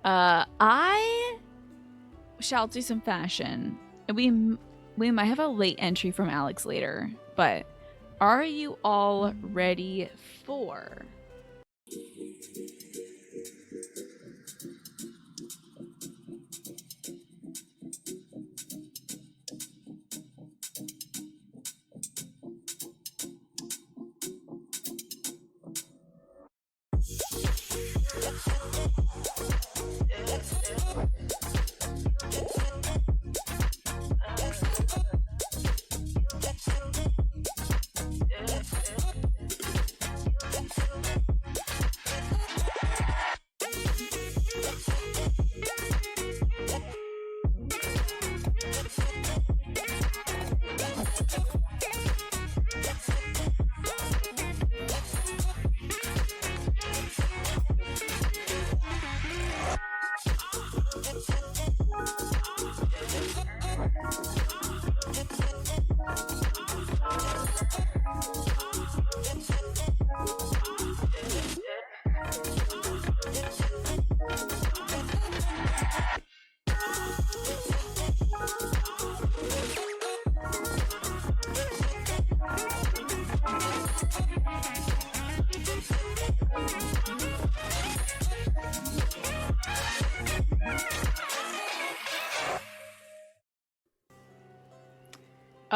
I shall do some fashion. We might have a late entry from Alex later, but are you all ready for...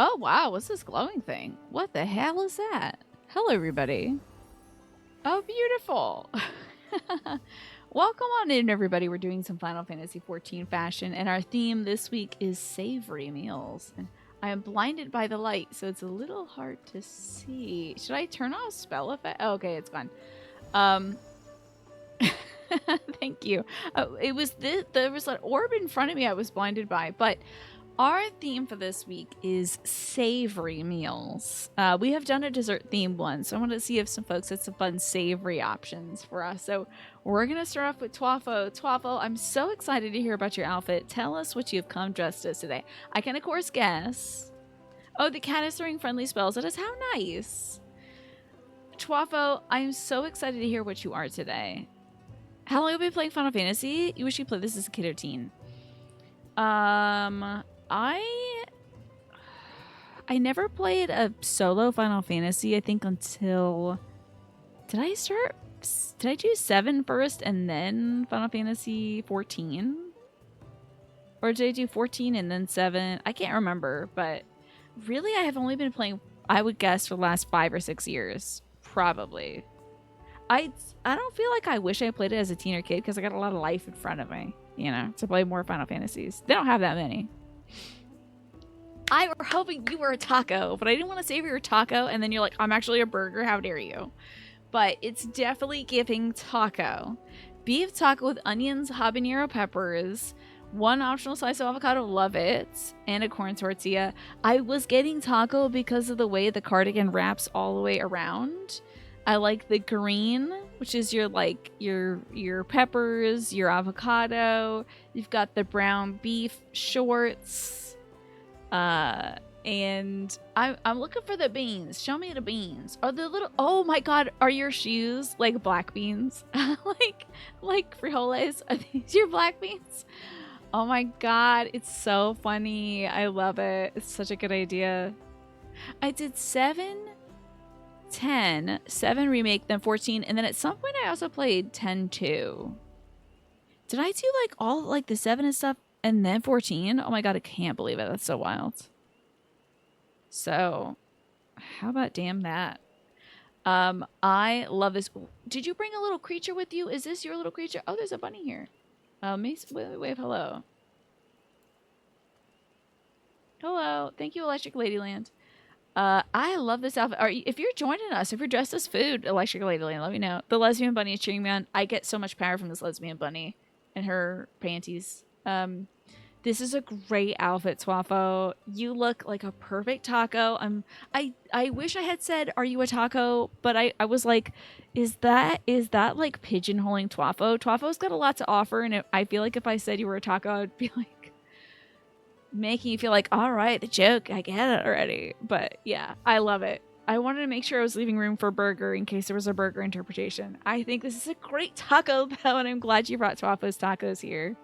Oh, wow. What's this glowing thing? What the hell is that? Hello, everybody. Oh, beautiful. Welcome on in, everybody. We're doing some Final Fantasy XIV fashion, and our theme this week is savory meals. And I am blinded by the light, so it's a little hard to see. Should I turn off spell effect? Oh, okay, it's gone. Thank you. It was this. There was an orb in front of me I was blinded by, but our theme for this week is savory meals. We have done a dessert theme one, so I wanted to see if some folks had some fun savory options for us. So we're going to start off with Twafo. Twafo, I'm so excited to hear about your outfit. Tell us what you've come dressed as today. I can, of course, guess. Oh, the cat is throwing friendly spells at us. How nice. Twafo, I'm so excited to hear what you are today. How long have you been playing Final Fantasy? You wish you played this as a kid or teen. I never played a solo Final Fantasy, I think, until... Did I do 7 first and then Final Fantasy 14? Or did I do 14 and then 7? I can't remember, but really I have only been playing, I would guess, for the last 5 or 6 years. Probably. I don't feel like I wish I played it as a teen or kid because I got a lot of life in front of me, you know, to play more Final Fantasies. They don't have that many. I were hoping you were a taco, but I didn't want to say you were a taco, and then you're like, I'm actually a burger, how dare you? But it's definitely giving taco. Beef taco with onions, habanero peppers, 1 optional slice of avocado, love it, and a corn tortilla. I was getting taco because of the way the cardigan wraps all the way around. I like the green, which is your peppers, your avocado. You've got the brown beef shorts. And I'm looking for the beans. Show me the beans. Are the little... Oh my god, are your shoes like black beans? like frijoles? Are these your black beans? Oh my god, it's so funny. I love it. It's such a good idea. I did 7... 10, 7 remake, then 14, and then at some point I also played 10 2. Did I do like all like the 7 and stuff and then 14? Oh my god, I can't believe it. That's so wild. So, how about damn that? I love this. Did you bring a little creature with you? Is this your little creature? Oh, there's a bunny here. Wave hello. Hello. Thank you, Electric Ladyland. I love this outfit. If you're joining us, if you're dressed as food, Electric Ladyland, let me know. The lesbian bunny is cheering me on. I get so much power from this lesbian bunny and her panties. This is a great outfit, Twafo. You look like a perfect taco. I wish I had said, "Are you a taco?" But I was like, is that like pigeonholing Twafo? Twafo's got a lot to offer, and I feel like if I said you were a taco, I'd be like making you feel like, all right, the joke, I get it already. But yeah, I love it. I wanted to make sure I was leaving room for burger in case there was a burger interpretation. I think this is a great Taco Bell, and I'm glad you brought Twafo's Tacos here.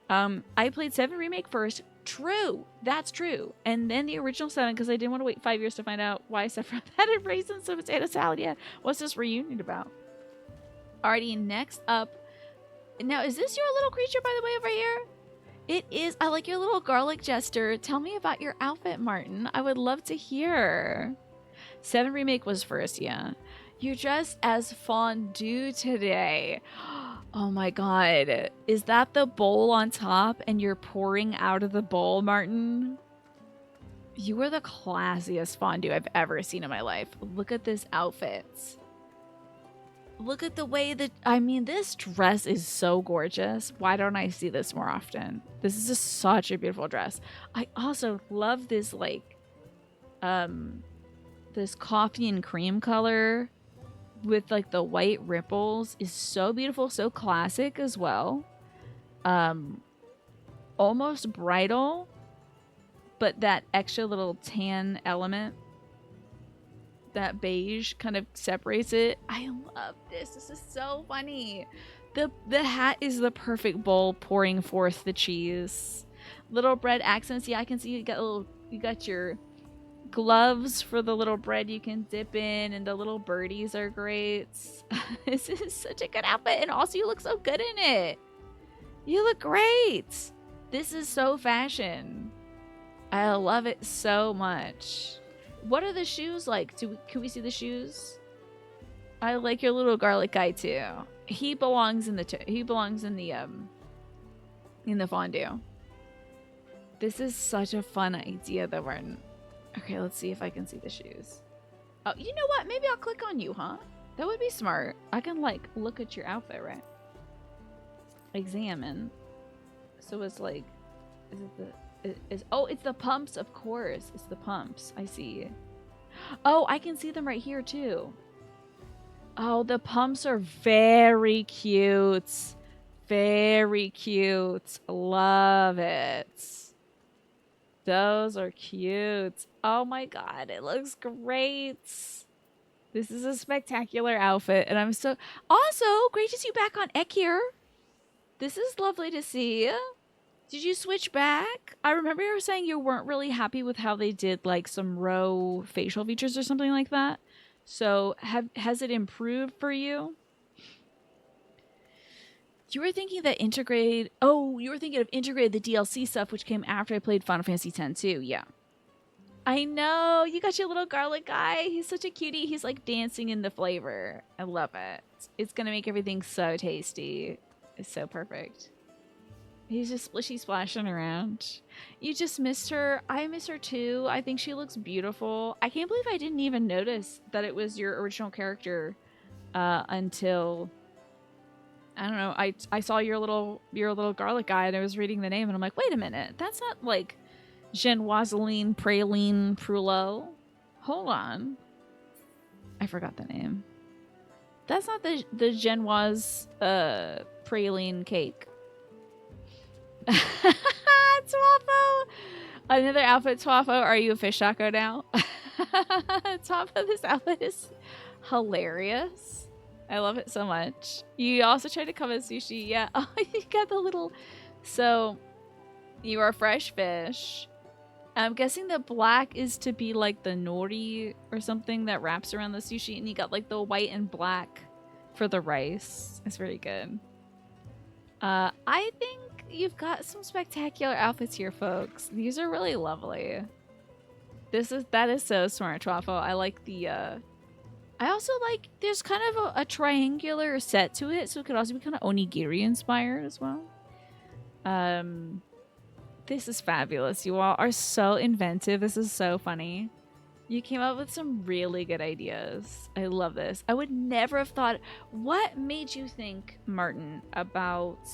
I played 7 Remake first. True. That's true. And then the original 7, because I didn't want to wait 5 years to find out why Sephiroth added raisins to potato salad. Yeah. What's this reunion about? Alrighty, next up. Now, is this your little creature, by the way, over here? It is. I like your little garlic jester. Tell me about your outfit, Martin. I would love to hear. 7 Remake was first, yeah. You're dressed as fondue today. Oh my god. Is that the bowl on top and you're pouring out of the bowl, Martin? You are the classiest fondue I've ever seen in my life. Look at this outfit. Look at the way that, I mean, this dress is so gorgeous. Why don't I see this more often? This is just such a beautiful dress. I also love this, like, this coffee and cream color with, like, the white ripples is so beautiful, so classic as well. Almost bridal, but that extra little tan element, that beige kind of separates it. I love this. This is so funny. The hat is the perfect bowl pouring forth the cheese. Little bread accents. Yeah, I can see you got your gloves for the little bread you can dip in, and the little birdies are great. This is such a good outfit, and also you look so good in it. You look great. This is so fashion. I love it so much. What are the shoes like? Can we see the shoes? I like your little garlic guy too. He belongs in the fondue. This is such a fun idea though, Martin. Okay, let's see if I can see the shoes. Oh, you know what? Maybe I'll click on you, huh? That would be smart. I can like look at your outfit, right? Examine. So it's like, is it the? Oh, it's the pumps, of course. It's the pumps. I see. Oh, I can see them right here too. Oh, the pumps are very cute. Very cute. Love it. Those are cute. Oh my god, it looks great. This is a spectacular outfit, and I'm so... Also, great to see you back on Ek here. This is lovely to see. Did you switch back? I remember you were saying you weren't really happy with how they did like some row facial features or something like that. So has it improved for you? You were thinking that integrate... Oh, you were thinking of integrate the DLC stuff, which came after I played Final Fantasy X too. Yeah. I know. You got your little garlic guy. He's such a cutie. He's like dancing in the flavor. I love it. It's going to make everything so tasty. It's so perfect. He's just splishy splashing around. You just missed her. I miss her too. I think she looks beautiful. I can't believe I didn't even notice that it was your original character until... I don't know. I saw your little garlic guy and I was reading the name and I'm like, wait a minute. That's not like Genoiseline Praline Prulot. Hold on. I forgot the name. That's not the Genoise praline cake. Twafo! Another outfit, Twafo. Are you a fish taco now? Twafo, this outfit is hilarious. I love it so much. You also tried to come as sushi. Yeah. Oh, you got the little... So, you are fresh fish. I'm guessing the black is to be like the nori or something that wraps around the sushi. And you got like the white and black for the rice. It's very good. I think you've got some spectacular outfits here, folks. These are really lovely. That is so smart, Twafo. I like the... I also like, there's kind of a triangular set to it, so it could also be kind of onigiri inspired as well. This is fabulous. You all are so inventive. This is so funny. You came up with some really good ideas. I love this. I would never have thought... What made you think, Martin, about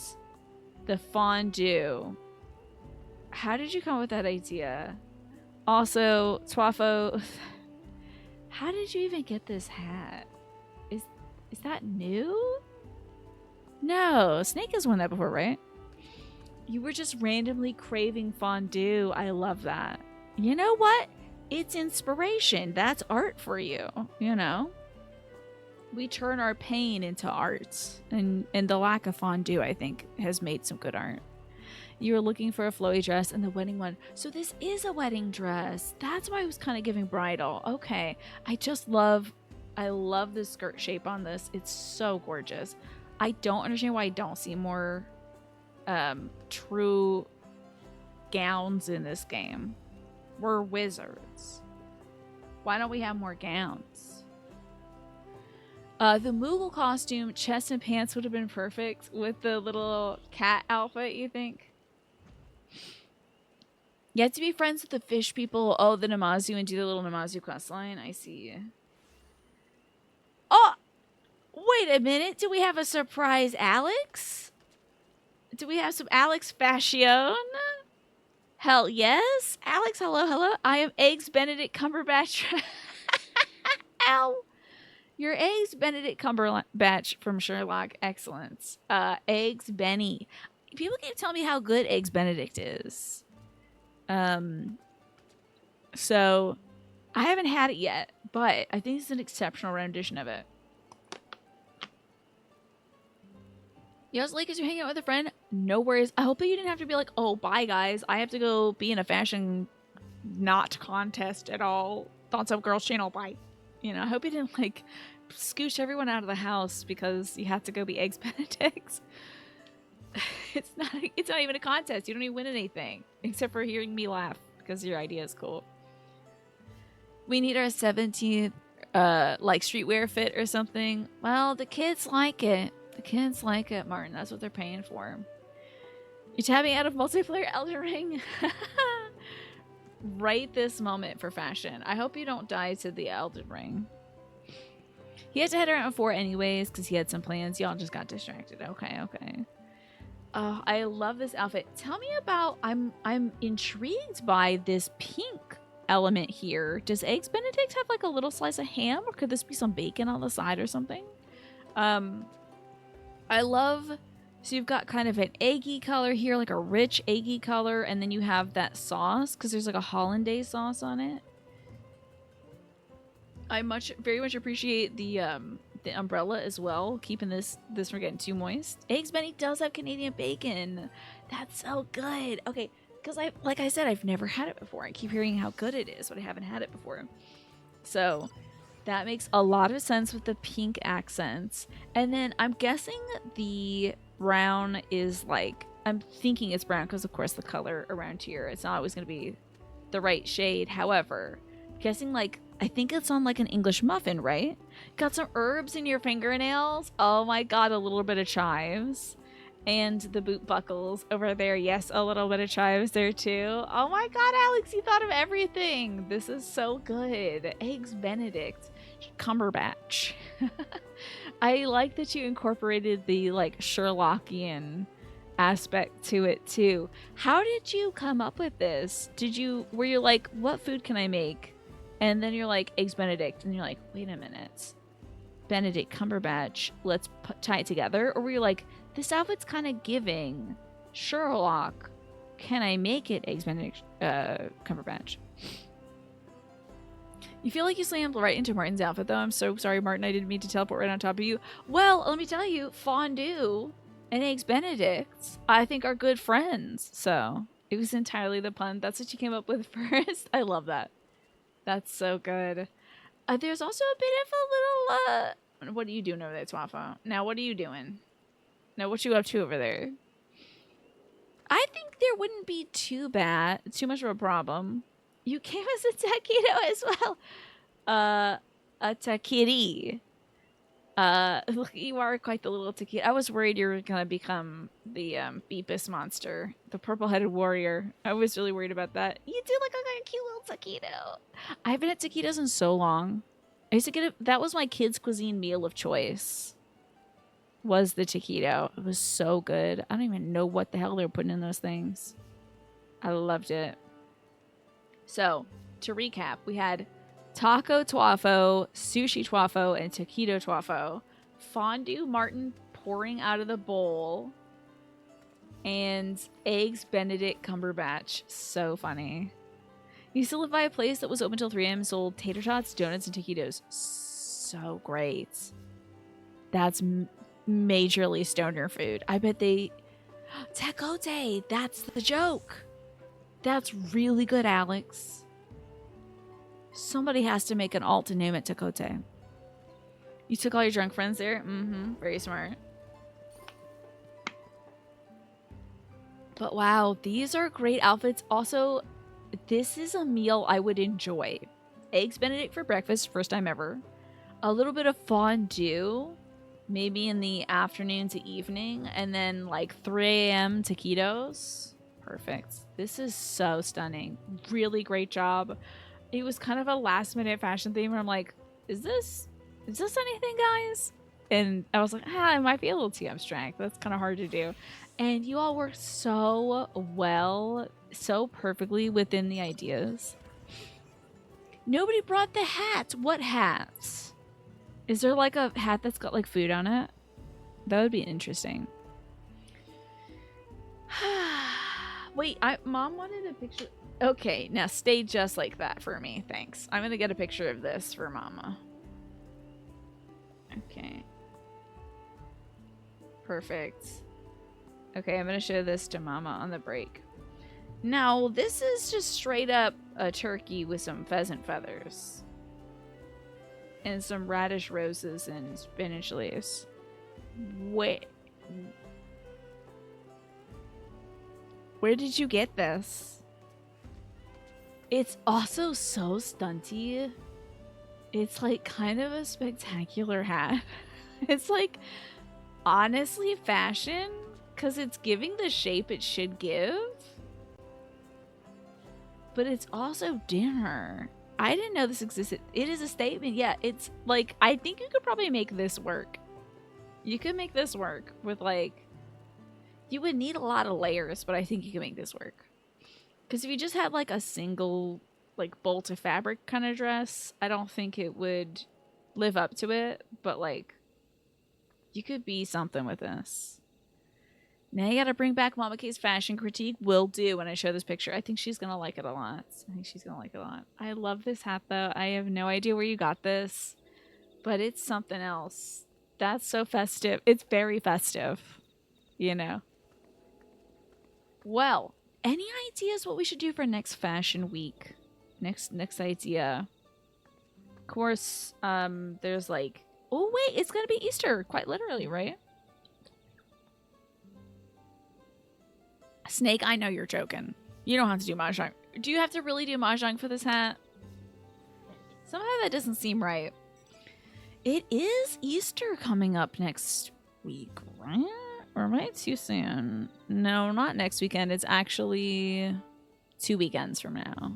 the fondue? How did you come up with that idea? Also, Twafo... How did you even get this hat? Is that new? No, Snake has won that before, right? You were just randomly craving fondue. I love that. You know what? It's inspiration. That's art for you, you know? We turn our pain into art. And the lack of fondue, I think, has made some good art. You were looking for a flowy dress and the wedding one. So this is a wedding dress. That's why I was kind of giving bridal. Okay. I love the skirt shape on this. It's so gorgeous. I don't understand why I don't see more true gowns in this game. We're wizards. Why don't we have more gowns? The Moogle costume, chest and pants would have been perfect with the little cat outfit, you think? You have to be friends with the fish people. Oh, the Namazu, and do the little Namazu quest line. I see. Oh! Wait a minute. Do we have a surprise Alex? Do we have some Alex Fashion? Hell yes. Alex, hello, hello. I am Eggs Benedict Cumberbatch. Ow. Your Eggs Benedict Cumberbatch from Sherlock. Excellence. Eggs Benny. People keep telling me how good Eggs Benedict is. So I haven't had it yet, but I think it's an exceptional rendition of it. Yes, Lakers, you're hanging out with a friend. No worries. I hope that you didn't have to be like, oh, bye, guys. I have to go be in a fashion not contest at all. Thoughts of Girls channel. Bye. You know, I hope you didn't like scooch everyone out of the house because you have to go be Eggs Benedicts. It's not even a contest. You don't even win anything except for hearing me laugh because your idea is cool. We need our 17th like streetwear fit or something. Well, the kids like it. The kids like it, Martin. That's what they're paying for. You're tapping out of multiplayer Elden Ring. Right this moment for fashion. I hope you don't die to the Elden Ring. He had to head around at 4 anyways because he had some plans. Y'all just got distracted. Okay. Oh, I love this outfit. Tell me about. I'm intrigued by this pink element here. Does Eggs Benedict have like a little slice of ham, or could this be some bacon on the side or something? I love. So you've got kind of an eggy color here, like a rich eggy color, and then you have that sauce because there's like a hollandaise sauce on it. I very much appreciate the umbrella as well, keeping this from getting too moist. Eggs Benny does have Canadian bacon. That's so good. Okay, because like I said, I've never had it before. I keep hearing how good it is, but I haven't had it before. So that makes a lot of sense with the pink accents. And then I'm guessing the brown is like, I'm thinking it's brown because of course the color around here, it's not always going to be the right shade. However, guessing like, I think it's on like an English muffin, right? Got some herbs in your fingernails. Oh my god, a little bit of chives. And the boot buckles over there. Yes, a little bit of chives there too. Oh my god, Alex, you thought of everything. This is so good. Eggs Benedict Cumberbatch. I like that you incorporated the like Sherlockian aspect to it too. How did you come up with this? Were you like, what food can I make? And then you're like, Eggs Benedict. And you're like, wait a minute. Benedict Cumberbatch, let's tie it together. Or were you like, this outfit's kind of giving Sherlock. Can I make it Eggs Benedict Cumberbatch? You feel like you slammed right into Martin's outfit, though. I'm so sorry, Martin. I didn't mean to teleport right on top of you. Well, let me tell you, fondue and Eggs Benedict, I think, are good friends. So it was entirely the pun. That's what you came up with first. I love that. That's so good. There's also a bit of a little, what are you doing over there, Twafo? Now, what are you doing? Now, what you up to over there? I think there wouldn't be too much of a problem. You came as a taquito as well. A taquiri. Look, you are quite the little taquito. I was worried you were going to become the Beepus monster, the purple-headed warrior. I was really worried about that. You do look like a cute little taquito. I haven't had taquitos in so long. I used to get that was my kids' cuisine meal of choice. Was the taquito. It was so good. I don't even know what the hell they were putting in those things. I loved it. So, to recap, we had taco Twafo, sushi Twafo, and taquito Twafo. Fondue Martin pouring out of the bowl. And Eggs Benedict Cumberbatch. So funny. Used to live by a place that was open till 3 a.m. sold tater tots, donuts, and taquitos. So great. That's majorly stoner food. I bet they... Tecote! That's the joke! That's really good, Alex. Somebody has to make an alt to name it Tecote. You took all your drunk friends there? Mm-hmm. Very smart. But wow, these are great outfits. Also, this is a meal I would enjoy. Eggs Benedict for breakfast, first time ever. A little bit of fondue, maybe in the afternoon to evening. And then like 3 a.m. taquitos. Perfect. This is so stunning. Really great job. It was kind of a last minute fashion theme where I'm like, is this anything, guys? And I was like, it might be a little too abstract. That's kind of hard to do. And you all worked so well, so perfectly within the ideas. Nobody brought the hats. What hats? Is there like a hat that's got like food on it? That would be interesting. Wait, Mom wanted a picture. Okay, now stay just like that for me. Thanks. I'm going to get a picture of this for Mama. Okay. Perfect. Okay, I'm going to show this to Mama on the break. Now, this is just straight up a turkey with some pheasant feathers. And some radish roses and spinach leaves. Wait. Where did you get this? It's also so stunty. It's like kind of a spectacular hat. It's like honestly fashion because it's giving the shape it should give. But it's also dinner. I didn't know this existed. It is a statement. Yeah, it's like, I think you could probably make this work. You could make this work with like, you would need a lot of layers, but I think you can make this work. Because if you just had like a single like bolt of fabric kind of dress, I don't think it would live up to it. But like, you could be something with this. Now you gotta bring back Mama K's fashion critique. Will do when I show this picture. I think she's gonna like it a lot. I love this hat though. I have no idea where you got this, but it's something else. That's so festive. It's very festive, you know. Well, any ideas what we should do for next fashion week? Next idea. Of course, there's like, oh wait, it's gonna be Easter, quite literally, right? Snake, I know you're joking. You don't have to do mahjong. Do you have to really do mahjong for this hat? Somehow that doesn't seem right. It is Easter coming up next week, right? Or am I too soon? No, not next weekend. It's actually 2 weekends from now.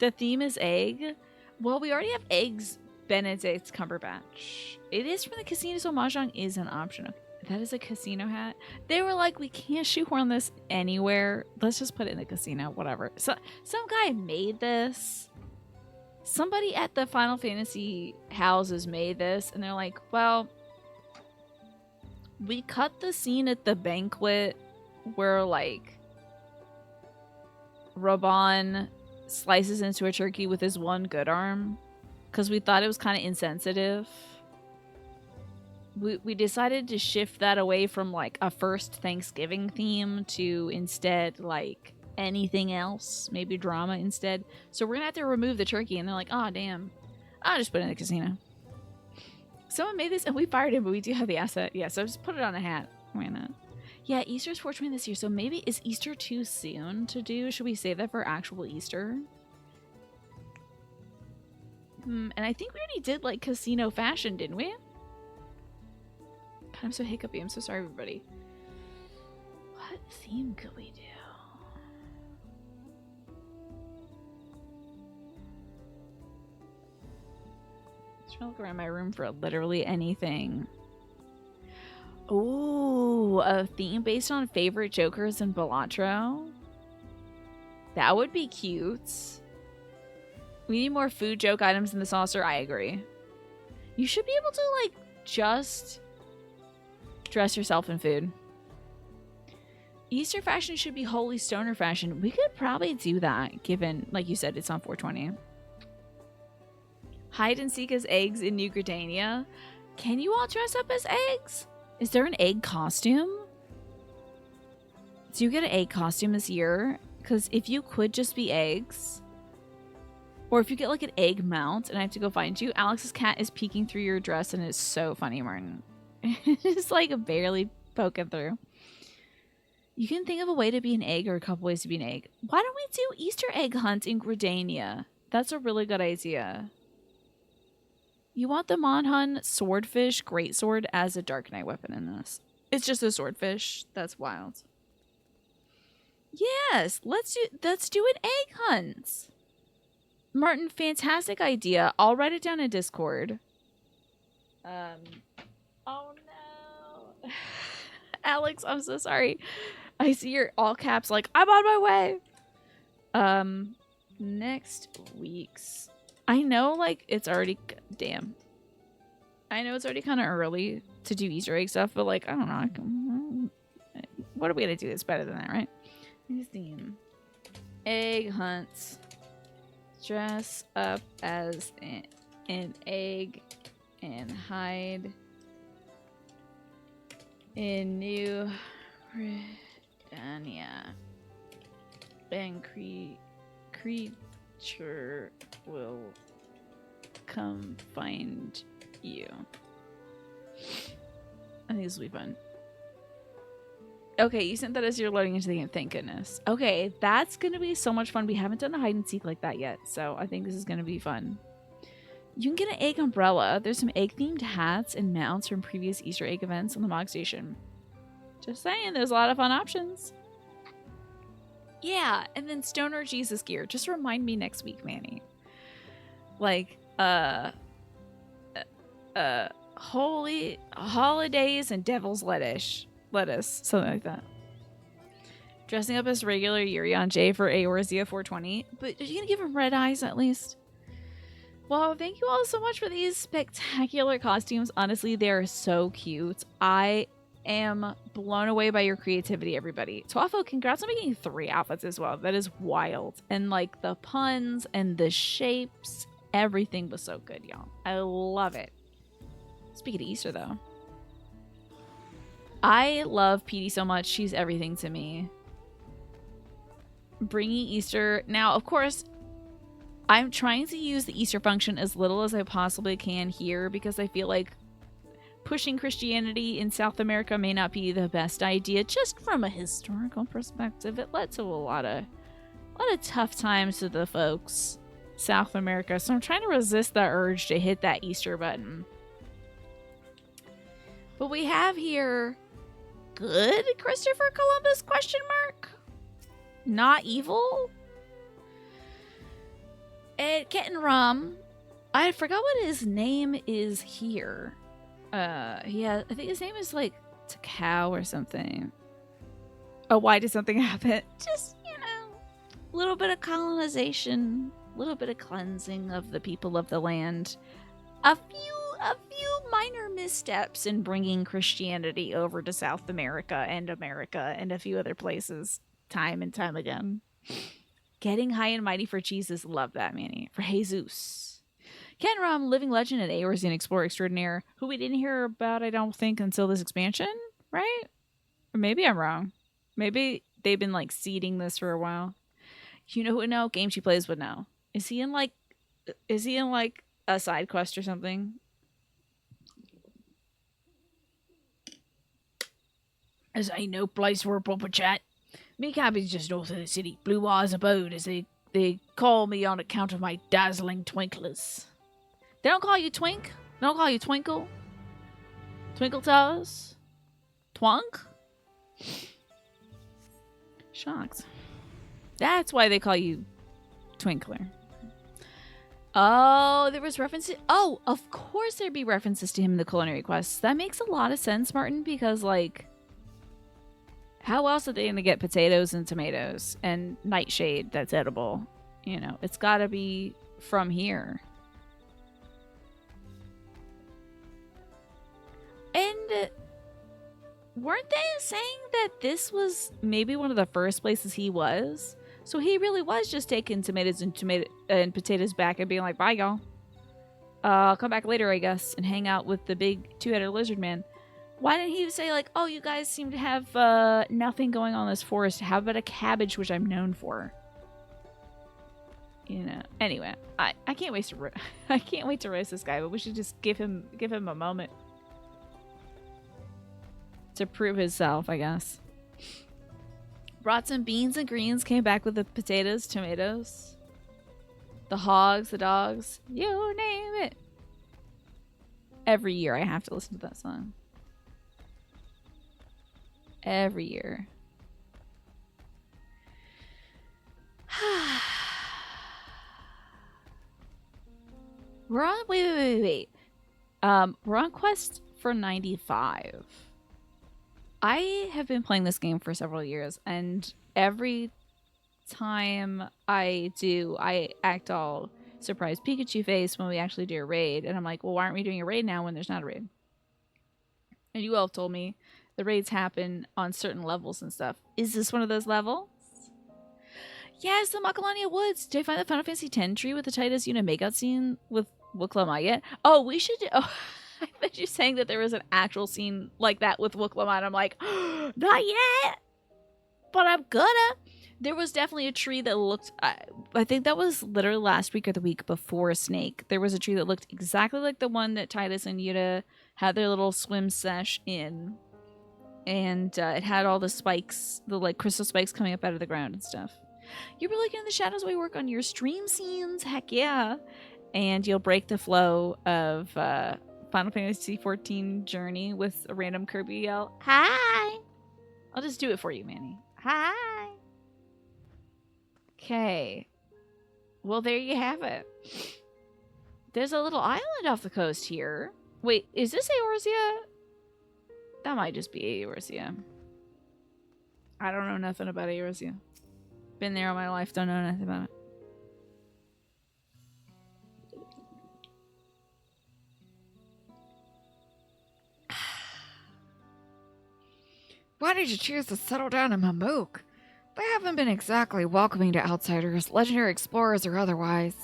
The theme is egg. Well, we already have eggs Benedict Cumberbatch. It is from the casino, so mahjong is an option. That is a casino hat. They were like, we can't shoehorn this anywhere. Let's just put it in the casino, whatever. So some guy made this. Somebody at the Final Fantasy houses made this, and they're like, well, we cut the scene at the banquet where like Raban slices into a turkey with his one good arm because we thought it was kind of insensitive. We decided to shift that away from like a first Thanksgiving theme to instead like anything else, maybe drama instead. So we're gonna have to remove the turkey, and they're like, oh damn, I'll just put it in the casino. Someone made this and we fired him, but we do have the asset. Yeah, so just put it on a hat. Why not? Yeah, Easter's 420 this year, so maybe is Easter too soon to do? Should we save that for actual Easter? And I think we already did like casino fashion, didn't we? God, I'm so hiccupy. I'm so sorry, everybody. What theme could we do? Just trying to look around my room for literally anything. Oh, a theme based on favorite jokers in Balatro. That would be cute. We need more food joke items in the saucer. I agree. You should be able to like just dress yourself in food. Easter fashion should be holy stoner fashion. We could probably do that, given, like you said, it's on 420. Hide and seek as eggs in New Gridania. Can you all dress up as eggs? Is there an egg costume? Do you get an egg costume this year? Because if you could just be eggs, or if you get like an egg mount and I have to go find you, Alex's cat is peeking through your dress and it's so funny, Martin. It's like barely poking through. You can think of a way to be an egg or a couple ways to be an egg. Why don't we do Easter egg hunt in Gridania? That's a really good idea. You want the Monhun swordfish greatsword as a Dark Knight weapon in this. It's just a swordfish. That's wild. Yes, let's do an egg hunt. Martin, fantastic idea. I'll write it down in Discord. Oh no. Alex, I'm so sorry. I see your all caps like, I'm on my way. Next week's. I know, like, it's already... Damn. I know it's already kind of early to do Easter egg stuff, but, like, I don't know. What are we going to do that's better than that, right? Theme. Egg hunts. Dress up as an egg and hide in New Gridania. And creature will come find you. I think this will be fun. Okay, you sent that as you're loading into the game. Thank goodness. Okay, that's going to be so much fun. We haven't done a hide and seek like that yet, so I think this is going to be fun. You can get an egg umbrella. There's some egg-themed hats and mounts from previous Easter egg events on the Mog Station. Just saying, there's a lot of fun options. Yeah, and then Stoner Jesus gear. Just remind me next week, Manny. Like, holy holidays and devil's lettuce, something like that. Dressing up as regular Yurion J for Eorzea 420. But are you gonna give him red eyes at least? Well, thank you all so much for these spectacular costumes. Honestly, they are so cute. I am blown away by your creativity, everybody. Twafo, congrats on making 3 outfits as well. That is wild. And like the puns and the shapes, everything was so good, y'all. I love it. Speaking of Easter, though, I love Petey so much. She's everything to me. Bringing Easter. Now, of course, I'm trying to use the Easter function as little as I possibly can here because I feel like pushing Christianity in South America may not be the best idea. Just from a historical perspective, it led to a lot of tough times to the folks South America. So I'm trying to resist the urge to hit that Easter button. But we have here good Christopher Columbus ? Not evil? And Kitten Rum. I forgot what his name is here. I think his name is like Takao or something. Oh, why did something happen? Just, a little bit of colonization, a little bit of cleansing of the people of the land. A few minor missteps in bringing Christianity over to South America and a few other places time and time again. Getting high and mighty for Jesus. Love that, Manny. For Jesus. Ken Rom, living legend and Eorzean explorer extraordinaire, who we didn't hear about, I don't think, until this expansion, right? Or maybe I'm wrong. Maybe they've been like seeding this for a while. You know who would know? Game She Plays would know. Is he in like a side quest or something? As ain't no place for a proper chat. Me cabin's just north of the city. Blue Wires abode, as they call me on account of my dazzling twinklers. They don't call you Twink? They don't call you Twinkle? Twinkle Toes? Twunk? Shocked. That's why they call you Twinkler. Oh, there was references. Oh, of course there'd be references to him in the culinary quests. That makes a lot of sense, Martin, because, like, how else are they going to get potatoes and tomatoes and nightshade that's edible? It's got to be from here. And weren't they saying that this was maybe one of the first places he was? So he really was just taking tomatoes and potatoes back and being like, bye, y'all. I'll come back later, I guess, and hang out with the big two-headed lizard man. Why didn't he say, like, oh, you guys seem to have nothing going on in this forest. How about a cabbage, which I'm known for? You know. Anyway, I can't wait to I can't wait to roast this guy, but we should just give him a moment to prove himself, I guess. Brought some beans and greens, came back with the potatoes, tomatoes, the hogs, the dogs, you name it. Every year I have to listen to that song. Every year. We're on wait. We're on quest for 95. I have been playing this game for several years, and every time I do, I act all surprised Pikachu face when we actually do a raid, and I'm like, well, why aren't we doing a raid now when there's not a raid? And you all have told me the raids happen on certain levels and stuff. Is this one of those levels? Yes, the Macalania Woods. Did I find the Final Fantasy X tree with the Titus Una makeout scene with Wuklamai yet? Oh, we should do... Oh, I bet you saying that there was an actual scene like that with Wuklamai. I'm like, oh, not yet. But I'm gonna. There was definitely a tree that looked... I think that was literally last week or the week before Snake. There was a tree that looked exactly like the one that Titus and Yuta had their little swim sesh in. And it had all the spikes, the like crystal spikes coming up out of the ground and stuff. You're really getting in the shadows while you work on your stream scenes. Heck yeah. And you'll break the flow of Final Fantasy XIV Journey with a random Kirby yell. Hi. I'll just do it for you, Manny. Hi. Okay. Well, there you have it. There's a little island off the coast here. Wait, is this Eorzea? That might just be Eorzea. I don't know nothing about Eorzea. Been there all my life, don't know nothing about it. Why did you choose to settle down in Mamook? They haven't been exactly welcoming to outsiders, legendary explorers or otherwise.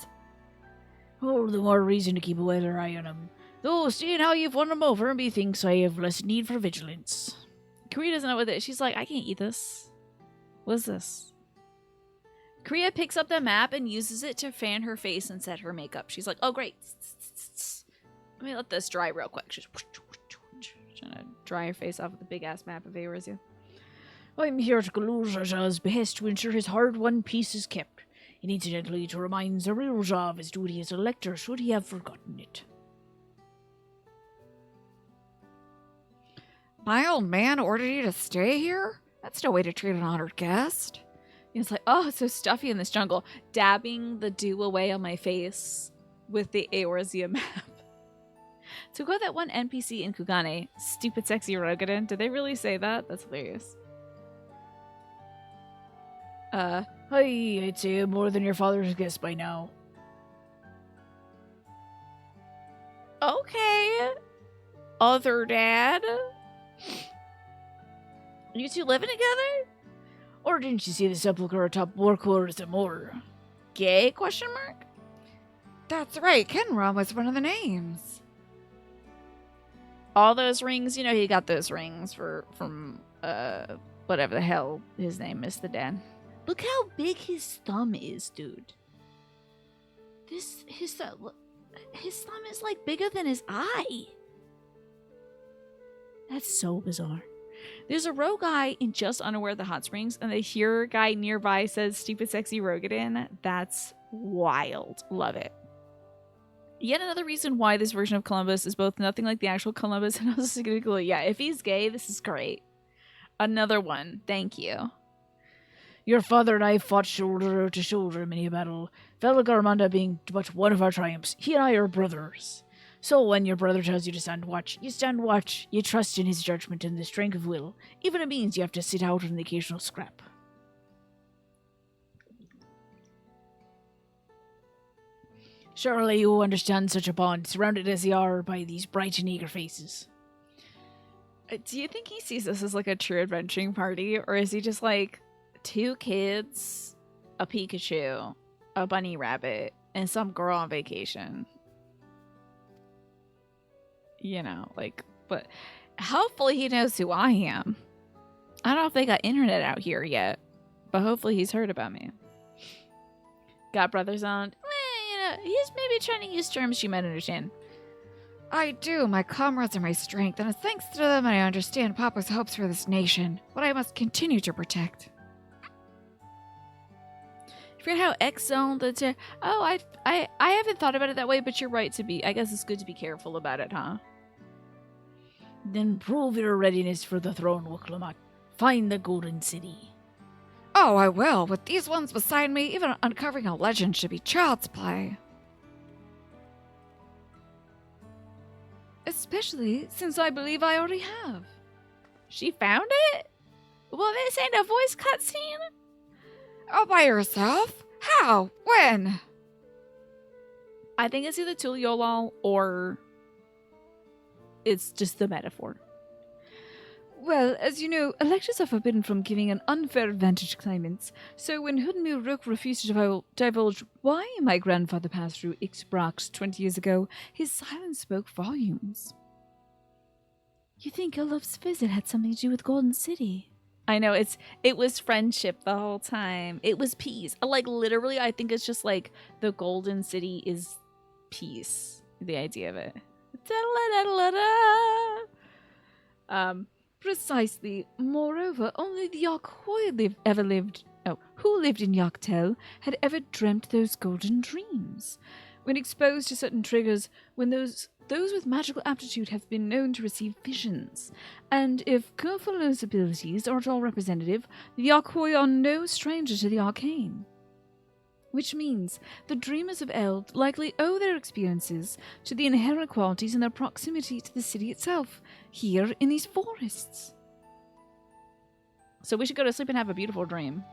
Oh, the more reason to keep a weather eye on them. Though, seeing how you've won them over, methinks I have less need for vigilance. Korea doesn't know what it is. She's like, I can't eat this. What's this? Korea picks up the map and uses it to fan her face and set her makeup. She's like, oh, great. Let me let this dry real quick. She's trying to dry her face off with the big-ass map of Eorzea. I'm here to Galuzha's behest to ensure his hard-won peace is kept, and incidentally to remind Zarilja of his duty as a lector should he have forgotten it. My old man ordered you to stay here? That's no way to treat an honored guest. It's like, oh, it's so stuffy in this jungle. Dabbing the dew away on my face with the Eorzea map. To go that one NPC in Kugane, stupid sexy Rogadin. Did they really say that? That's hilarious. I'd say more than your father's guessed by now. Okay. Other dad? You two living together? Or didn't you see the sepulchre atop war quarters at Moor? Gay? Question mark? That's right, Kenra was one of the names. All those rings, you know he got those rings from whatever the hell his name is, the dad. Look how big his thumb is, dude. His thumb is like bigger than his eye. That's so bizarre. There's a row guy in just underwear at the hot springs, and the here guy nearby says stupid sexy Rogadin. That's wild. Love it. Yet another reason why this version of Columbus is both nothing like the actual Columbus and also significantly, yeah, if he's gay, this is great. Another one. Thank you. Your father and I fought shoulder to shoulder in many a battle, Velgarmanda being but one of our triumphs. He and I are brothers. So when your brother tells you to stand watch, you stand watch. You trust in his judgment and the strength of will, even if it means you have to sit out on the occasional scrap. Surely you understand such a bond, surrounded as they are by these bright and eager faces. Do you think he sees this as like a true adventuring party, or is he just like 2 kids, a Pikachu, a bunny rabbit, and some girl on vacation? You know, like, but hopefully he knows who I am. I don't know if they got internet out here yet, but hopefully he's heard about me. Got brothers on? He's maybe trying to use terms you might understand. I do. My comrades are my strength, and it's thanks to them I understand Papa's hopes for this nation, what I must continue to protect. You forget how X-Zone the I haven't thought about it that way, but you're right to be. I guess it's good to be careful about it, huh? Then prove your readiness for the throne, Wuklamat. Find the Golden City. Oh, I will. With these ones beside me, even uncovering a legend should be child's play. Especially since I believe I already have. She found it? Well, this ain't a voice cutscene. All by yourself? How? When? I think it's either Tuliolol or it's just the metaphor. Well, as you know, electors are forbidden from giving an unfair advantage to claimants, so when Hudmil Rook refused to divulge why my grandfather passed through Ixbrax 20 years ago, his silence spoke volumes. You think Olaf's visit had something to do with Golden City? I know, it was friendship the whole time. It was peace. Like, literally, I think it's just like the Golden City is peace. The idea of it. Precisely. Moreover, only the Yakhoi who lived in Yaktel had ever dreamt those golden dreams. When exposed to certain triggers, when those with magical aptitude have been known to receive visions. And if Kurfalo's abilities are at all representative, the Yakhoi are no stranger to the arcane. Which means the dreamers of Eld likely owe their experiences to the inherent qualities in their proximity to the city itself, here in these forests. So we should go to sleep and have a beautiful dream.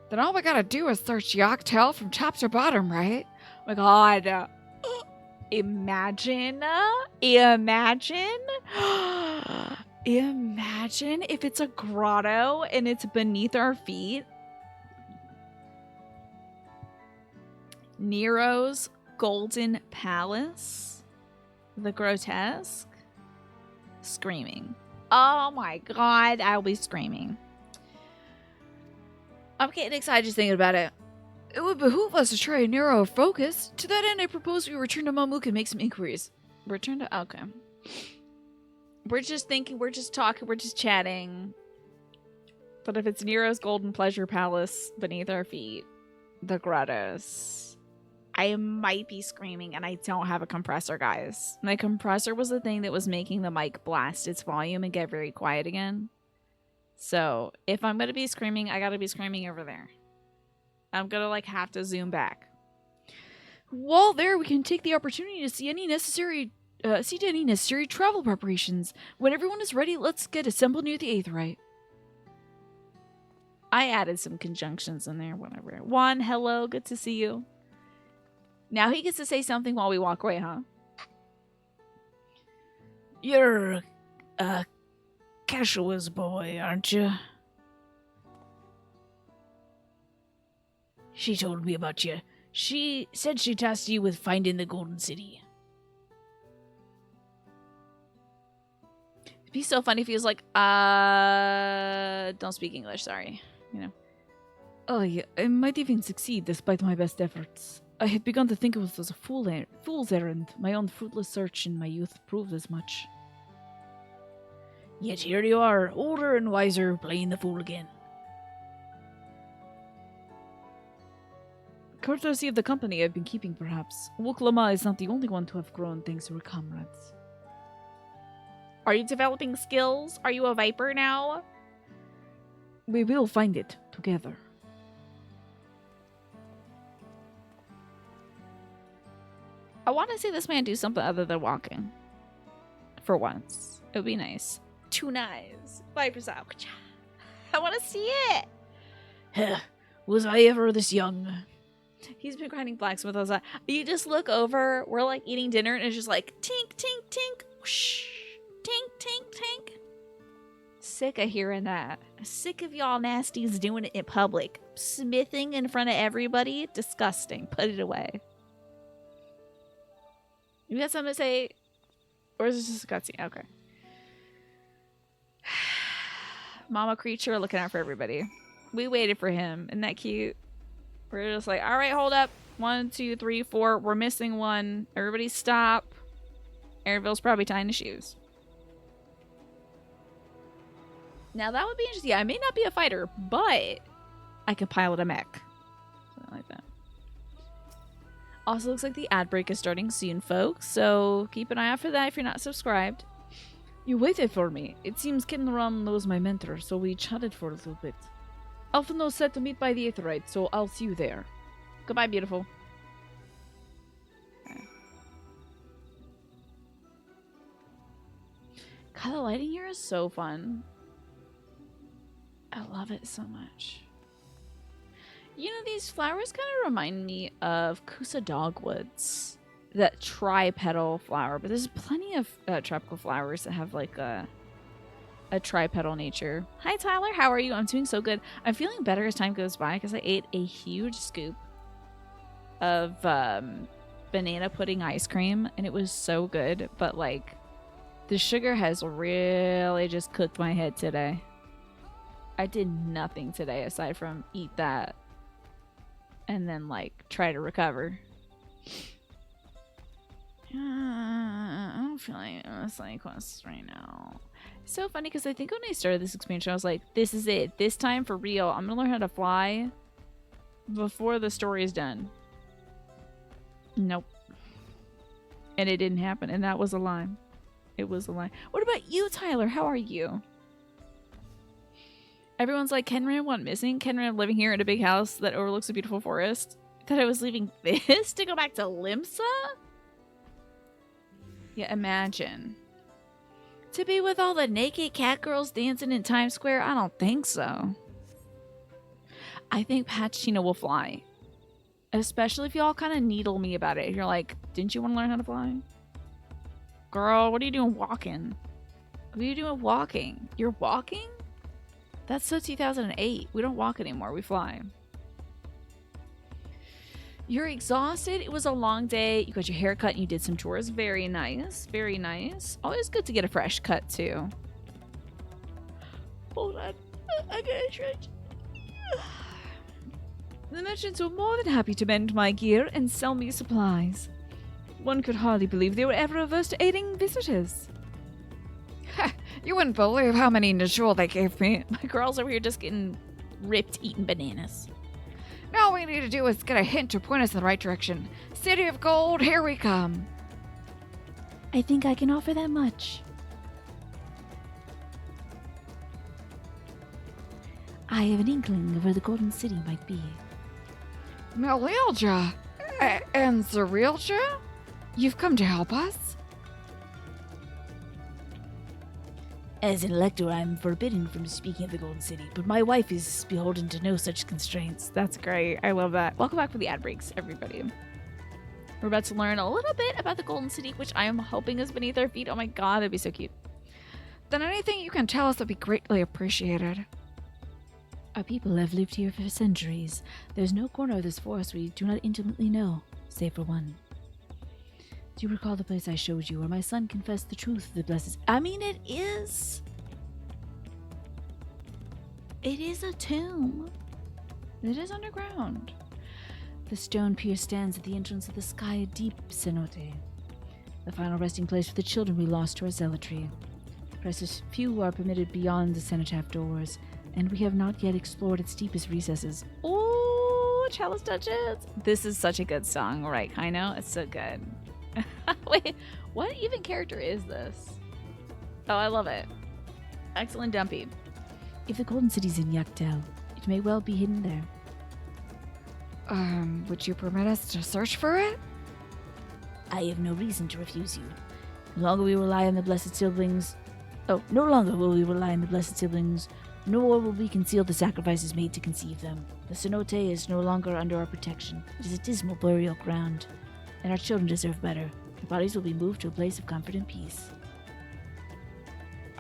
Then all we gotta do is search Yaktel from top to bottom, right? Oh my god. Imagine if it's a grotto and it's beneath our feet. Nero's Golden Palace. The grotesque. Screaming. Oh my god, I'll be screaming. I'm getting excited just thinking about it. It would behoove us to try a narrow focus. To that end, I propose we return to Mamuk and make some inquiries. Return to... Okay. We're just thinking, we're just talking, we're just chatting. But if it's Nero's Golden Pleasure Palace beneath our feet, the grottos... I might be screaming, and I don't have a compressor, guys. My compressor was the thing that was making the mic blast its volume and get very quiet again. So, if I'm going to be screaming, I got to be screaming over there. I'm going to, like, have to zoom back. While there, we can take the opportunity to see to any necessary travel preparations. When everyone is ready, let's get assembled near the Aetheryte. I added some conjunctions in there, whatever. Juan, hello, good to see you. Now he gets to say something while we walk away, huh? You're Kashua's boy, aren't you? She told me about you. She said she tasked you with finding the Golden City. It'd be so funny if he was like, don't speak English, sorry. You know. Oh, yeah, I might even succeed despite my best efforts. I had begun to think it was a fool's errand. My own fruitless search in my youth proved as much. Yet here you are, older and wiser, playing the fool again. Courtesy of the company I've been keeping, perhaps. Wuklama is not the only one to have grown thanks to her comrades. Are you developing skills? Are you a viper now? We will find it together. I want to see this man do something other than walking. For once. It would be nice. 2 knives. Viper's out. I want to see it. Was I ever this young? He's been grinding blacksmith all the time. You just look over. We're like eating dinner and it's just like tink, tink, tink. Whoosh. Tink, tink, tink. Sick of hearing that. Sick of y'all nasties doing it in public. Smithing in front of everybody. Disgusting. Put it away. You got something to say? Or is this just a cutscene? Okay. Mama creature looking out for everybody. We waited for him. Isn't that cute? We're just like, all right, hold up. 1, 2, 3, 4. We're missing one. Everybody stop. Airville's probably tying his shoes. Now that would be interesting. Yeah, I may not be a fighter, but I can pilot a mech. Something like that. Also looks like the ad break is starting soon, folks. So keep an eye out for that if you're not subscribed. You waited for me. It seems Kinran knows my mentor, so we chatted for a little bit. Alphino's set to meet by the Aetherite, so I'll see you there. Goodbye, beautiful. God, the lighting here is so fun. I love it so much. You know, these flowers kind of remind me of Kusa dogwoods. That tri-petal flower. But there's plenty of tropical flowers that have like a tri-petal nature. Hi, Tyler. How are you? I'm doing so good. I'm feeling better as time goes by because I ate a huge scoop of banana pudding ice cream. And it was so good. But like, the sugar has really just cooked my head today. I did nothing today aside from eat that and then like try to recover. I don't feel like side quests right now. It's so funny because I think when I started this expansion, I was like, this is it. This time for real. I'm going to learn how to fly before the story is done. Nope. And it didn't happen. And that was a lie. It was a lie. What about you, Tyler? How are you? Everyone's like, Kenran went missing. Kenran living here in a big house that overlooks a beautiful forest. I thought I was leaving this to go back to Limsa? Yeah, imagine. To be with all the naked cat girls dancing in Times Square? I don't think so. I think Pachino will fly. Especially if y'all kind of needle me about it. You're like, didn't you want to learn how to fly? Girl, what are you doing walking? What are you doing walking? You're walking? That's so 2008. We don't walk anymore. We fly. You're exhausted. It was a long day. You got your hair cut and you did some chores. Very nice. Very nice. Always good to get a fresh cut, too. Hold on. I gotta stretch. The merchants were more than happy to mend my gear and sell me supplies. One could hardly believe they were ever averse to aiding visitors. You wouldn't believe how many Najul they gave me. My girls over here just getting ripped eating bananas. Now all we need to do is get a hint to point us in the right direction. City of Gold, here we come. I think I can offer that much. I have an inkling of where the Golden City might be. Melilja and Zerilja? You've come to help us? As an elector, I'm forbidden from speaking of the Golden City, but my wife is beholden to no such constraints. That's great. I love that. Welcome back for the ad breaks, everybody. We're about to learn a little bit about the Golden City, which I am hoping is beneath our feet. Oh my god, that'd be so cute. Then anything you can tell us would be greatly appreciated. Our people have lived here for centuries. There's no corner of this forest we do not intimately know, save for one. Do you recall the place I showed you where my son confessed the truth of the blessed... I mean, it is. It is a tomb. It is underground. The stone pier stands at the entrance of the sky deep cenote, the final resting place for the children we lost to our zealotry. Precious few are permitted beyond the cenotaph doors, and we have not yet explored its deepest recesses. Ooh, Chalice Duchess. This is such a good song, right, Kaino? It's so good. Wait, what even character is this? Oh, I love it. Excellent Dumpy. If the Golden City's in Yaktel, it may well be hidden there. Would you permit us to search for it? I have no reason to refuse you. No longer we rely on the blessed siblings. Oh, no longer will we rely on the blessed siblings, nor will we conceal the sacrifices made to conceive them. The cenote is no longer under our protection. It is a dismal burial ground, and our children deserve better. Their bodies will be moved to a place of comfort and peace.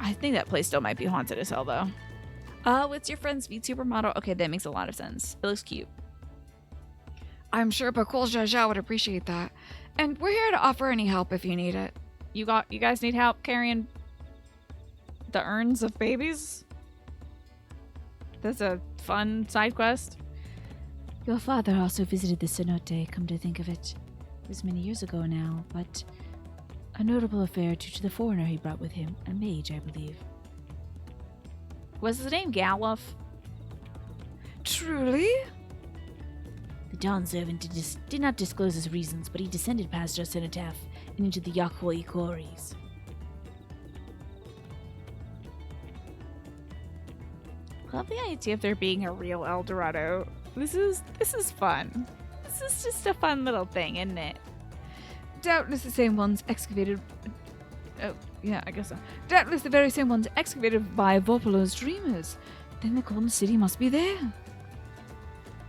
I think that place still might be haunted as hell, though. What's your friend's speed supermodel? Okay, that makes a lot of sense. It looks cute. I'm sure Bakul Jaja would appreciate that. And we're here to offer any help if you need it. You guys need help carrying the urns of babies? That's a fun side quest. Your father also visited the cenote, come to think of it. It was many years ago now, but a notable affair due to the foreigner he brought with him, a mage, I believe. Was his name Galuf? Truly? The Dawn servant did not disclose his reasons, but he descended past our cenotaph and into the Yakwoi quarries. Love the idea of there being a real El Dorado. This is fun. This is just a fun little thing, isn't it? Doubtless the same ones excavated... Oh, yeah, I guess so. Doubtless the very same ones excavated by Vopolo's dreamers. Then the Golden City must be there.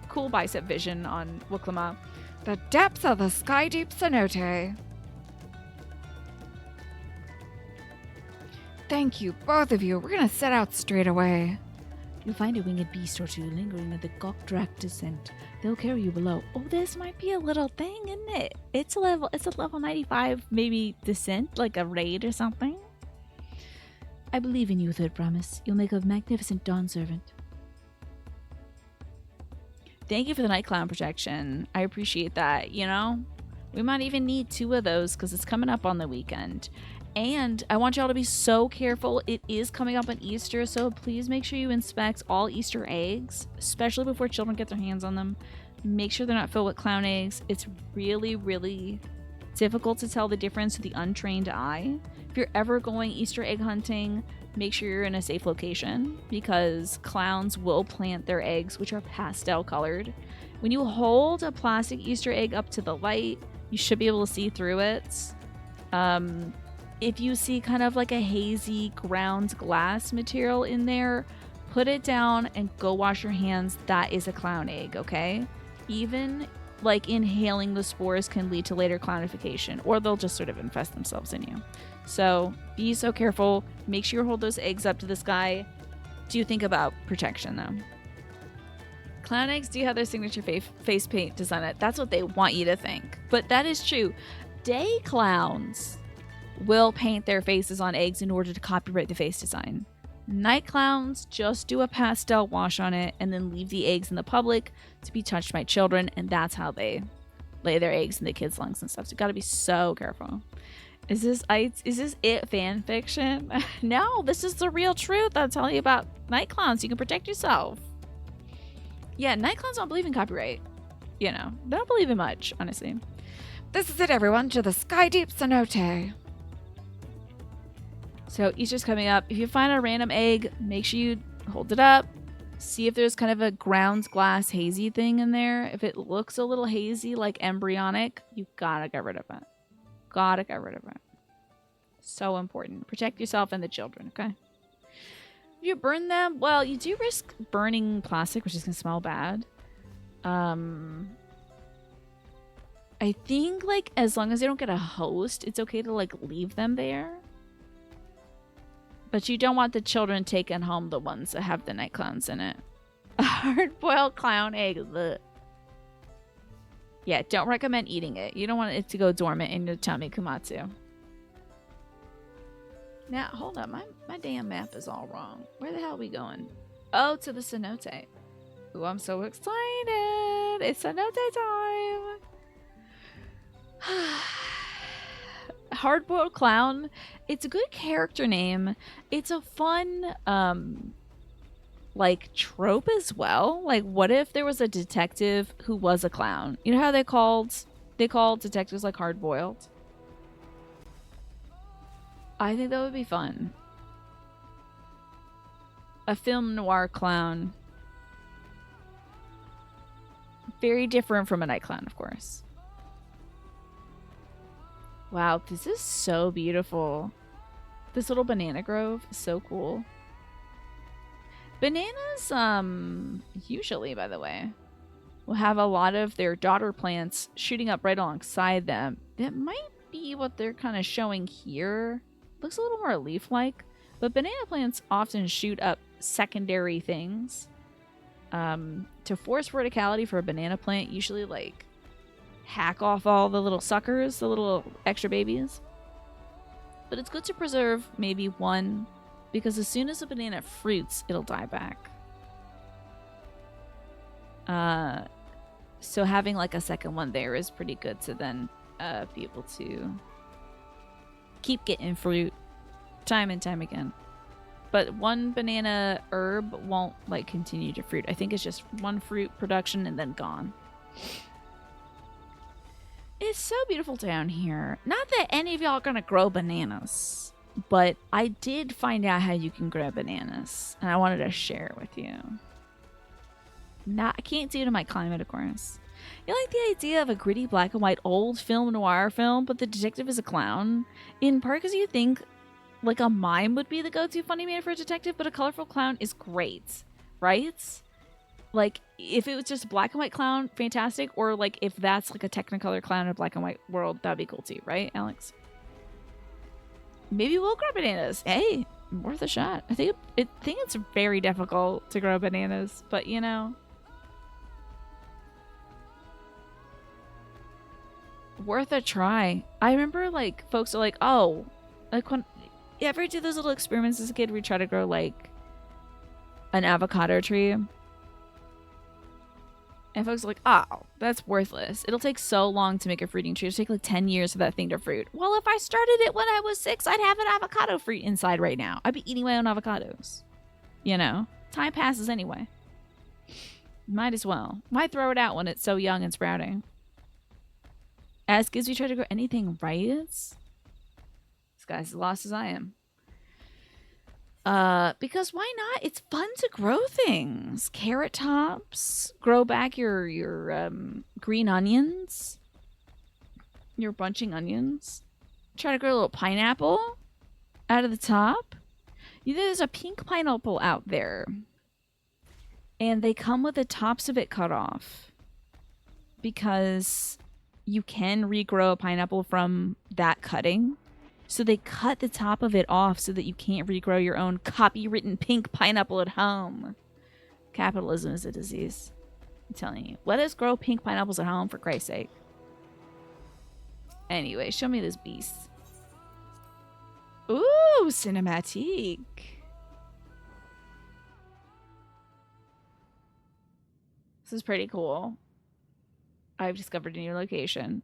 Cool bicep vision on Wuklama. The depths of the sky-deep cenote. Thank you, both of you. We're gonna set out straight away. You'll find a winged beast or two lingering at the Gokdrak descent. They'll carry you below. Oh, this might be a little thing, isn't it? It's a level 95, maybe descent, like a raid or something. I believe in you, Third Promise. You'll make a magnificent Dawn servant. Thank you for the night clown protection. I appreciate that, you know? We might even need 2 of those because it's coming up on the weekend. And I want y'all to be so careful. It is coming up on Easter, so please make sure you inspect all Easter eggs, especially before children get their hands on them. Make sure they're not filled with clown eggs. It's really, really difficult to tell the difference to the untrained eye. If you're ever going Easter egg hunting, make sure you're in a safe location because clowns will plant their eggs, which are pastel colored. When you hold a plastic Easter egg up to the light, you should be able to see through it. If you see kind of like a hazy ground glass material in there, put it down and go wash your hands. That is a clown egg, okay? Even like inhaling the spores can lead to later clownification, or they'll just sort of infest themselves in you. So be so careful. Make sure you hold those eggs up to the sky. Do think about protection though. Clown eggs do have their signature face paint design it. That's what they want you to think. But that is true. Day clowns will paint their faces on eggs in order to copyright the face design. Night clowns just do a pastel wash on it and then leave the eggs in the public to be touched by children, and that's how they lay their eggs in the kids' lungs and stuff. So you gotta be so careful. Is this it fan fiction? No, this is the real truth. I'll tell you about night clowns. You can protect yourself. Yeah, night clowns don't believe in copyright. You know, they don't believe in much, honestly. This is it, everyone, to the sky-deep cenote. So Easter's coming up. If you find a random egg, make sure you hold it up. See if there's kind of a ground glass hazy thing in there. If it looks a little hazy, like embryonic, you gotta get rid of it. Gotta get rid of it. So important. Protect yourself and the children, okay? If you burn them, well, you do risk burning plastic, which is gonna smell bad. I think, like, as long as they don't get a host, it's okay to, like, leave them there. But you don't want the children taking home the ones that have the night clowns in it. A hard-boiled clown egg. Ugh. Yeah, don't recommend eating it. You don't want it to go dormant in your tummy, Kumatsu. Now, hold up. My damn map is all wrong. Where the hell are we going? Oh, to the cenote. Ooh, I'm so excited. It's cenote time. Hard-boiled clown. It's a good character name. It's a fun, like, trope as well. Like, what if there was a detective who was a clown? You know how they call detectives, like, hard-boiled? I think that would be fun. A film noir clown. Very different from a night clown, of course. Wow, this is so beautiful. This little banana grove is so cool. Bananas, usually, by the way, will have a lot of their daughter plants shooting up right alongside them. That might be what they're kind of showing here. Looks a little more leaf-like. But banana plants often shoot up secondary things. To force verticality for a banana plant, usually like hack off all the little suckers, the little extra babies. But it's good to preserve maybe one, because as soon as a banana fruits, it'll die back. So having like a second one there is pretty good to then be able to keep getting fruit time and time again. But one banana herb won't like continue to fruit. I think it's just one fruit production and then gone. It's so beautiful down here. Not that any of y'all are gonna grow bananas, but I did find out how you can grow bananas, and I wanted to share it with you. I can't do it in my climate, of course. You like the idea of a gritty black and white old film noir film, but the detective is a clown? In part because you think like a mime would be the go-to funny man for a detective, but a colorful clown is great, right? Like, if it was just a black and white clown, fantastic. Or, like, if that's, like, a Technicolor clown in a black and white world, that'd be cool, too. Right, Alex? Maybe we'll grow bananas. Hey, worth a shot. I think it's very difficult to grow bananas. But, you know. Worth a try. I remember, like, folks are like, oh. Like, when you ever do those little experiments as a kid where you try to grow, like, an avocado tree? And folks are like, oh, that's worthless. It'll take so long to make a fruiting tree. It'll take like 10 years for that thing to fruit. Well, if I started it when I was 6, I'd have an avocado fruit inside right now. I'd be eating my own avocados. You know? Time passes anyway. Might as well. Why throw it out when it's so young and sprouting? As kids, we try to grow anything, right? This guy's as lost as I am. Because why not? It's fun to grow things. Carrot tops. Grow back your green onions. Your bunching onions. Try to grow a little pineapple out of the top. You know, there's a pink pineapple out there. And they come with the tops of it cut off. Because you can regrow a pineapple from that cutting. So they cut the top of it off so that you can't regrow your own copywritten pink pineapple at home. Capitalism is a disease. I'm telling you. Let us grow pink pineapples at home, for Christ's sake. Anyway, show me this beast. Ooh, cinematic. This is pretty cool. I've discovered a new location.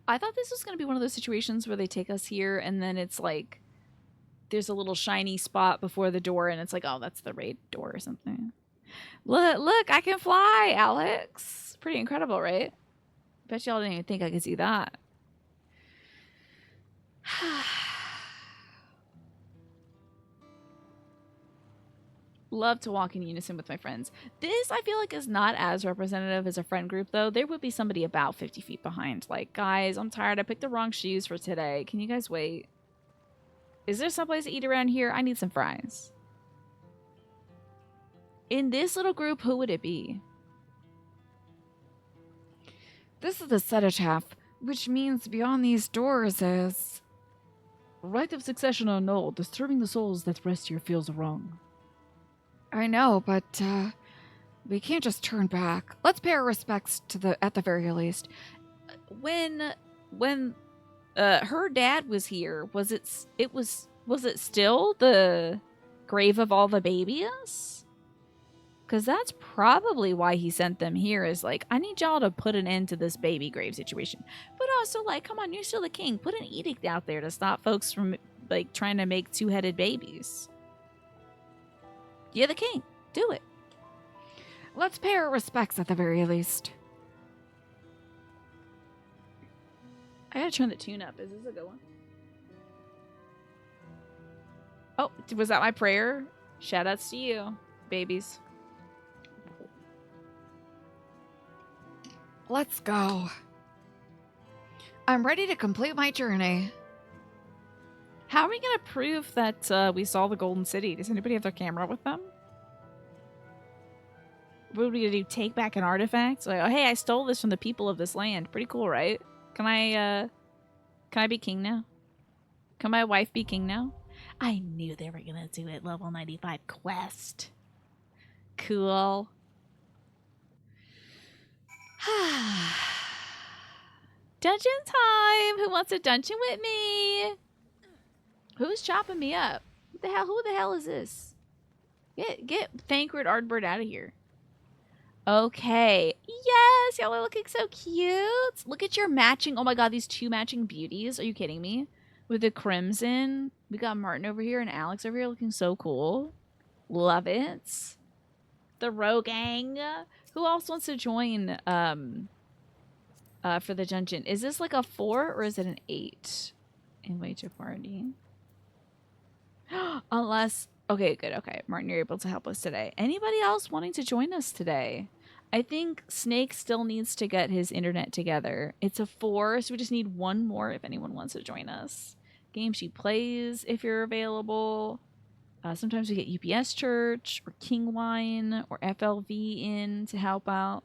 I thought this was going to be one of those situations where they take us here and then it's like there's a little shiny spot before the door and it's like, oh, that's the raid door or something. Look, I can fly, Alex. Pretty incredible, right? Bet y'all didn't even think I could see that. Love to walk in unison with my friends. This, I feel like, is not as representative as a friend group, though. There would be somebody about 50 feet behind. Like, guys, I'm tired. I picked the wrong shoes for today. Can you guys wait? Is there someplace to eat around here? I need some fries. In this little group, who would it be? This is the cenotaph, which means beyond these doors is... Right of succession annulled, disturbing the souls that rest here feels wrong. I know, but we can't just turn back. Let's pay our respects to at the very least. When her dad was here, was it still the grave of all the babies? Because that's probably why he sent them here, is like, I need y'all to put an end to this baby grave situation. But also, like, come on, you're still the king. Put an edict out there to stop folks from, like, trying to make two-headed babies. You're the king. Do it. Let's pay our respects at the very least. I gotta turn the tune up. Is this a good one? Oh, was that my prayer? Shoutouts to you, babies. Let's go. I'm ready to complete my journey. How are we going to prove that we saw the Golden City? Does anybody have their camera with them? What are we going to do? Take back an artifact? Like, oh, hey, I stole this from the people of this land. Pretty cool, right? Can I be king now? Can my wife be king now? I knew they were gonna do it. Level 95 quest. Cool. Dungeon time! Who wants a dungeon with me? Who's chopping me up? What the hell? Who the hell is this? Get Thancred Ardbird out of here. Okay. Yes, y'all are looking so cute. Look at your matching. Oh my god, these 2 matching beauties. Are you kidding me? With the crimson. We got Martin over here and Alex over here looking so cool. Love it. The Row Gang. Who else wants to join for the dungeon? Is this like a 4 or is it an 8? Invite to party. Unless okay, good. Okay, Martin, you're able to help us today. Anybody else wanting to join us today? I think Snake still needs to get his internet together. It's a 4, so we just need 1 more if anyone wants to join us. Game she plays if you're available. Sometimes we get UPS Church or King Wine or FLV in to help out.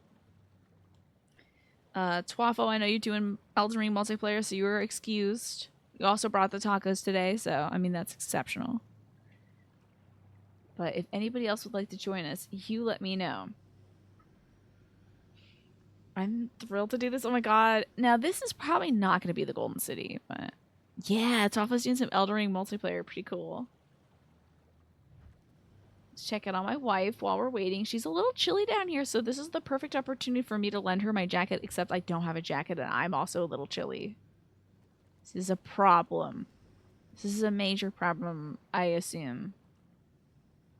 Twafo, I know you're doing Elden Ring multiplayer, so you were excused. You also brought the tacos today, so I mean that's exceptional. But if anybody else would like to join us, you let me know. I'm thrilled to do this. Oh my god. Now, this is probably not going to be the Golden City, but yeah, Twafa's doing some Elden Ring multiplayer. Pretty cool. Let's check in on my wife while we're waiting. She's a little chilly down here, so this is the perfect opportunity for me to lend her my jacket, except I don't have a jacket and I'm also a little chilly. This is a problem. This is a major problem, I assume,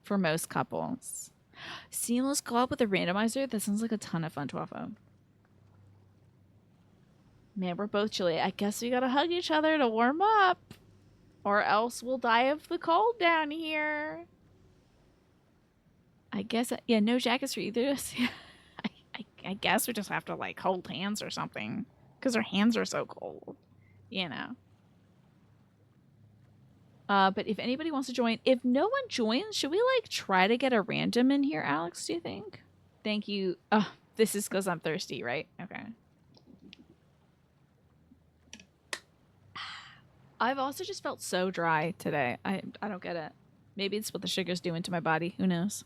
for most couples. Seamless co-op with a randomizer? That sounds like a ton of fun, Twafo. Man, we're both chilly. I guess we gotta hug each other to warm up. Or else we'll die of the cold down here. I guess, yeah, no jackets for either of us. I guess we just have to, like, hold hands or something. Because our hands are so cold. You know. But if anybody wants to join, if no one joins, should we, like, try to get a random in here, Alex, do you think? Thank you. Oh, this is because I'm thirsty, right? Okay. I've also just felt so dry today. I don't get it. Maybe it's what the sugar's doing to my body. Who knows?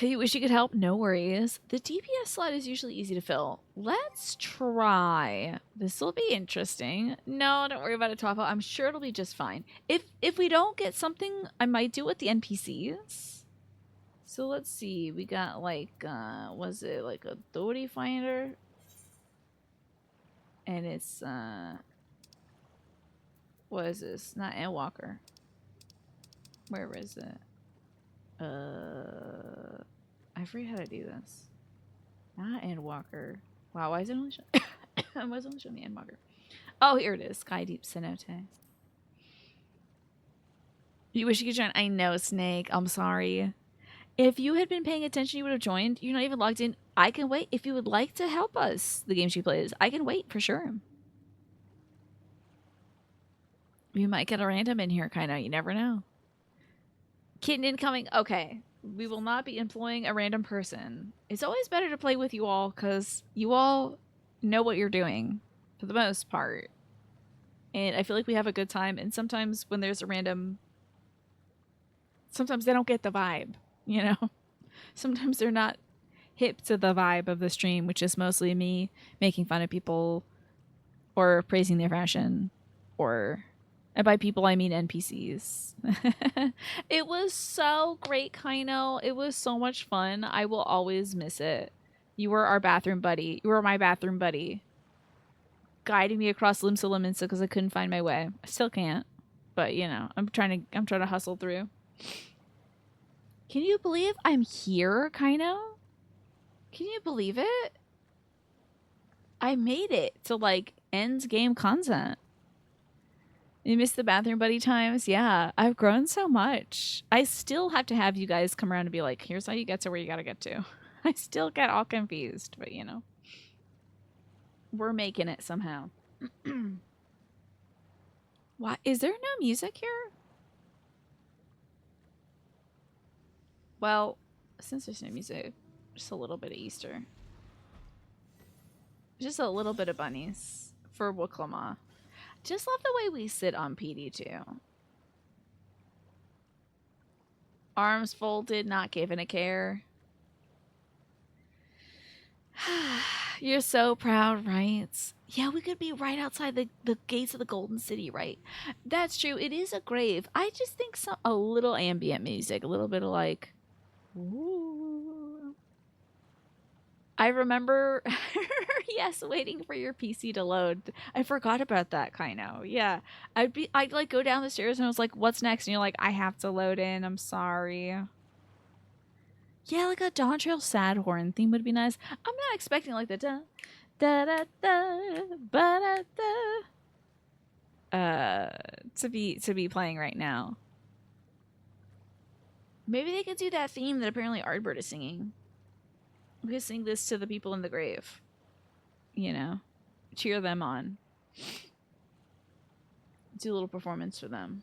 You wish you could help? No worries. The DPS slot is usually easy to fill. Let's try. This will be interesting. No, don't worry about it, Twafo. I'm sure it'll be just fine. If we don't get something, I might do it with the NPCs. So let's see. We got like, was it like a Dory Finder? And it's, what is this? Not Endwalker. Where is it? I forget how to do this. Not Endwalker. Wow, why is it only showing? Why is it only showing me Endwalker? Oh, here it is. Sky Deep Cenote. You wish you could join? I know, Snake. I'm sorry. If you had been paying attention, you would have joined. You're not even logged in. I can wait. If you would like to help us, the game she plays, I can wait for sure. We might get a random in here, kind of. You never know. Kitten incoming. Okay. We will not be employing a random person. It's always better to play with you all because you all know what you're doing for the most part. And I feel like we have a good time. And sometimes when there's a random, sometimes they don't get the vibe, you know? Sometimes they're not hip to the vibe of the stream, which is mostly me making fun of people or praising their fashion, or, and by people I mean NPCs. It was so great, Kaino. It was so much fun. I will always miss it. You were our bathroom buddy. You were my bathroom buddy, guiding me across Limsa Liminsa because I couldn't find my way. I still can't, but you know, I'm trying to hustle through. Can you believe I'm here, Kaino? Can you believe it? I made it to, like, end game content. You missed the bathroom buddy times? Yeah, I've grown so much. I still have to have you guys come around and be like, here's how you get to where you gotta get to. I still get all confused, but you know. We're making it somehow. Why? Is there no music here? Well, since there's no music, just a little bit of Easter. Just a little bit of bunnies for Wooklama. Just love the way we sit on PD2. Arms folded, not giving a care. You're so proud, right? Yeah, we could be right outside the gates of the Golden City, right? That's true. It is a grave. I just think a little ambient music, a little bit of like, ooh. I remember, yes, waiting for your PC to load. I forgot about that, kind of. Yeah, I'd like go down the stairs and I was like, "What's next?" And you're like, "I have to load in. I'm sorry." Yeah, like a Dawn Trail sad horn theme would be nice. I'm not expecting like the da da da da ba da da to be playing right now. Maybe they could do that theme that apparently Ardbird is singing. We could sing this to the people in the grave. You know, cheer them on. Do a little performance for them.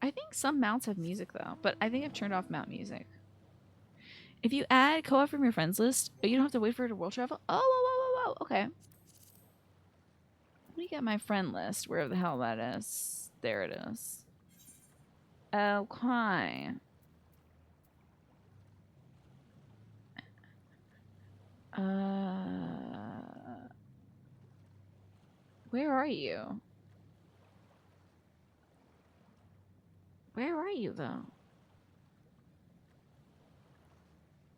I think some mounts have music though, but I think I've turned off mount music. If you add co-op from your friends list, you don't have to wait for it to world travel. Oh, whoa, whoa, whoa, whoa. Okay. Let me get my friend list, wherever the hell that is. There it is. Okay. Where are you? Where are you, though?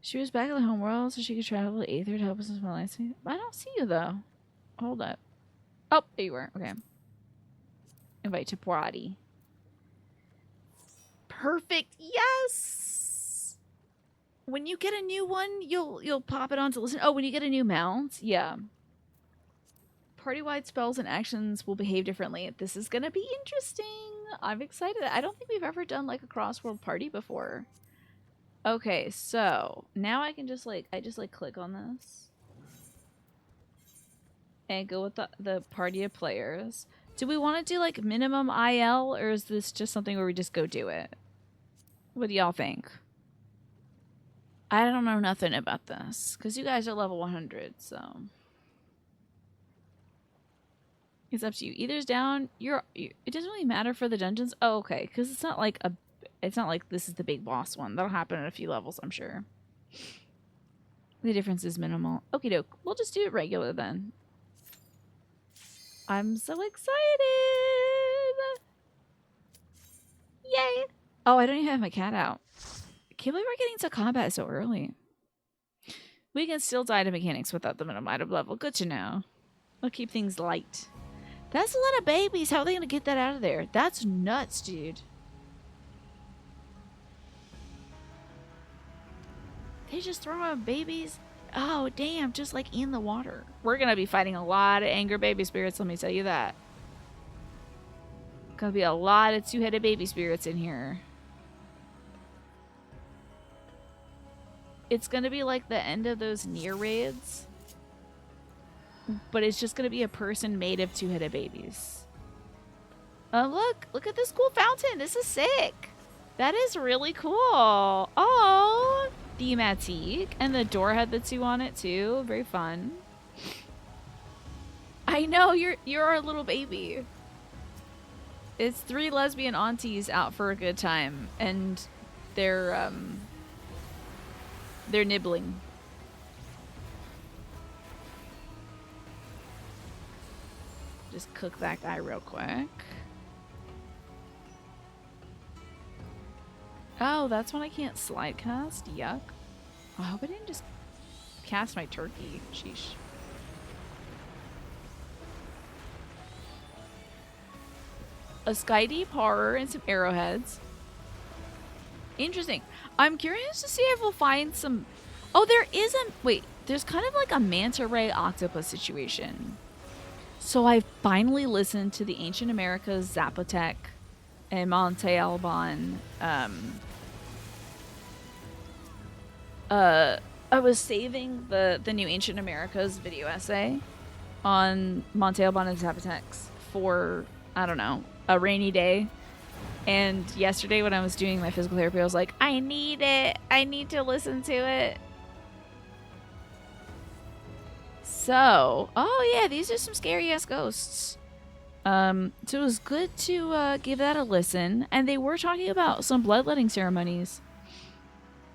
She was back in the home world so she could travel to Aether to help us with my life. I don't see you, though. Hold up. Oh, there you were. Okay. Invite to party. Perfect. Yes! When you get a new one, you'll pop it on to listen. Oh, when you get a new mount? Yeah. Party-wide spells and actions will behave differently. This is gonna be interesting. I'm excited. I don't think we've ever done like a cross-world party before. Okay, so now I can just like click on this and go with the party of players. Do we want to do like minimum IL, or is this just something where we just go do it? What do y'all think? I don't know nothing about this because you guys are level 100, so it's up to you. Either's down. It doesn't really matter for the dungeons. Oh, okay, because it's not like this is the big boss one. That'll happen in a few levels, I'm sure. The difference is minimal. Okie doke. We'll just do it regular then. I'm so excited! Yay! Oh, I don't even have my cat out. I can't believe we're getting to combat so early. We can still die to mechanics without the minimum item level. Good to know. We'll keep things light. That's a lot of babies. How are they going to get that out of there? That's nuts, dude. They just throw out babies? Oh, damn. Just like in the water. We're going to be fighting a lot of angry baby spirits, let me tell you that. Gonna be a lot of two-headed baby spirits in here. It's gonna be like the end of those near raids. But it's just gonna be a person made of two-headed babies. Oh, look at this cool fountain. This is sick. That is really cool. Oh, thematic. And the door had the two on it too. Very fun. I know, you're our little baby. It's 3 lesbian aunties out for a good time, and they're nibbling. Just cook that guy real quick. Oh, that's when I can't slide cast? Yuck. I hope I didn't just cast my turkey. Sheesh. A sky deep horror and some arrowheads. Interesting. I'm curious to see if we'll find some... Oh, there is a... Wait, there's kind of like a manta ray octopus situation. So I finally listened to the Ancient Americas Zapotec and Monte Alban. I was saving the new Ancient Americas video essay on Monte Alban and Zapotecs for, I don't know, a rainy day. And yesterday when I was doing my physical therapy, I was like, I need it. I need to listen to it. So, oh yeah, these are some scary ass ghosts. So it was good to give that a listen, and they were talking about some bloodletting ceremonies.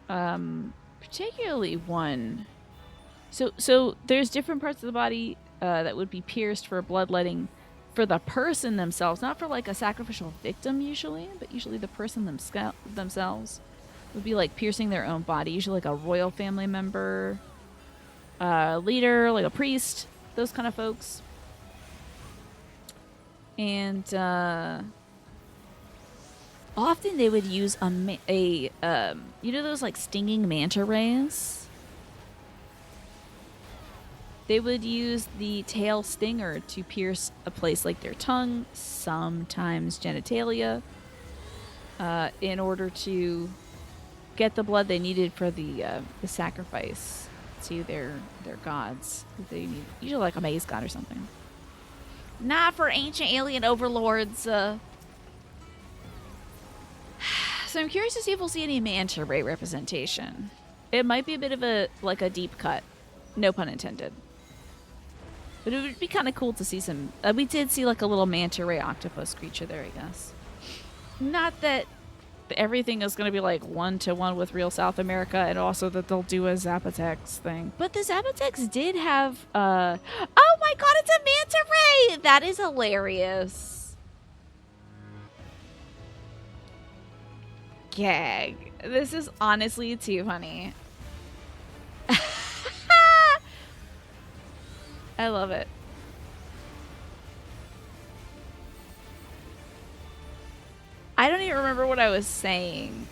Particularly one. So there's different parts of the body that would be pierced for bloodletting for the person themselves, not for like a sacrificial victim usually, but usually the person themselves would be like piercing their own body, usually like a royal family member, leader, like a priest, those kind of folks. And often they would use you know those like stinging manta rays? They would use the tail stinger to pierce a place like their tongue, sometimes genitalia, in order to get the blood they needed for the sacrifice to their gods. They need, usually like a maze god or something. Not for ancient alien overlords. So I'm curious to see if we'll see any manta ray representation. It might be a bit of a deep cut, no pun intended. But it would be kind of cool to see some. We did see like a little manta ray octopus creature there, I guess. Not that everything is going to be like 1-to-1 with real South America, and also that they'll do a Zapotex thing. But the Zapotex did have. Oh my god, it's a manta ray! That is hilarious. Gag. This is honestly too funny. I love it. I don't even remember what I was saying.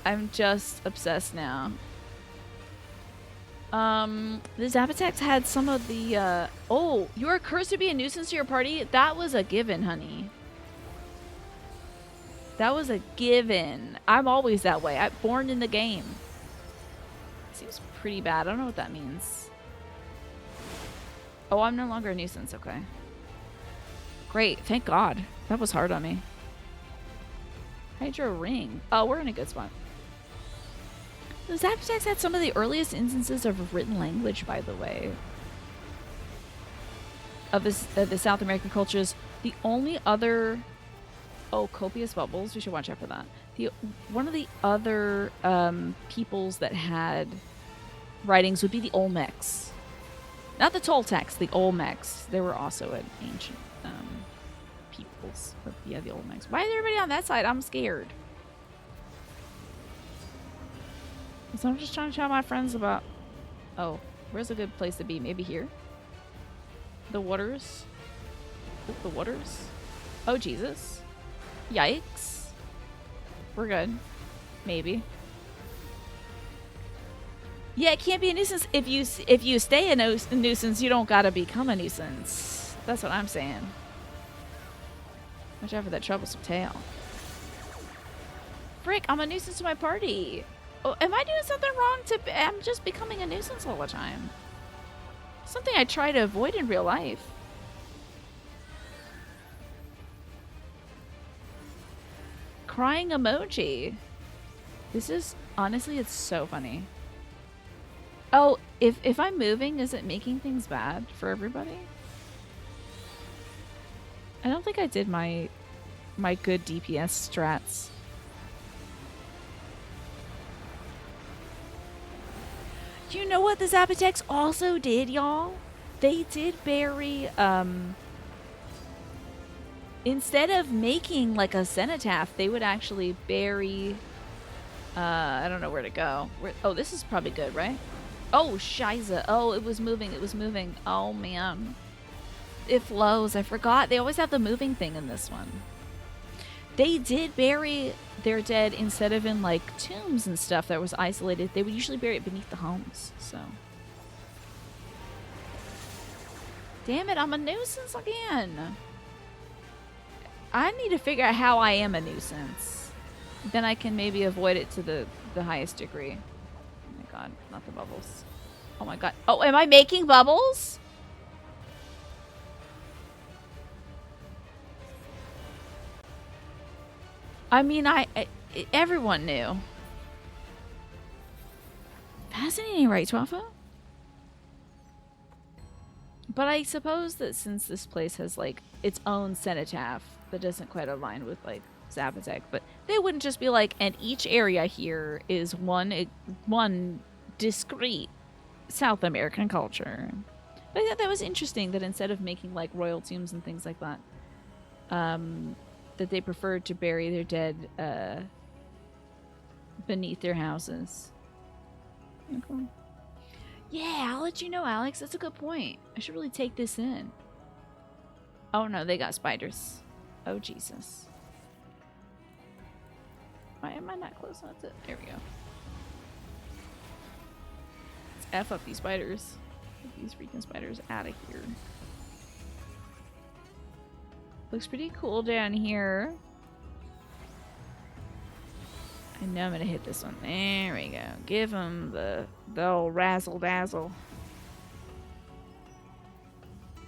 I'm just obsessed now. The Zapotex had some of the, oh, you are cursed to be a nuisance to your party? That was a given, honey. That was a given. I'm always that way. I'm born in the game. Seems pretty bad. I don't know what that means. Oh, I'm no longer a nuisance. Okay. Great. Thank God. That was hard on me. Hydro ring. Oh, we're in a good spot. The Zapotex had some of the earliest instances of written language, by the way. Of the South American cultures. The only other... Oh, copious bubbles. We should watch out for that. One of the other peoples that had writings would be the Olmecs. Not the Toltecs, the Olmecs. They were also an ancient peoples. But yeah, the Olmecs. Why is everybody on that side? I'm scared. So I'm just trying to tell my friends about... Oh, where's a good place to be? Maybe here? The waters? Oh, the waters? Oh, Jesus. Yikes. We're good. Maybe. Yeah, it can't be a nuisance. If you stay a nuisance, you don't gotta become a nuisance. That's what I'm saying. Watch out for that troublesome tail. Frick, I'm a nuisance to my party. Oh, am I doing something wrong I'm just becoming a nuisance all the time? Something I try to avoid in real life. Crying emoji. This is, honestly, it's so funny. Oh, if I'm moving, is it making things bad for everybody? I don't think I did my good DPS strats. You know what the Zapotex also did, y'all? They did bury, instead of making like a cenotaph, they would actually bury, I don't know where to go. Oh, this is probably good, right? Oh, shiza. Oh, it was moving. It was moving. Oh, man. It flows. I forgot. They always have the moving thing in this one. They did bury their dead instead of in, like, tombs and stuff that was isolated. They would usually bury it beneath the homes, so. Damn it, I'm a nuisance again. I need to figure out how I am a nuisance. Then I can maybe avoid it to the highest degree. God, not the bubbles. Oh my god. Oh, am I making bubbles? I mean, everyone knew. Fascinating, right, Twafa? But I suppose that since this place has like its own cenotaph that doesn't quite align with like Zapotec, but they wouldn't just be like, and each area here is one discrete South American culture. But I thought that was interesting that instead of making like royal tombs and things like that, that they preferred to bury their dead beneath their houses. Okay. Yeah, I'll let you know, Alex. That's a good point. I should really take this in. Oh no, they got spiders. Oh Jesus. Why am I not close enough to... There we go. Let's F up these spiders. Get these freaking spiders out of here. Looks pretty cool down here. I know I'm gonna hit this one. There we go. Give him the old razzle dazzle.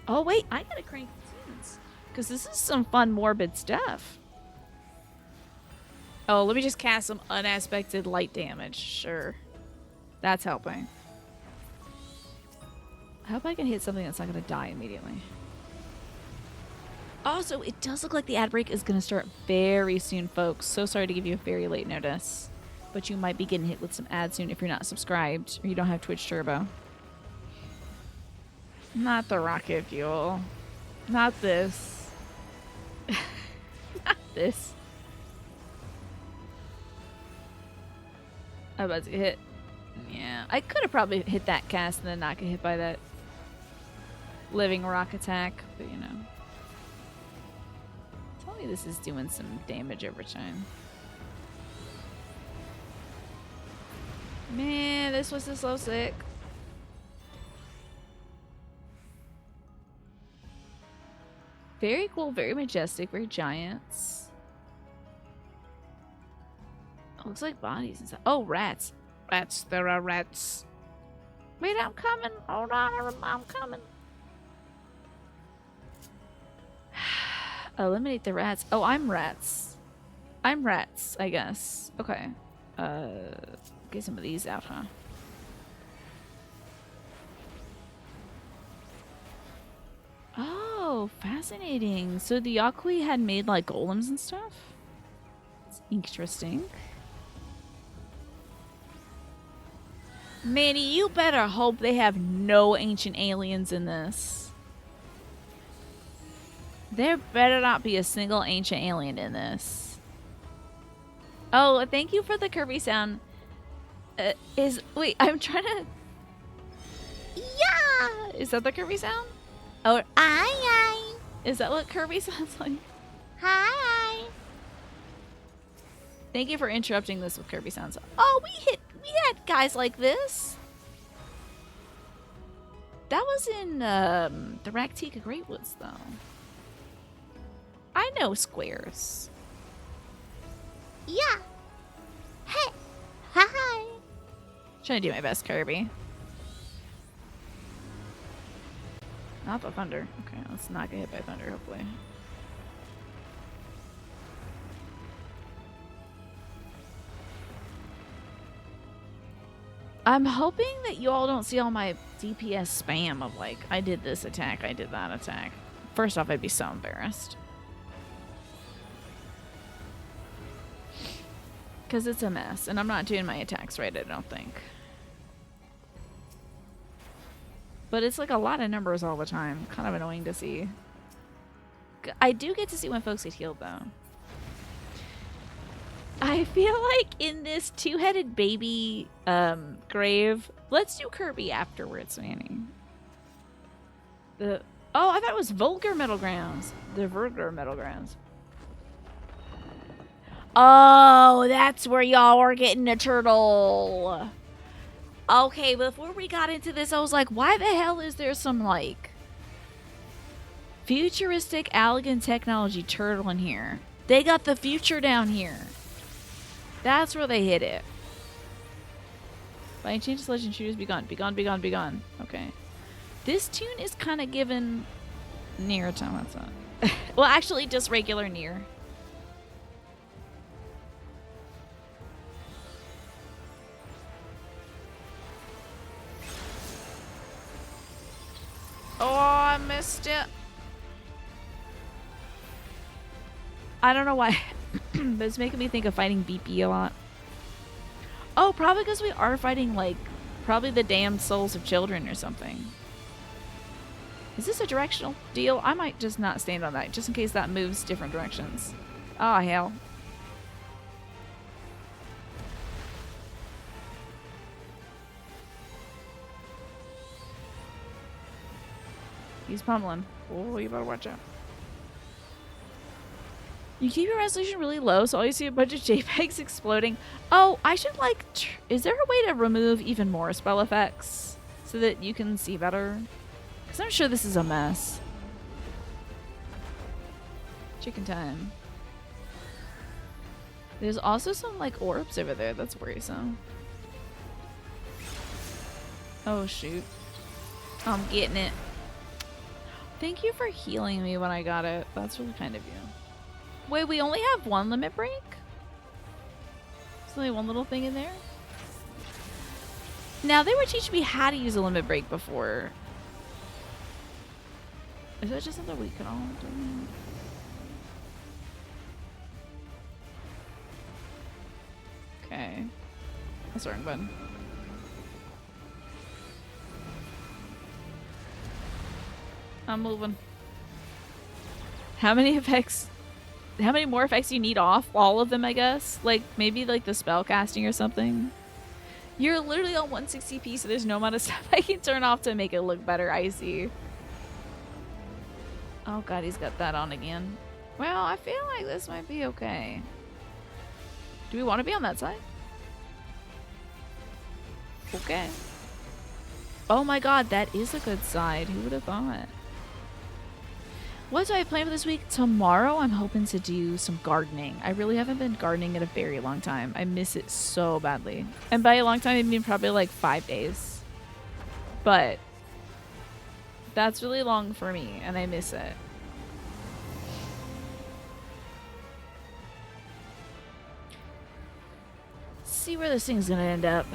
Oh wait, I gotta crank the tunes because this is some fun morbid stuff. Oh, let me just cast some unaspected light damage. Sure, that's helping. I hope I can hit something that's not gonna die immediately. Also, it does look like the ad break is going to start very soon, folks. So sorry to give you a very late notice. But you might be getting hit with some ads soon if you're not subscribed or you don't have Twitch Turbo. Not the rocket fuel. Not this. Not this. I'm about to get hit. Yeah, I could have probably hit that cast and then not get hit by that living rock attack, but you know. This is doing some damage over time. Man, this was so sick. Very cool, very majestic, very giants. Oh, looks like bodies and stuff. Oh, rats. Rats, there are rats. Wait, I'm coming. Hold on, I'm coming. Eliminate the rats. Oh, I'm rats. I'm rats, I guess. Okay. Get some of these out, huh? Oh, fascinating. So the Yakui had made like golems and stuff? It's interesting. Manny, you better hope they have no ancient aliens in this. There better not be a single ancient alien in this. Oh, thank you for the Kirby sound. Wait, I'm trying to... Yeah! Is that the Kirby sound? Or aye. Is that what Kirby sounds like? Hi. Thank you for interrupting this with Kirby sounds. Oh, we had guys like this. That was in the Raktika Great Woods, though. I know squares. Yeah. Hey. Hi. Trying to do my best, Kirby. Not the thunder. Okay, let's not get hit by thunder, hopefully. I'm hoping that you all don't see all my DPS spam of like, I did this attack, I did that attack. First off, I'd be so embarrassed. Because it's a mess, and I'm not doing my attacks right, I don't think. But it's like a lot of numbers all the time. Kind of annoying to see. I do get to see when folks get healed, though. I feel like in this two-headed baby grave, let's do Kirby afterwards, Manny. Oh, I thought it was Vulgar Metal Grounds. The Vulgar Metal Grounds. Oh, that's where y'all were getting a turtle. Okay, before we got into this, I was like, why the hell is there some, like, futuristic Allegan technology turtle in here? They got the future down here. That's where they hit it. By any chance, legend shooters, be gone. Be gone, be gone, be gone. Okay. This tune is kind of given Nier Automata. Well, actually, just regular Nier. Oh, missed it. I don't know why, but it's making me think of fighting BP a lot. Oh, probably because we are fighting, like, probably the damned souls of children or something. Is this a directional deal? I might just not stand on that, just in case that moves different directions. Oh, hell. He's pummeling. Oh, you better watch out. You keep your resolution really low, so all you see a bunch of JPEGs exploding. Oh, I should, like, is there a way to remove even more spell effects so that you can see better? Because I'm sure this is a mess. Chicken time. There's also some, like, orbs over there. That's worrisome. Oh, shoot. I'm getting it. Thank you for healing me when I got it. That's really kind of you. Wait, we only have one limit break? There's only one little thing in there? Now, they were teaching me how to use a limit break before. Is that just something we can all do? Okay. That's the wrong button. I'm moving. How many effects? How many more effects do you need off? All of them, I guess? Like, maybe like the spell casting or something? You're literally on 160p, so there's no amount of stuff I can turn off to make it look better. I see. Oh god, he's got that on again. Well, I feel like this might be okay. Do we want to be on that side? Okay. Oh my god, that is a good side. Who would have thought? What do I plan for this week? Tomorrow, I'm hoping to do some gardening. I really haven't been gardening in a very long time. I miss it so badly. And by a long time, I mean probably like 5 days. But that's really long for me, and I miss it. See where this thing's gonna end up.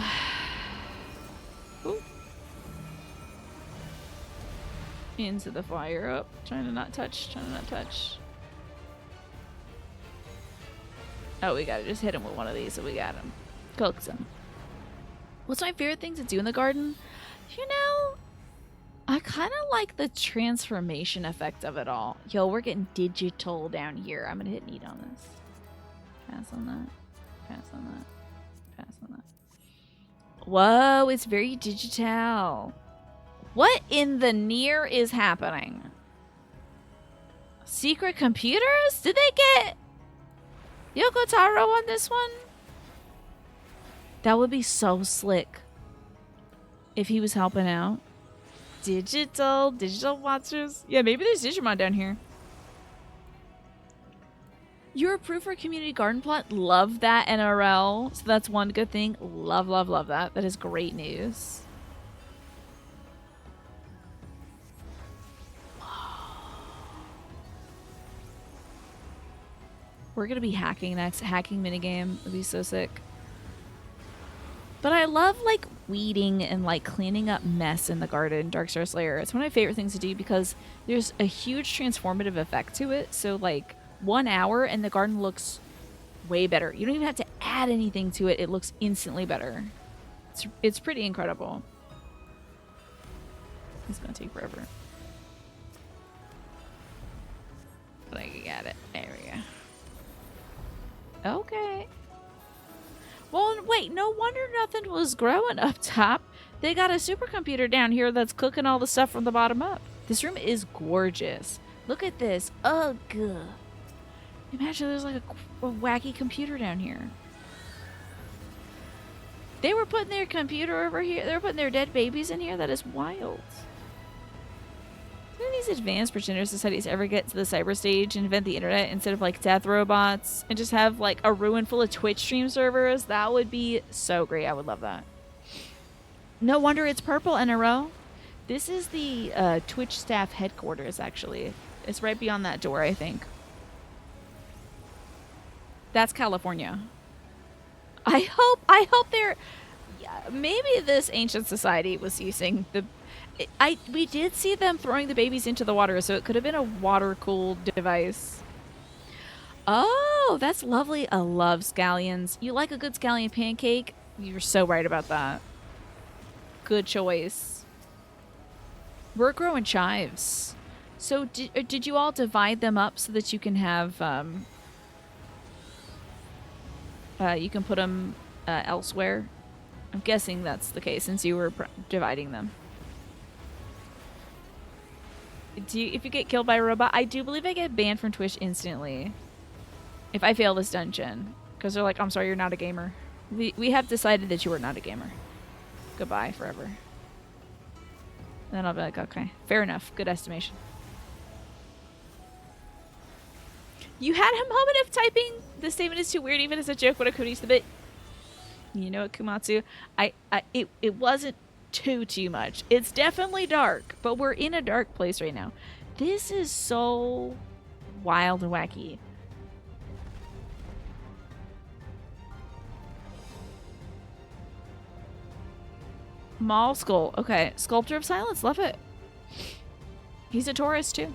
Ooh. Into the fire. Up. Trying to not touch. Trying to not touch. Oh, we gotta just hit him with one of these, so we got him. Coax him. What's my favorite thing to do in the garden? You know, I kind of like the transformation effect of it all. Yo, we're getting digital down here. I'm gonna hit need on this. Pass on that. Pass on that. Pass on that. Whoa, it's very digital. What in the near is happening? Secret computers? Did they get Yoko Taro on this one? That would be so slick if he was helping out. Digital watchers. Yeah, maybe there's Digimon down here. You're approved for a community garden plot. Love that, NRL. So that's one good thing. Love, love, love that. That is great news. We're gonna be hacking next. Hacking minigame would be so sick. But I love like weeding and like cleaning up mess in the garden, Darkstar Slayer. It's one of my favorite things to do because there's a huge transformative effect to it. So like 1 hour and the garden looks way better. You don't even have to add anything to it. It looks instantly better. It's pretty incredible. It's gonna take forever. But I got it. There we go. Okay. Well, wait, no wonder nothing was growing up top. They got a supercomputer down here that's cooking all the stuff from the bottom up. This room is gorgeous. Look at this. Ugh. Imagine there's like a wacky computer down here. They were putting their computer over here. They were putting their dead babies in here. That is wild. None of these advanced pretender societies ever get to the cyber stage and invent the internet instead of like death robots and just have like a ruin full of Twitch stream servers. That would be so great. I would love that. No wonder it's purple, NRO. This is the Twitch staff headquarters, actually. It's right beyond that door, I think. That's California. I hope they're... Yeah, maybe this ancient society was using the... We did see them throwing the babies into the water, so it could have been a water-cooled device. Oh, that's lovely. I love scallions. You like a good scallion pancake? You're so right about that. Good choice. We're growing chives. So did you all divide them up so that you can have you can put them elsewhere? I'm guessing that's the case since you were dividing them. If you get killed by a robot, I do believe I get banned from Twitch instantly if I fail this dungeon, because they're like, I'm sorry, you're not a gamer. We have decided that you are not a gamer. Goodbye forever. And then I'll be like, okay, fair enough. Good estimation. You had a moment of typing, the statement is too weird even as a joke, what a cooties the bit. You know what, Kumatsu? It wasn't too much. It's definitely dark, but we're in a dark place right now. This is so wild and wacky. Maul Skull. Okay. Sculptor of Silence. Love it. He's a tourist too.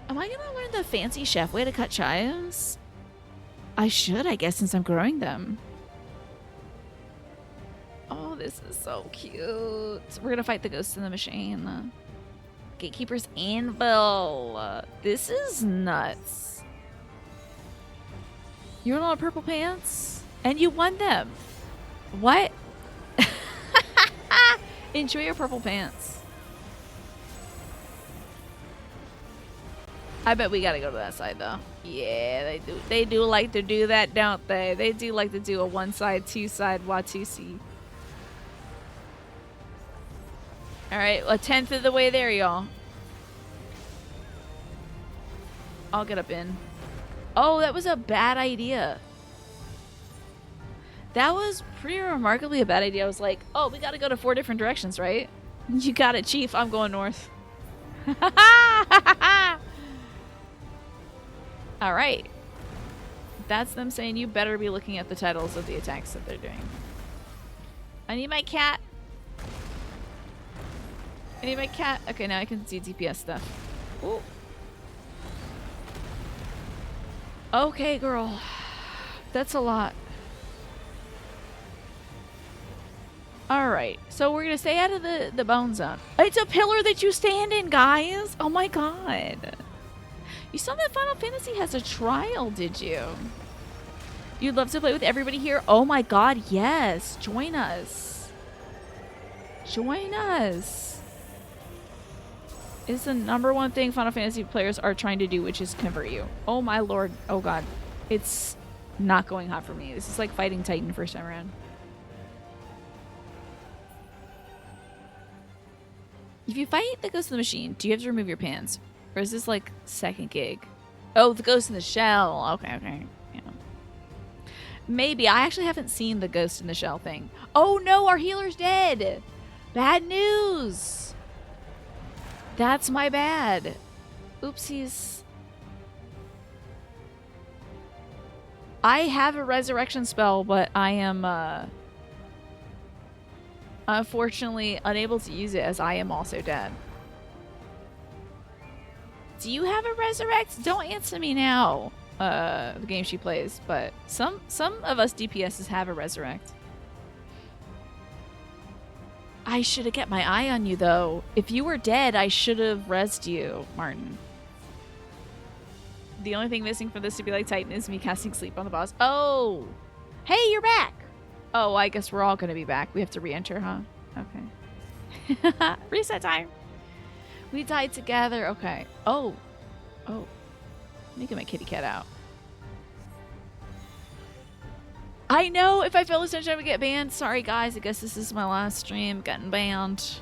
Am I gonna learn the fancy chef way to cut chives? I should, I guess, since I'm growing them. Oh, this is so cute. We're gonna fight the ghost in the machine. Gatekeeper's Anvil. This is nuts. You're in all purple pants? And you won them. What? Enjoy your purple pants. I bet we gotta go to that side though. Yeah, they do. They do like to do that, don't they? They do like to do a one side, two side Watusi. Alright, a 10th of the way there, y'all. I'll get up in. Oh, that was a bad idea. That was pretty remarkably a bad idea. I was like, oh, we gotta go to 4 different directions, right? You got it, Chief. I'm going north. Alright. That's them saying you better be looking at the titles of the attacks that they're doing. I need my cat. I need my cat. Okay, now I can see DPS stuff. Ooh. Okay, girl. That's a lot. Alright, so we're gonna stay out of the bone zone. It's a pillar that you stand in, guys! Oh my god. You saw that Final Fantasy has a trial, did you? You'd love to play with everybody here? Oh my god, yes! Join us. Join us. It's the #1 thing Final Fantasy players are trying to do, which is convert you. Oh my lord. Oh god. It's not going hot for me. This is like fighting Titan first time around. If you fight the ghost in the machine, do you have to remove your pants? Or is this like second gig? Oh, the ghost in the shell. Okay. Yeah. Maybe. I actually haven't seen the ghost in the shell thing. Oh no, our healer's dead. Bad news. That's my bad. Oopsies. I have a resurrection spell, but I am unfortunately unable to use it as I am also dead. Do you have a resurrect? Don't answer me now. The game she plays, but some of us DPSs have a resurrect. I should have kept my eye on you though. If you were dead, I should have rezzed you, Martin. The only thing missing for this to be like Titan is me casting sleep on the boss. Oh! Hey, you're back! Oh, I guess we're all gonna be back. We have to re-enter, huh? Okay. Reset time! We died together. Okay. Oh. Let me get my kitty cat out. I know if I fail this dungeon I would get banned. Sorry guys, I guess this is my last stream. Getting banned.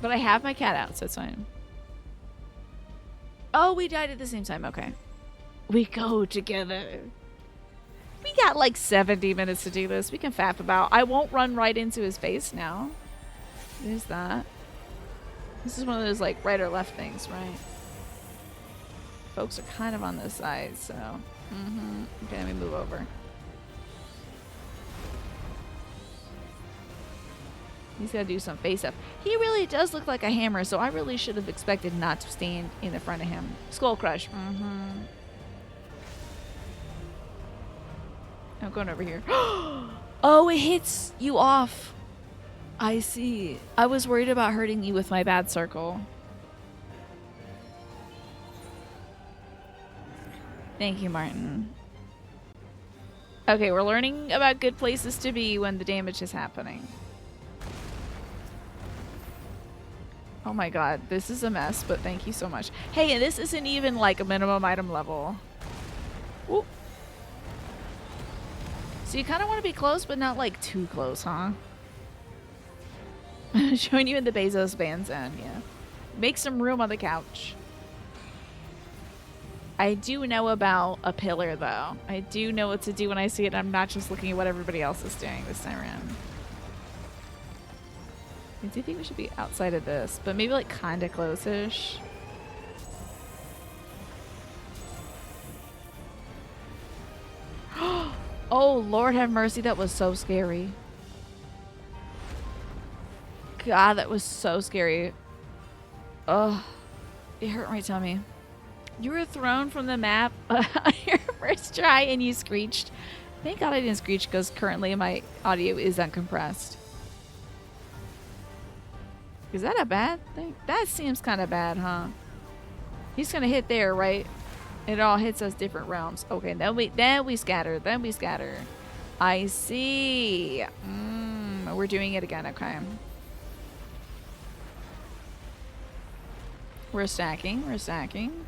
But I have my cat out, so it's fine. Oh, we died at the same time. Okay. We go together. We got like 70 minutes to do this. We can faff about. I won't run right into his face now. There's that. This is one of those like right or left things, right? Folks are kind of on this side, so Okay, let me move over. He's got to do some face up. He really does look like a hammer, so I really should have expected not to stand in the front of him. Skull Crush. I'm going over here. Oh, it hits you off. I see. I was worried about hurting you with my bad circle. Thank you, Martin. Okay, we're learning about good places to be when the damage is happening. Oh my god, this is a mess, but thank you so much. Hey, and this isn't even like a minimum item level. Whoop. So you kind of want to be close, but not like too close, huh? Showing you in the Bezos band zone, yeah. Make some room on the couch. I do know about a pillar, though. I do know what to do when I see it. I'm not just looking at what everybody else is doing this time around. I do think we should be outside of this, but maybe like kind of close-ish. Oh, Lord have mercy. That was so scary. God, that was so scary. Ugh. It hurt my tummy. You were thrown from the map on your first try and you screeched. Thank God I didn't screech because currently my audio is uncompressed. Is that a bad thing? That seems kind of bad, huh? He's gonna hit there, right? It all hits us different realms. Okay, then we scatter. Then we scatter. I see. We're doing it again. Okay. We're stacking. We're stacking.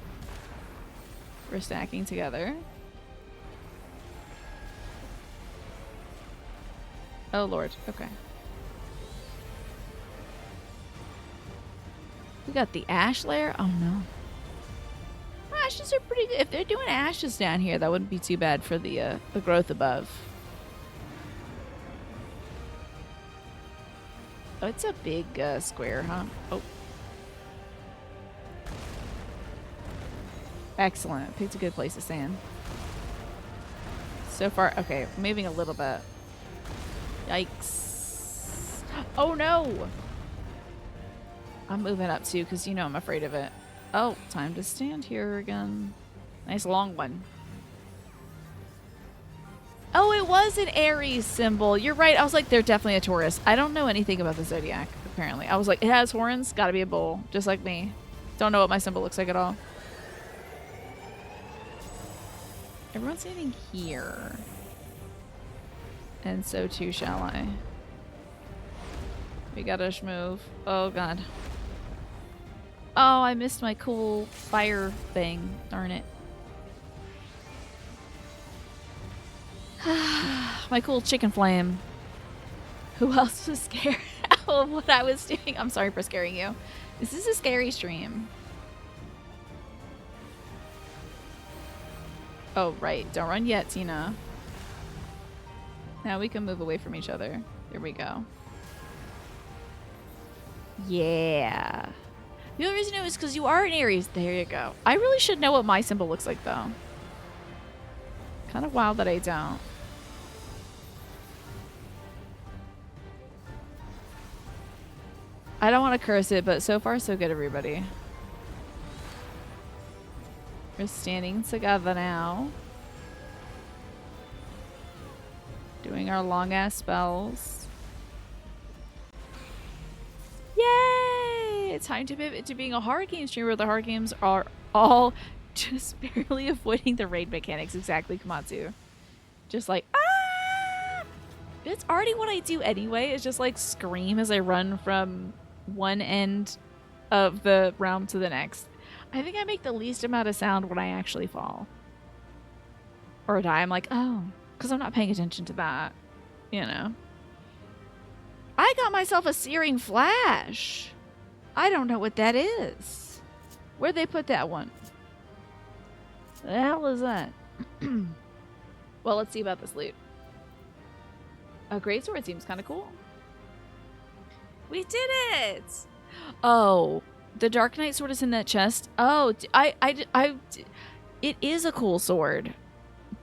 We're stacking together. Oh, Lord. Okay. We got the ash layer. Oh, no. Ashes are pretty good. If they're doing ashes down here, that wouldn't be too bad for the growth above. Oh, it's a big square, huh? Oh. Excellent. Picked a good place to stand. So far, okay, moving a little bit. Yikes. Oh no! I'm moving up too, because you know I'm afraid of it. Oh, time to stand here again. Nice long one. Oh, it was an Aries symbol. You're right. I was like, they're definitely a Taurus. I don't know anything about the Zodiac, apparently. I was like, it has horns. Gotta be a bull. Just like me. Don't know what my symbol looks like at all. Everyone's standing here. And so too shall I. We gotta move. Oh god. Oh, I missed my cool fire thing. Darn it. My cool chicken flame. Who else was scared of what I was doing? I'm sorry for scaring you. This is a scary stream. Oh, right. Don't run yet, Tina. Now we can move away from each other. There we go. Yeah. The only reason it was because you are an Aries. There you go. I really should know what my symbol looks like, though. Kind of wild that I don't. I don't want to curse it, but so far so good, everybody. We're standing together now. Doing our long-ass spells. Yay! It's time to pivot to being a hard game streamer where the hard games are all just barely avoiding the raid mechanics. Exactly, Komatsu. Just like, ah! It's already what I do anyway. It's just like scream as I run from one end of the realm to the next. I think I make the least amount of sound when I actually fall. Or die. I'm like, oh, because I'm not paying attention to that. You know. I got myself a searing flash. I don't know what that is. Where'd they put that one? The hell is that? Well, let's see about this loot. A greatsword seems kind of cool. We did it! Oh, the Dark Knight sword is in that chest. Oh, it is a cool sword.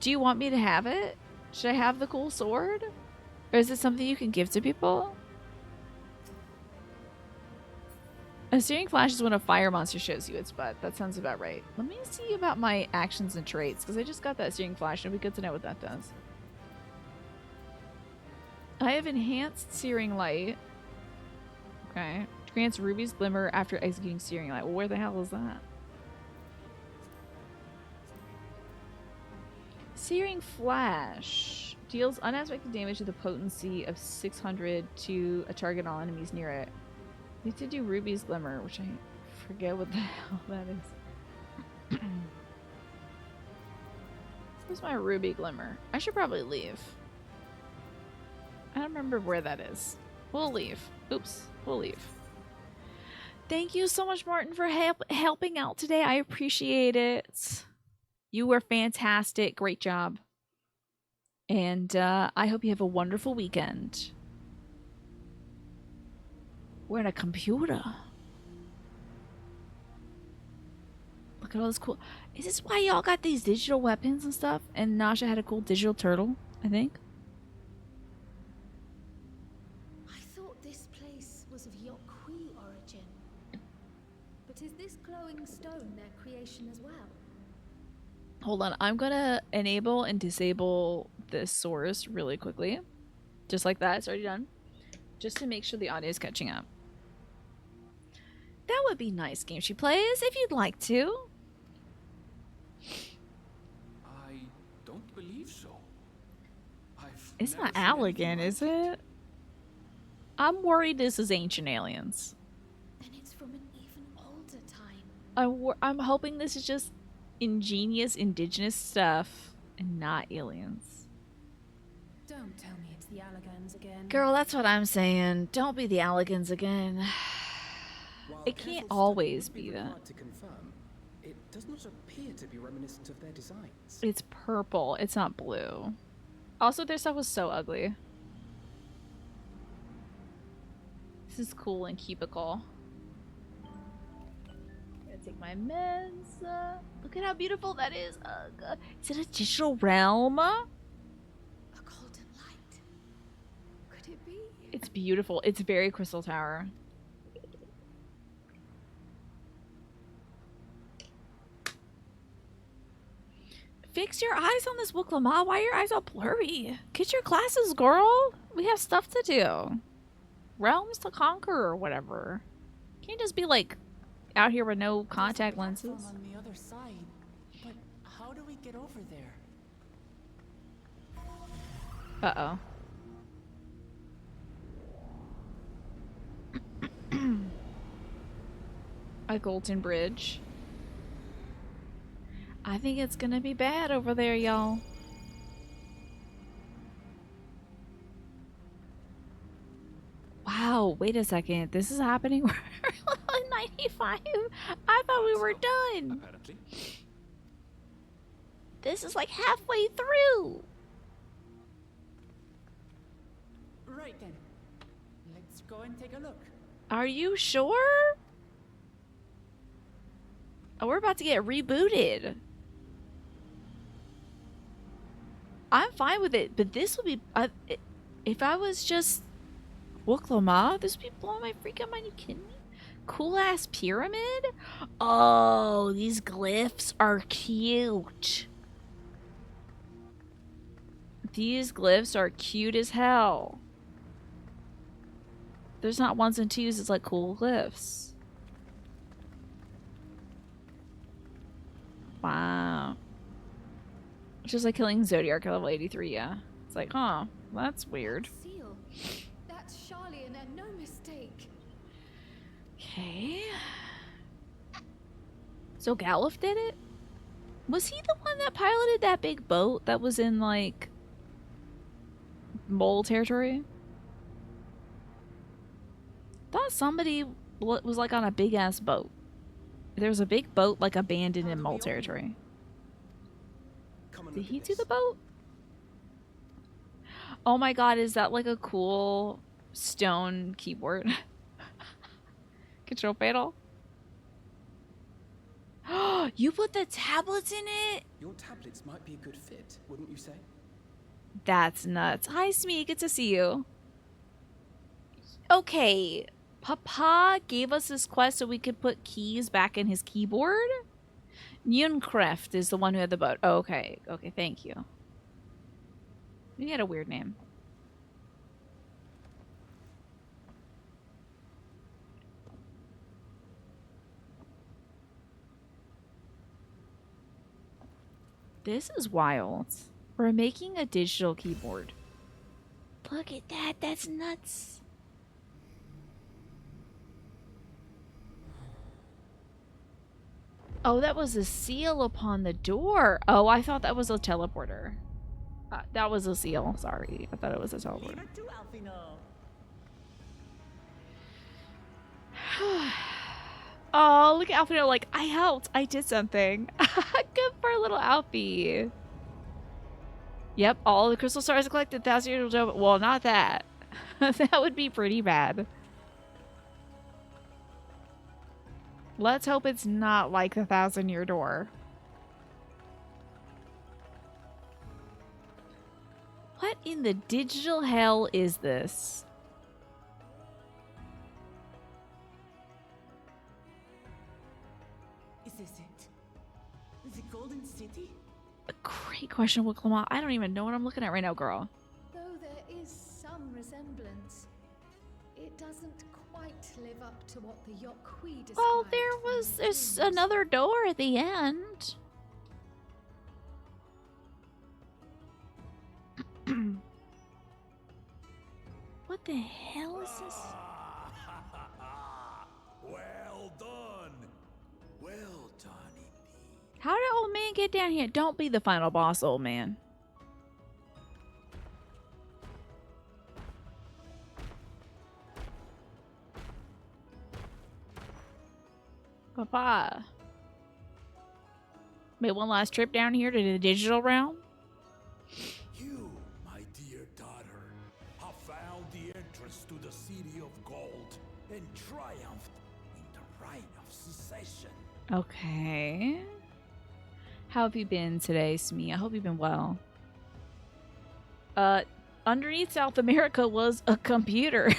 Do you want me to have it? Should I have the cool sword? Or is it something you can give to people? A searing flash is when a fire monster shows you its butt. That sounds about right. Let me see about my actions and traits, because I just got that searing flash, and it'd be good to know what that does. I have enhanced searing light. Okay. Grants Ruby's glimmer after executing searing light. Well, where the hell is that? Searing flash deals unexpected damage with a potency of 600 to a target and all enemies near it. We need to do Ruby's glimmer, which I forget what the hell that is. Where's my Ruby glimmer? I should probably leave. I don't remember where that is. We'll leave. Oops, we'll leave. Thank you so much, Martin, for helping out today. I appreciate it. You were fantastic. Great job. And I hope you have a wonderful weekend. We're in a computer. Look at all this cool... Is this why y'all got these digital weapons and stuff? And Nasha had a cool digital turtle, I think. I thought this place was of Yokwi origin. But is this glowing stone their creation as well? Hold on, I'm gonna enable and disable this source really quickly. Just like that, it's already done. Just to make sure the audio is catching up. That would be nice, Game She Plays, if you'd like to. I don't believe so. It's not Allegan, is it? I'm worried this is Ancient Aliens. Then it's from an even older time. I'm hoping this is just ingenious indigenous stuff and not aliens. Don't tell me it's the Allegans again. Girl, that's what I'm saying. Don't be the Allegans again. It can't always be that. To confirm, it does not appear to be reminiscent of their designs. It's purple. It's not blue. Also, their stuff was so ugly. This is cool and cubicle. Gonna take my meds. Look at how beautiful that is. Is it a digital realm? A golden light. Could it be? It's beautiful. It's very Crystal Tower. Fix your eyes on this Wuklama. Why are your eyes all blurry? Get your glasses, girl. We have stuff to do. Realms to conquer or whatever. Can't just be like out here with no contact lenses. On the other side, but how do we get over there? Uh-oh. A golden bridge. I think it's gonna be bad over there, y'all. Wow, wait a second. This is happening. We're level 95. I thought we were done. Apparently. This is like halfway through. Right then. Let's go and take a look. Are you sure? Oh, we're about to get rebooted. I'm fine with it, but this would be... if I was just Wuklama, this would be blowing my freaking mind. You kidding me? Cool-ass pyramid? Oh, these glyphs are cute. These glyphs are cute as hell. There's not ones and twos, it's like cool glyphs. Wow. Just like killing Zodiac at level 83, yeah. It's like, huh, that's weird. Seal. That's Charlian and no mistake. Okay. So Galuf did it? Was he the one that piloted that big boat that was in, like, mole territory? Thought somebody was, like, on a big-ass boat. There was a big boat, like, abandoned in mole territory. Did he do the boat? Oh my god, is that like a cool stone keyboard? Control panel? You put the tablets in it? Your tablets might be a good fit, wouldn't you say? That's nuts. Hi, Smee. Good to see you. Okay. Papa gave us this quest so we could put keys back in his keyboard. Yunkreft is the one who had the boat. Oh, okay. Okay, thank you. He had a weird name. This is wild. We're making a digital keyboard. Look at that. That's nuts. Oh, that was a seal upon the door. Oh, I thought that was a teleporter. That was a seal. Sorry. I thought it was a teleporter. Oh, look at Alfino. Like, I helped. I did something. Good for little Alfie. Yep, all the crystal stars are collected. 1,000 years old. Well, not that. That would be pretty bad. Let's hope it's not like the 1,000-year door. What in the digital hell is this? Is this it? The Golden City? A great question, Wiklama. I don't even know what I'm looking at right now, girl. Though there is some resemblance, it doesn't quite live up to what the Yokwee described. Well, from there's their another door at the end. What the hell is this? Well done. Well done, indeed. How did old man get down here? Don't be the final boss, old man. Papa. Made one last trip down here to the digital realm. You, my dear daughter, have found the entrance to the City of Gold and triumphed in the right of secession. Okay. How have you been today, Smee? I hope you've been well. Underneath South America was a computer.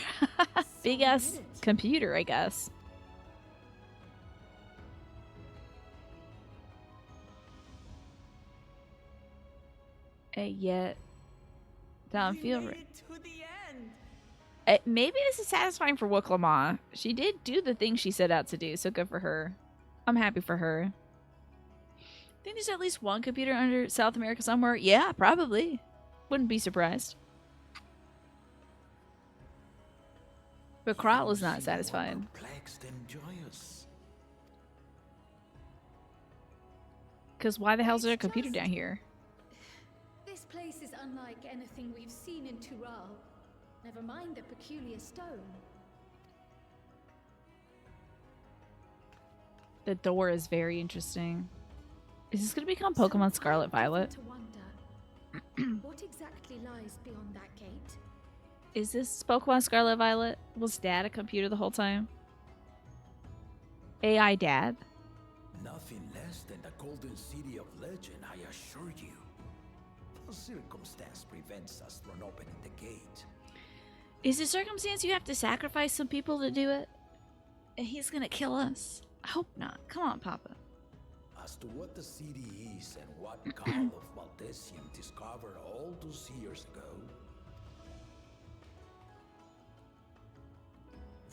Big ass computer, I guess. Yet don't feel right. To the end. Maybe this is satisfying for Wiklama. She did do the thing she set out to do, so good for her. I'm happy for her. I think there's at least one computer under South America somewhere. Yeah, probably. Wouldn't be surprised. But Kral was not satisfied. Perplexed and joyous. Because why the hell is there a computer down here? This place is unlike anything we've seen in Tural. Never mind the peculiar stone. The door is very interesting. Is this going to become Pokemon Scarlet Violet? To wonder, what exactly lies beyond that gate? Is this Pokemon Scarlet Violet? Was Dad a computer the whole time? AI Dad? Nothing less than the Golden City of Legend, I assure you. A circumstance prevents us from opening the gate. Is it circumstance you have to sacrifice some people to do it? And he's gonna kill us? I hope not. Come on, Papa. As to what the city is and what Gall of Valdesium discovered all those years ago,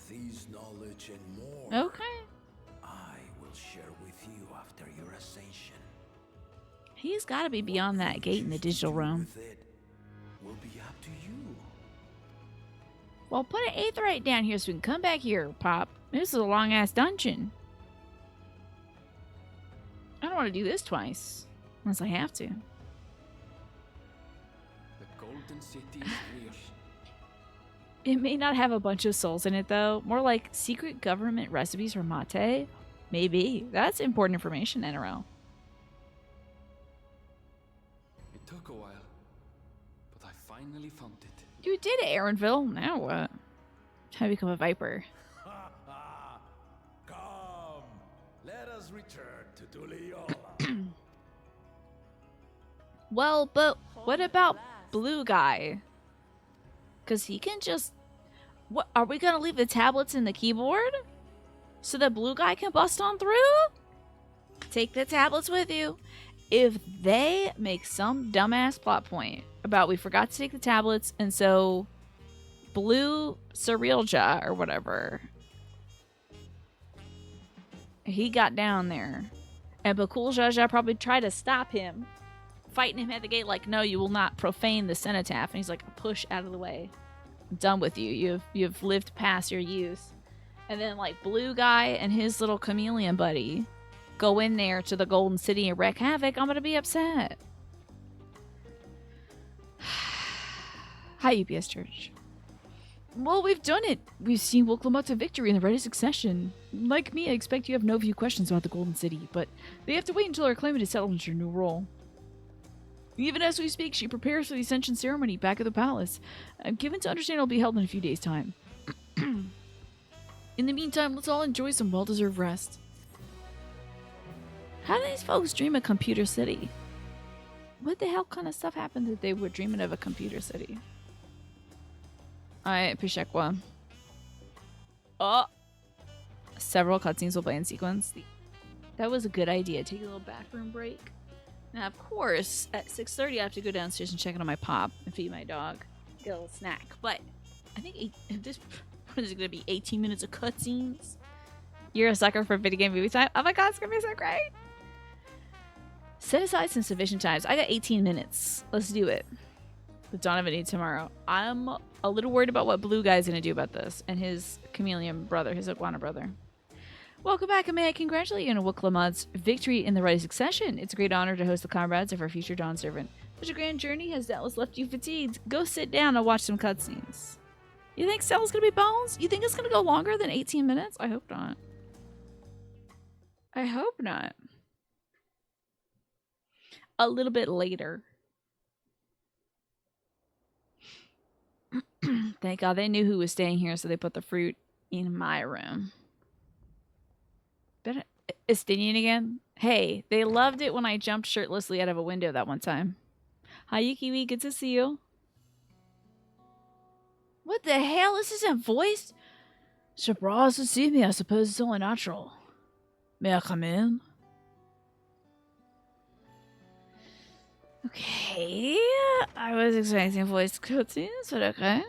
these knowledge and more, Okay. I will share with you after your ascension. He's gotta be beyond that gate in the digital realm. With it will be up to you. Well, put an aetheryte down here so we can come back here, Pop. This is a long-ass dungeon. I don't want to do this twice. Unless I have to. The Golden City is real. It may not have a bunch of souls in it, though. More like secret government recipes for mate? Maybe. That's important information, NRL. It took a while, but I finally found it. You did it, Aaronville. Now what? How to become a viper. Come, let us return to Duliola. Well, but what about Blue Guy? Because he can just... What, are we going to leave the tablets in the keyboard? So that Blue Guy can bust on through? Take the tablets with you. If they make some dumbass plot point about we forgot to take the tablets, and so Blue Surrealja or whatever, he got down there, and Bakul Jaja probably tried to stop him, fighting him at the gate like, no, you will not profane the cenotaph. And he's like, push out of the way. I'm done with you. You've lived past your youth. And then like Blue Guy and his little chameleon buddy go in there to the Golden City and wreak havoc. I'm gonna be upset. Hi, UPS Church. Well, we've done it. We've seen Woklama to victory in the right succession. Like me, I expect you have no few questions about the Golden City, but they have to wait until our claimant is settled into her new role. Even as we speak, she prepares for the Ascension ceremony back at the palace. I'm given to understand it'll be held in a few days' time. In the meantime, let's all enjoy some well-deserved rest. How do these folks dream of Computer City? What the hell kind of stuff happened that they were dreaming of a Computer City? Alright, Pishekwa. Oh! Several cutscenes will play in sequence. That was a good idea. Take a little bathroom break. Now, of course, at 6:30 I have to go downstairs and check in on my pop and feed my dog. Get a little snack. But I think what is it going to be? 18 minutes of cutscenes? You're a sucker for video game movie time? Oh my god, it's going to be so great! Set aside some sufficient times. I got 18 minutes. Let's do it. The dawn of a new tomorrow. I'm a little worried about what Blue Guy's going to do about this. And his chameleon brother, his iguana brother. Welcome back, and may I congratulate you on Woklamad's victory in the right succession. It's a great honor to host the comrades of our future Dawn Servant. Such a grand journey has doubtless left you fatigued. Go sit down and watch some cutscenes. You think Stella's going to be bones? You think it's going to go longer than 18 minutes? I hope not. I hope not. A little bit later. Thank God they knew who was staying here, so they put the fruit in my room. Estinian again? Hey, they loved it when I jumped shirtlessly out of a window that one time. Hi, Yukiwi. Good to see you. What the hell? This isn't voiced? Surprised to see me. I suppose it's only natural. May I come in? Okay. I was expecting voice cutscenes, but okay.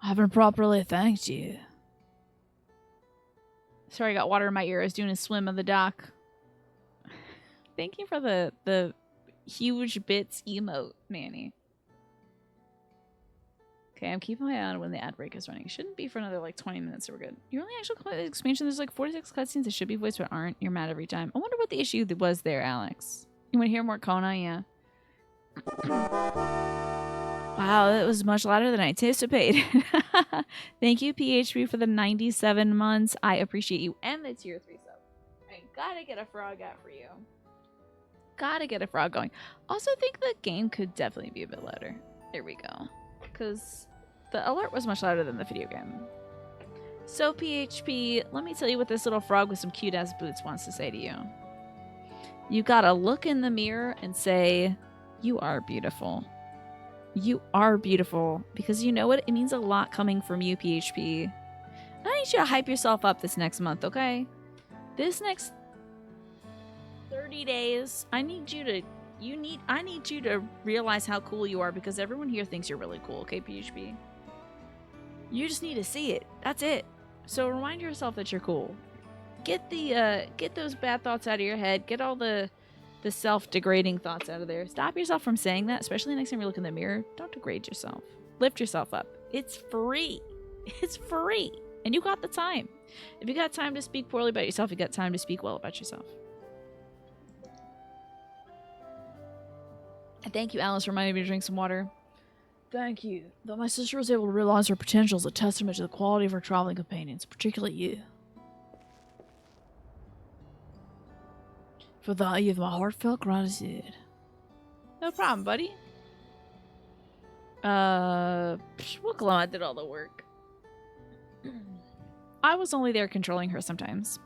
I haven't properly thanked you. Sorry, I got water in my ear. I was doing a swim on the dock. Thank you for the huge bits emote, Manny. Okay, I'm keeping my eye on when the ad break is running. It shouldn't be for another like 20 minutes, so we're good. You only actually complete the expansion. There's like 46 cutscenes that should be voiced but aren't. You're mad every time. I wonder what the issue was there, Alex. You want to hear more Kona? Yeah. Wow, that was much louder than I anticipated. Thank you, PHP, for the 97 months. I appreciate you. And the tier 3 sub. I gotta get a frog out for you. Gotta get a frog going. Also think the game could definitely be a bit louder. There we go. Because the alert was much louder than the video game. So, PHP, let me tell you what this little frog with some cute-ass boots wants to say to you. You gotta look in the mirror and say, you are beautiful. You are beautiful. Because you know what? It means a lot coming from you, PHP. I need you to hype yourself up this next month, okay? This next 30 days, I need you to realize how cool you are, because everyone here thinks you're really cool, okay, PHP? You just need to see it. That's it. So remind yourself that you're cool. Get those bad thoughts out of your head. Get all the self-degrading thoughts out of there. Stop yourself from saying that, especially next time you look in the mirror. Don't degrade yourself. Lift yourself up. It's free. It's free. And you got the time. If you got time to speak poorly about yourself, you got time to speak well about yourself. And thank you, Alice, for reminding me to drink some water. Thank you. That my sister was able to realize her potential is a testament to the quality of her traveling companions, particularly you. For that, you have my heartfelt gratitude. No problem, buddy. Woklama did all the work. I was only there controlling her sometimes.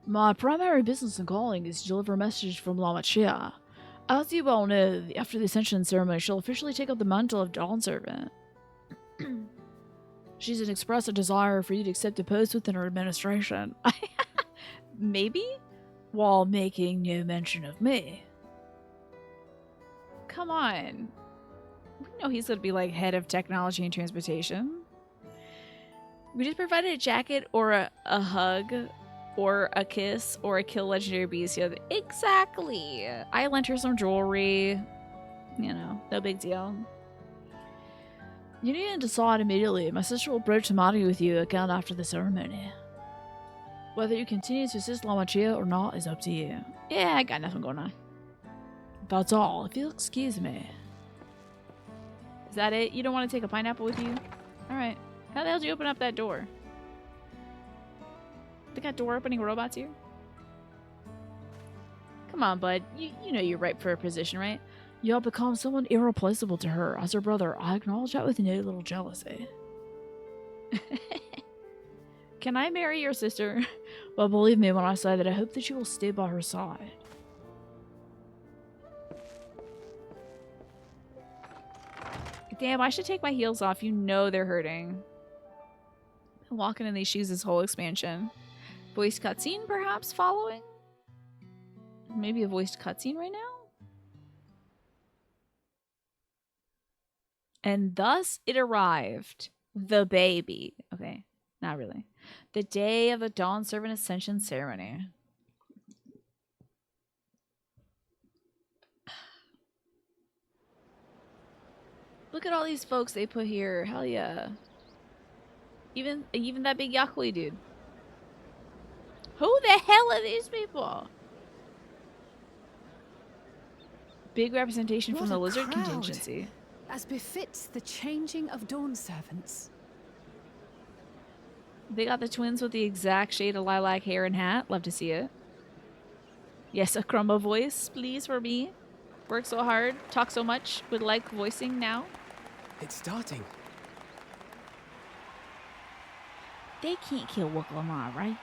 My primary business and calling is to deliver a message from Lama Chia. As you well know, after the Ascension ceremony, she'll officially take up the mantle of Dawn Servant. She's expressed a desire for you to accept a post within her administration. Maybe? While making no mention of me. Come on. We know he's going to be like head of technology and transportation. We just provided a jacket or a hug or a kiss or a kill legendary beast. Exactly. I lent her some jewelry. You know, no big deal. You need to decide immediately. My sister will broach the matter with you again after the ceremony. Whether you continue to assist Lama Chia or not is up to you. Yeah, I got nothing going on. That's all. If you'll excuse me. Is that it? You don't want to take a pineapple with you? Alright. How the hell did you open up that door? They got door opening robots here? Come on, bud. You know you're right for a position, right? You'll become someone irreplaceable to her. As her brother, I acknowledge that with no little jealousy. Can I marry your sister? Well, believe me when I say that I hope that you will stay by her side. Damn, I should take my heels off. You know they're hurting. Walking in these shoes this whole expansion. Voiced cutscene perhaps following? Maybe a voiced cutscene right now? And thus it arrived. The baby. Okay, not really. The day of the Dawn Servant Ascension ceremony. Look at all these folks they put here. Hell yeah. Even that big Yahui dude. Who the hell are these people? Big representation from the lizard contingency. As befits the changing of Dawn Servants. They got the twins with the exact shade of lilac hair and hat. Love to see it. Yes, a Chroma voice, please, for me. Work so hard, talk so much, would like voicing now. It's starting. They can't kill Wook Lamar, right?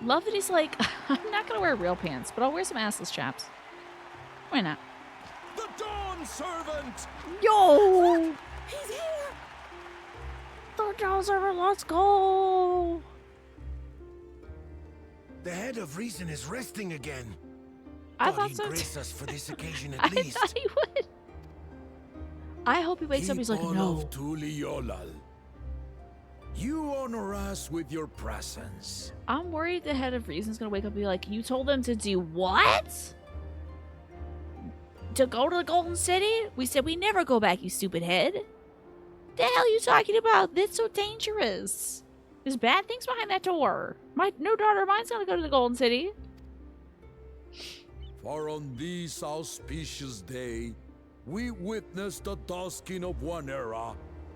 Love that he's like, I'm not gonna wear real pants, but I'll wear some assless chaps. Why not? The Dawn Servant! Yo! He's here! The Dawn Servant, let's go! The head of reason is resting again. I God, thought he'd so grace too. us for this occasion I at least. thought he would. I hope he wakes up. He's like, People no. of Tuliolal, you honor us with your presence. I'm worried the head of reason's gonna wake up and be like, you told them to do what? To go to the Golden City? We said we never go back, you stupid head. The hell are you talking about? That's so dangerous. There's bad things behind that door. No daughter of mine's gonna go to the Golden City. For on this auspicious day, we witness the dusking of one era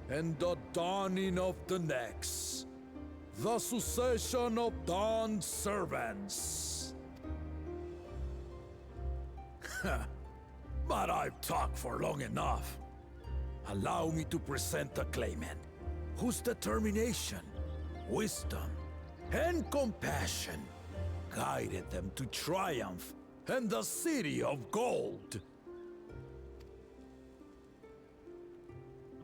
and the dawning of the next. The succession of Dawn Servants. But I've talked for long enough. Allow me to present the claimant, whose determination, wisdom, and compassion guided them to triumph and the City of Gold.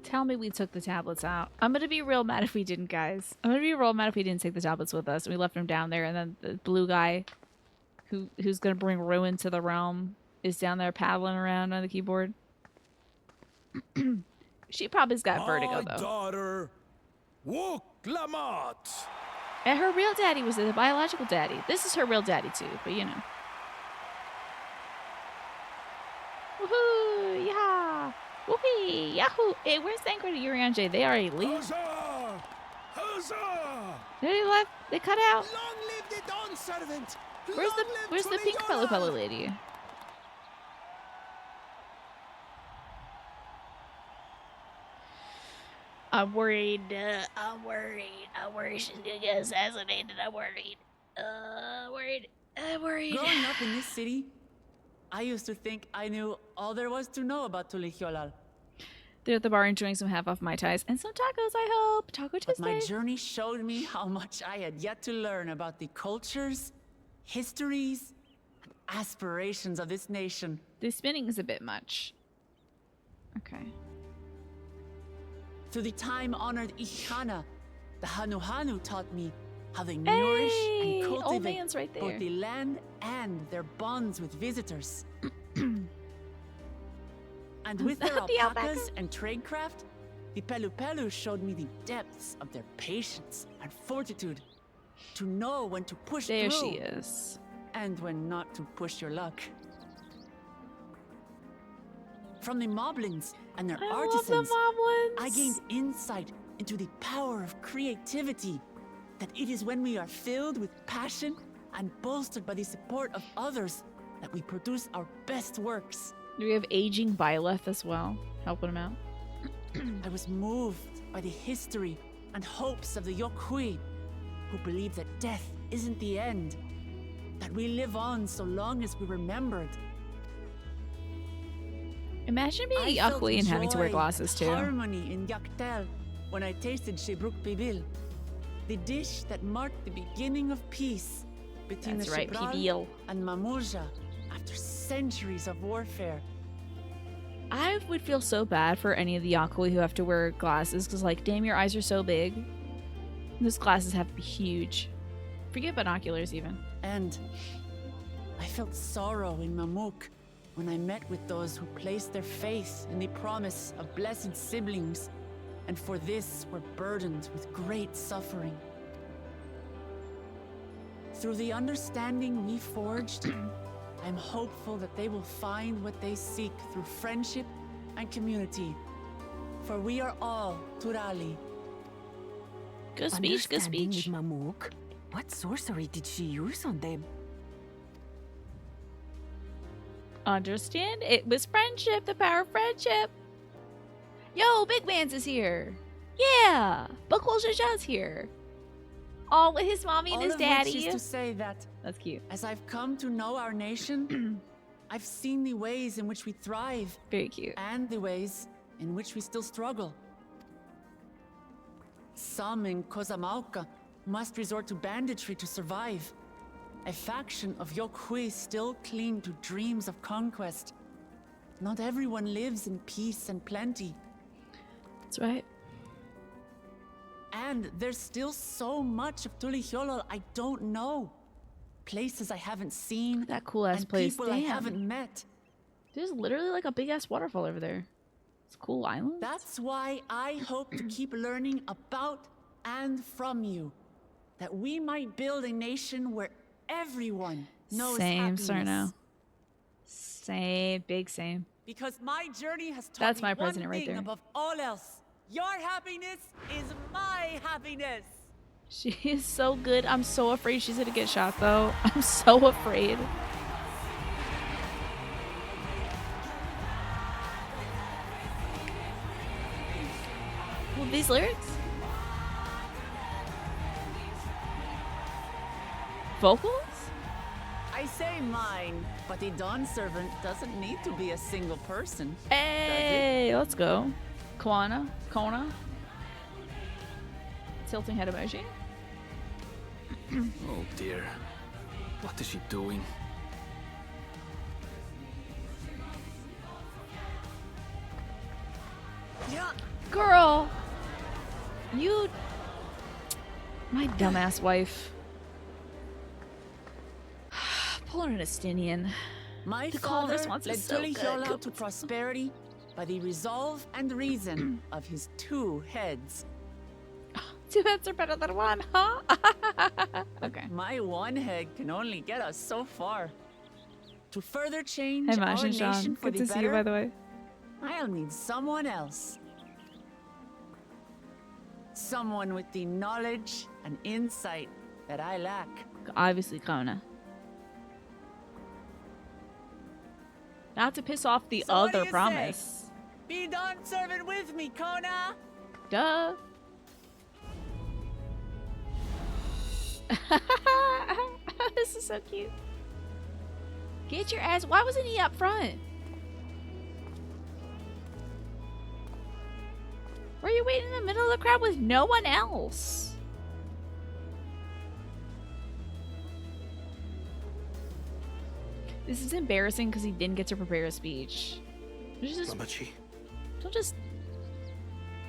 Tell me we took the tablets out. I'm gonna be real mad if we didn't, guys. I'm gonna be real mad if we didn't take the tablets with us and we left them down there, and then the blue guy who's gonna bring ruin to the realm is down there paddling around on the keyboard. She probably's got vertigo, My though. daughter, Wook Lamat. And her real daddy was the biological daddy. This is her real daddy, too, but you know. Woohoo! Yeah! Whoopee! Yahoo! Hey, where's Thancred and Urianger? They are elite. Huzzah! Huzzah! They left. They cut out. Long live the Dawn Servant! Where's the pink fellow lady? I'm worried. I'm worried she's gonna get assassinated. I'm worried. I'm worried. Growing up in this city, I used to think I knew all there was to know about Tulihyolal. They're at the bar enjoying some half-off Mai Tais and some tacos, I hope. Taco But my Tuesday. journey showed me how much I had yet to learn about the cultures, histories, and aspirations of this nation. The spinning is a bit much. Okay. Through the time-honored Ikana, the Hanuhanu taught me how they nourish Hey, and old cultivate man's right there. both the land and their bonds with visitors. And with their The alpacas and tradecraft, the Pelu Pelu showed me the depths of their patience and fortitude to know when to push There through she is. and when not to push your luck. From the moblins and their I artisans, love the moblins. I gained insight into the power of creativity. That it is when we are filled with passion and bolstered by the support of others that we produce our best works. Do we have aging Byleth as well? Helping him out. I was moved by the history and hopes of the Yokhui, who believe that death isn't the end, that we live on so long as we're remembered. Imagine being a I felt Yakui and having to wear joy glasses and too. harmony in Yaktel when I tasted Shebruk Pibil, the dish that marked the beginning of peace between That's the right, Shibral Pibil. and Mamurja after centuries of warfare. I would feel so bad for any of the Yakui who have to wear glasses because, like, damn, your eyes are so big. Those glasses have to be huge. Forget binoculars, even. And I felt sorrow in Mamuk when I met with those who placed their faith in the promise of blessed siblings, and for this were burdened with great suffering. Through the understanding we forged, I'm hopeful that they will find what they seek through friendship and community. For we are all Turali. Good speech, good Understanding speech. with Mamuk? What sorcery did she use on them? Understand? It was friendship, the power of friendship. Yo, Big Man's is here. Yeah, Buckle Jaja's here. All with his mommy and All his of daddy. which is to say that That's cute. as I've come to know our nation, I've seen the ways in which we thrive Very cute. and the ways in which we still struggle. Some in Kozamauka must resort to banditry to survive. A faction of Yokhui still cling to dreams of conquest. Not everyone lives in peace and plenty. That's right. And there's still so much of Tulihyolol I don't know. Places I haven't seen, That cool ass and place. people I Damn. haven't met. There's literally like a big ass waterfall over there. It's a cool island. That's why I hope to keep learning about and from you. That we might build a nation where everyone knows Same, happiness. Sarno. Same, big same. Because my journey has taught That's me my one president right thing there. above all else. Your happiness is my happiness. She is so good. I'm so afraid she's gonna get shot though. I'm so afraid. Well, these lyrics? Vocals? I say mine, but the Dawn Servant doesn't need to be a single person. Hey, let's go. Kona. Tilting head emoji. Oh dear. What is she doing? Yeah. Girl! You... My dumbass wife. Pull her an Estinian. My The father Congress wants led us so Tulihyolal good. to prosperity by the resolve and reason of his two heads. Two heads are better than one, huh? Okay. My one head can only get us so far. To further change Hey, our Mash and nation Sean. for Good the to see you, by better, the way. I'll need someone else. Someone with the knowledge and insight that I lack. Obviously, Kona. Not to piss off the So what do other you promise. Be Dawn Servant with me, Kona! Duh. This is so cute. Get your ass. Why wasn't he up front? Were you waiting in the middle of the crowd with no one else? This is embarrassing because he didn't get to prepare a speech. Mamachi, Don't just.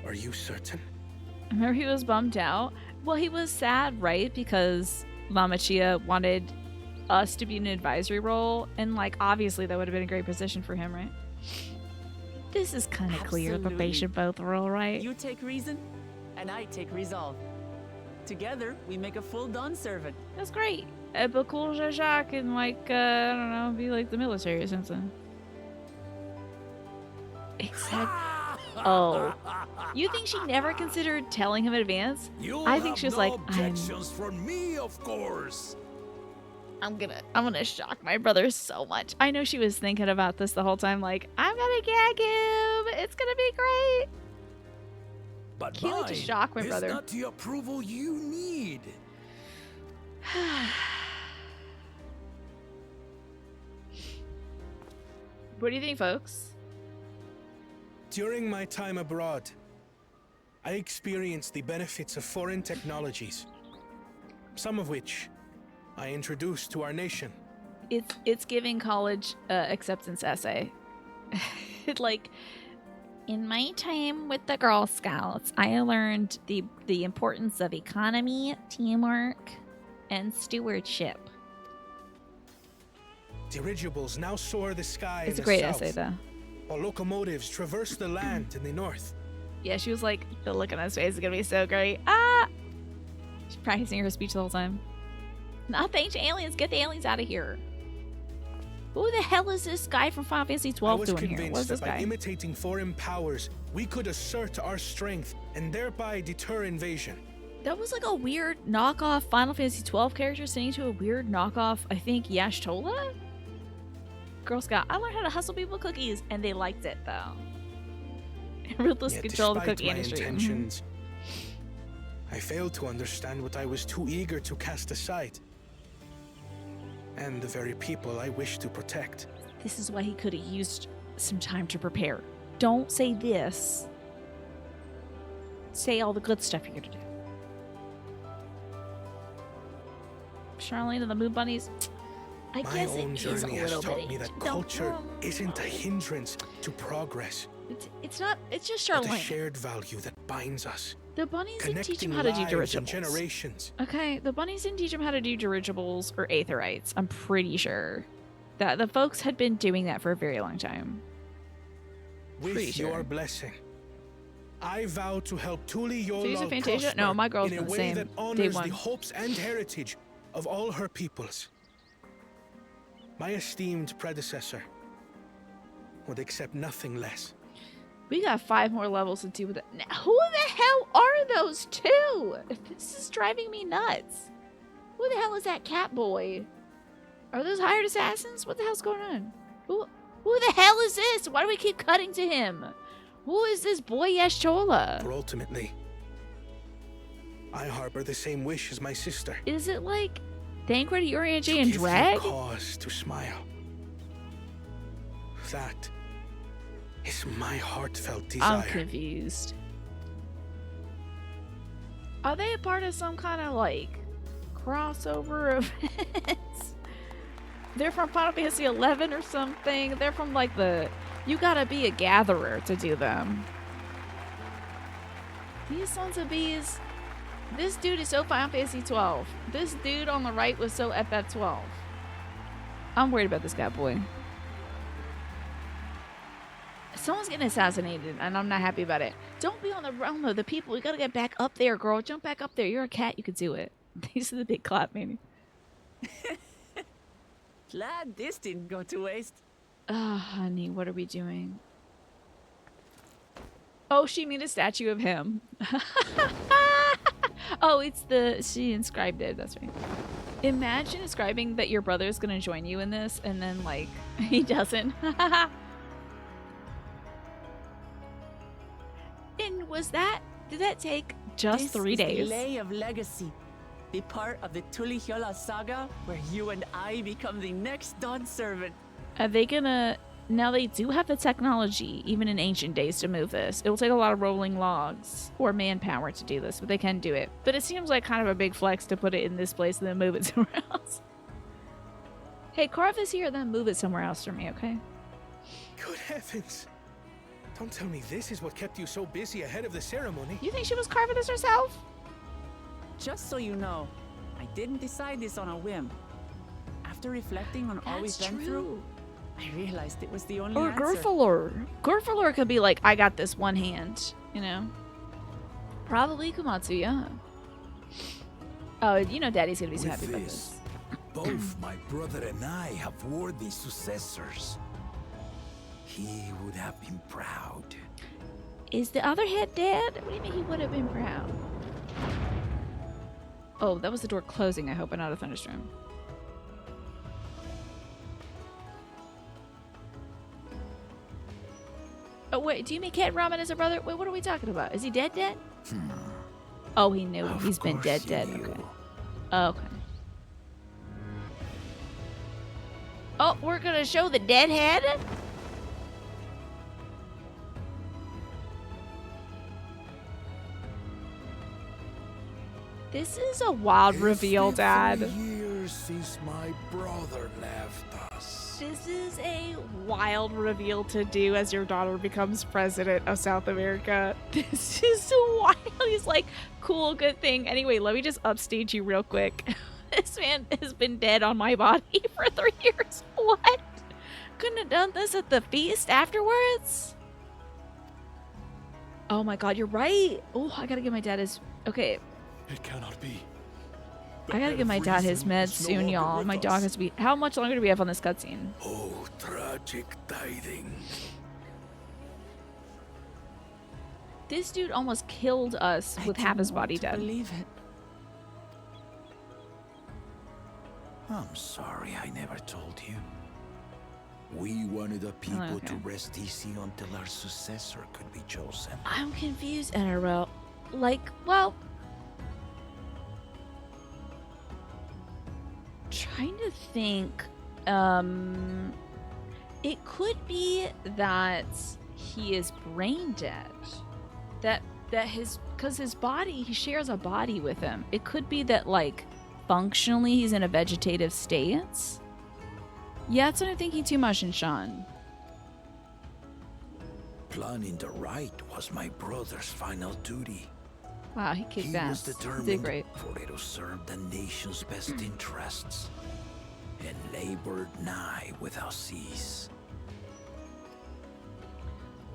are you certain? Remember, he was bummed out. Well, he was sad, right? Because Mama Chia wanted us to be in an advisory role, and like obviously that would have been a great position for him, right? This is kind of clear that they Absolutely. should both roll, right? You take reason, and I take resolve. Together, we make a full Dawn servant. That's great. But cool Jacques and like I don't know, be like the military or something. Except, oh, you think she never considered telling him in advance? You'll I think have she was no like, objections from me, of course. I'm gonna shock my brother so much. I know she was thinking about this the whole time, like, I'm gonna gag him. It's gonna be great. But Can't wait to mine shock my is brother. not the approval you need. What do you think, folks? During my time abroad, I experienced the benefits of foreign technologies, some of which I introduced to our nation. It's giving college acceptance essay. Like, in my time with the Girl Scouts, I learned the importance of economy, teamwork, and stewardship. Dirigibles now soar the sky It's in a great the south, essay, though. while locomotives traverse the land in the north. Yeah, she was like, the look on his face is gonna be so great. Ah! She's practicing her speech the whole time. Not the ancient aliens, get the aliens out of here. Who the hell is this guy from Final Fantasy I XII was doing here? convinced What's this that by guy? imitating foreign powers, we could assert our strength and thereby deter invasion. That was like a weird knockoff Final Fantasy XII character singing to a weird knockoff, I think, Yashtola? Girl Scout, I learned how to hustle people with cookies, and they liked it, though. Ruthless Yet control of the despite cookie my industry. Mhm. intentions, I failed to understand what I was too eager to cast aside, and the very people I wish to protect. This is why he could have used some time to prepare. Don't say this. Say all the good stuff you're gonna do. Charlene and the Moon Bunnies. I My guess own it is a journey has little taught bit me that ancient. culture No, isn't a hindrance to progress, It's not. It's just but a Charlene. shared value that binds us, The bunnies didn't teach him connecting how to do lives and dirigibles. generations. Okay, the bunnies didn't teach him how to do dirigibles or aetherites. I'm pretty sure that the folks had been doing that for a very long time. With Pretty sure. your blessing, I vow to help Thule So he's a Yolal Fantasia? No, prosper my girl's in a been the way same. that Day honors one. the hopes and heritage of all her peoples. My esteemed predecessor would accept nothing less. We got 5 more levels to do with it. Now, who the hell are those two? This is driving me nuts. Who the hell is that cat boy? Are those hired assassins? What the hell's going on? Who the hell is this? Why do we keep cutting to him? Who is this boy Yashtola? For ultimately, I harbor the same wish as my sister. Is it like Thancred, Urianger, To and give Drag? you cause to smile. That is my heartfelt desire. I'm confused. Are they a part of some kind of like crossover events? They're from Final Fantasy XI or something. They're from like the. You gotta be a gatherer to do them. These sons of bees. This dude is so Final Fantasy XII. This dude on the right was so FF12. I'm worried about this guy boy. Someone's getting assassinated, and I'm not happy about it. Don't be on the realm of the people. We gotta get back up there, girl. Jump back up there. You're a cat. You can do it. These are the big clap, maybe. Glad this didn't go to waste. Oh, honey, what are we doing? Oh, she made a statue of him. Oh, it's the... She inscribed it. That's right. Imagine inscribing that your brother's gonna join you in this, and then, like, he doesn't. And was that... Did that take just This 3 is days? The lay of legacy. be part of the Tulihyola saga, where you and I become the next Dawn servant. Are they gonna... Now they do have the technology, even in ancient days, to move this. It will take a lot of rolling logs or manpower to do this, but they can do it. But it seems like kind of a big flex to put it in this place and then move it somewhere else. Hey, carve this here, then move it somewhere else for me, okay? Good heavens. Don't tell me this is what kept you so busy ahead of the ceremony. You think she was carving this herself? Just so you know, I didn't decide this on a whim. After reflecting on all we've been through, I realized it was the only or answer. Gurfalor. Gurfalor could be like, I got this one hand, you know? Probably Komatsu, yeah. Oh, you know Daddy's gonna be so happy about this. Both my brother and I have worthy successors. He would have been proud. Is the other head dead? What do you mean he would have been proud? Oh, that was the door closing, I hope, and not a thunderstorm. Oh, wait, do you mean Cat Ramen as a brother? Wait, what are we talking about? Is he dead? Oh, he knew. He's been dead. Okay. Okay. Oh, we're gonna show the dead head? This is a wild reveal, Dad. Years since my brother left us. This is a wild reveal to do as your daughter becomes president of South America. This is so wild. He's like, cool, good thing. Anyway, let me just upstage you real quick. This man has been dead on my body for 3 years. What? Couldn't have done this at the feast afterwards? Oh my god, you're right. Oh, I gotta give my dad his... Okay. It cannot be. I gotta give my dad his meds soon, y'all. My dog has to be... How much longer do we have on this cutscene? Oh, tragic tidings. This dude almost killed us with half his body dead. Believe it. I'm sorry I never told you. We wanted the people to rest easy until our successor could be chosen. I'm confused, NRL. Like, well... Trying to think, it could be that he is brain dead. That because his body, he shares a body with him. It could be that, like, functionally he's in a vegetative state. Yeah, that's what I'm thinking too much, Sean. Planning the right was my brother's final duty. Wow, he kicked ass. He was determined for it to serve the nation's best interests, and labored nigh without cease.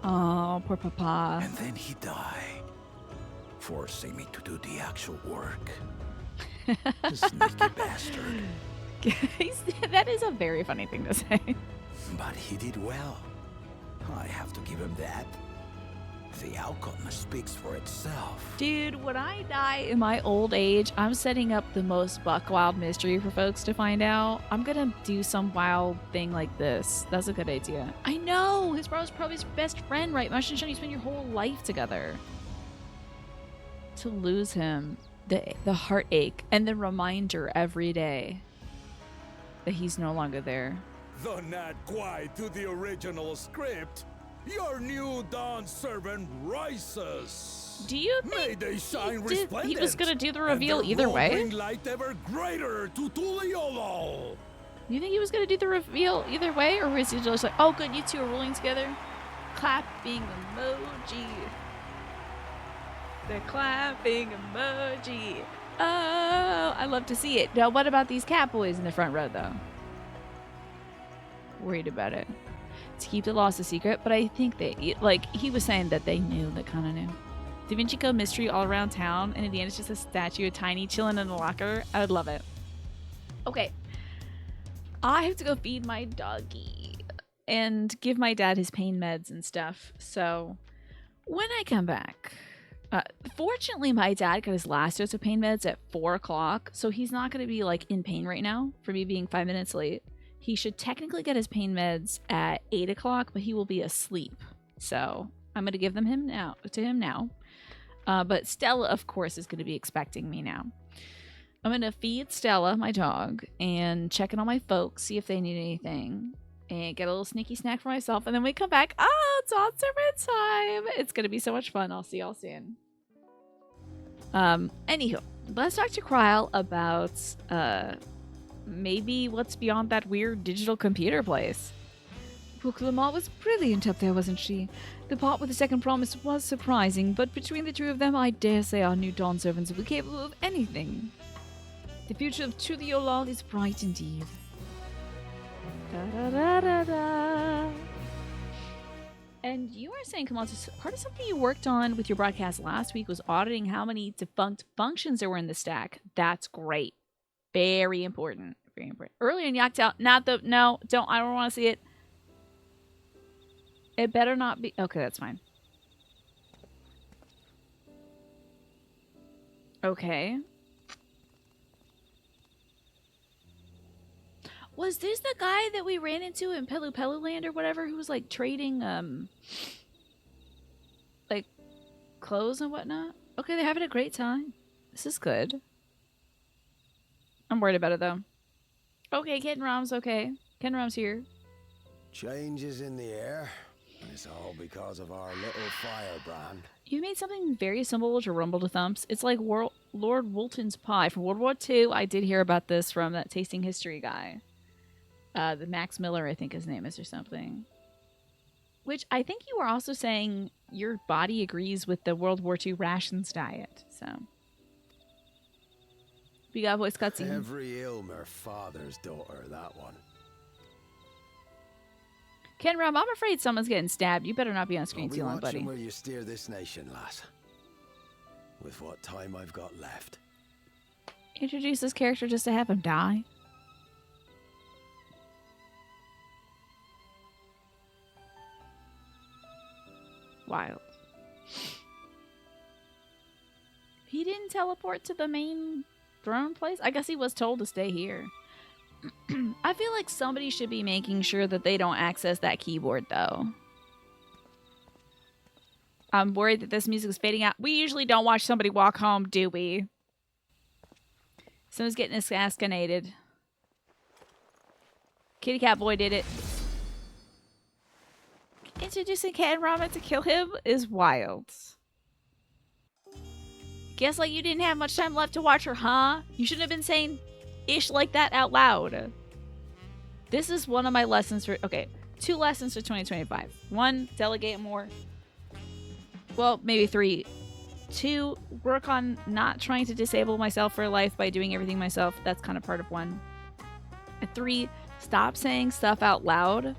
Oh, poor Papa. And then he died, forcing me to do the actual work. Sneaky bastard. That is a very funny thing to say. But he did well. I have to give him that. The outcome speaks for itself. Dude, when I die in my old age, I'm setting up the most buck wild mystery for folks to find out. I'm gonna do some wild thing like this. That's a good idea. I know! His brother's probably his best friend, right? Mush and Shun, you spend your whole life together. To lose him, the heartache, and the reminder every day that he's no longer there. Though not quite to the original script, your new Dawn servant rises. Do you think he was gonna do the reveal either way? Bring light ever greater to Tuliolo. You think he was gonna do the reveal either way, or was he just like, oh good, you two are ruling together? Clapping emoji. The clapping emoji. Oh, I love to see it. Now, what about these Catboys in the front row, though? Worried about it. To keep the loss a secret, but I think they, like, he was saying that they knew, that kind of knew. Da Vinci Code mystery all around town, and in the end it's just a statue of Tiny chilling in the locker. I would love it. Okay. I have to go feed my doggy and give my dad his pain meds and stuff. So when I come back, fortunately my dad got his last dose of pain meds at 4 o'clock, so he's not going to be like in pain right now for me being 5 minutes late. He should technically get his pain meds at 8 o'clock, but he will be asleep. So I'm going to give them to him now. But Stella, of course, is going to be expecting me now. I'm going to feed Stella, my dog, and check in on my folks, see if they need anything, and get a little sneaky snack for myself. And then we come back. Oh, it's on servant time. It's going to be so much fun. I'll see y'all soon. Anywho, let's talk to Kryle about maybe what's beyond that weird digital computer place. Lamar was brilliant up there, wasn't she? The part with the second promise was surprising, but between the two of them, I dare say our new Dawn servants will be capable of anything. The future of Tuliolal is bright indeed. Da, da, da, da, da. And you were saying, Kamal, part of something you worked on with your broadcast last week was auditing how many defunct functions there were in the stack. That's great. Very important. Very important. Earlier in Yaktel, I don't want to see it. It better not be. Okay, that's fine. Okay. Was this the guy that we ran into in Pelu Pelu Land or whatever who was like trading like clothes and whatnot? Okay, they're having a great time. This is good. I'm worried about it though. Okay, Ken Rom's okay. Ken Rom's here. Change is in the air. It's all because of our little firebrand. You made something very simple to rumble to thumps. It's like Lord Woolton's pie from World War II. I did hear about this from that tasting history guy. The Max Miller, I think his name is, or something. Which I think you were also saying your body agrees with the World War II rations diet. So we got voice cutscene. Every Ilmer father's daughter, that one. Ken Rum, I'm afraid someone's getting stabbed. You better not be on screen too long, buddy. Where you steer this nation, lass. With what time I've got left. Introduce this character just to have him die. Wild. He didn't teleport to the main throne place? I guess he was told to stay here. I feel like somebody should be making sure that they don't access that keyboard, though. I'm worried that this music is fading out. We usually don't watch somebody walk home, do we? Someone's getting assassinated. Kitty Cat Boy did it. Introducing Cat and Ramen to kill him is wild. Guess like you didn't have much time left to watch her, huh? You shouldn't have been saying ish like that out loud. This is one of my lessons for... Okay, 2 lessons for 2025. 1, delegate more. Well, maybe 3. 2, work on not trying to disable myself for life by doing everything myself. That's kind of part of 1. And 3, stop saying stuff out loud.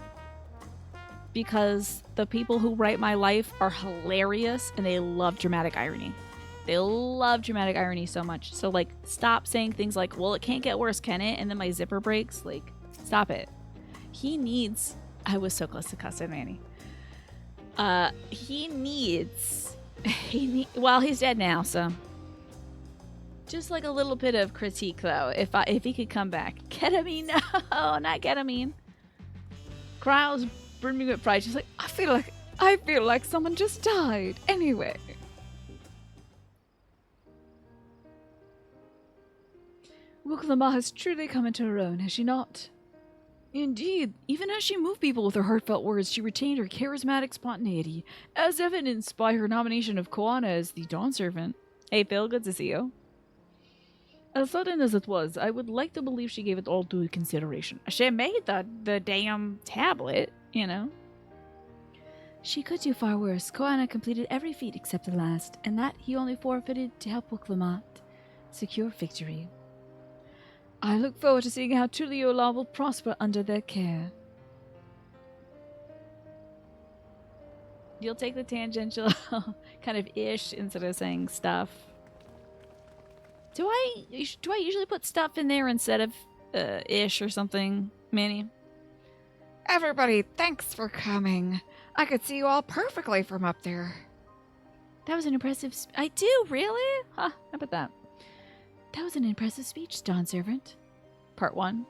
Because the people who write my life are hilarious and they love dramatic irony. They love dramatic irony so much. So, like, stop saying things like, well, it can't get worse, can it? And then my zipper breaks. Like, stop it. He needs... I was so close to cussing Manny. He needs... well, he's dead now, so... Just like a little bit of critique, though. If he could come back. Ketamine? No, not ketamine. Kryle's brimming with pride. She's like, I feel like someone just died. Anyway. Wuklama has truly come into her own, has she not? Indeed, even as she moved people with her heartfelt words, she retained her charismatic spontaneity, as evidenced by her nomination of Koana as the Dawn Servant. Hey Phil, good to see you. As sudden as it was, I would like to believe she gave it all due consideration. She made the damn tablet, you know. She could do far worse. Koana completed every feat except the last, and that he only forfeited to help Wuklamat secure victory. I look forward to seeing how Tuliolal will prosper under their care. You'll take the tangential kind of ish instead of saying stuff. Do I usually put stuff in there instead of ish or something, Manny? Everybody, thanks for coming. I could see you all perfectly from up there. That was an impressive... I do, really? Huh, how about that? That was an impressive speech, Dawn Servant. Part 1.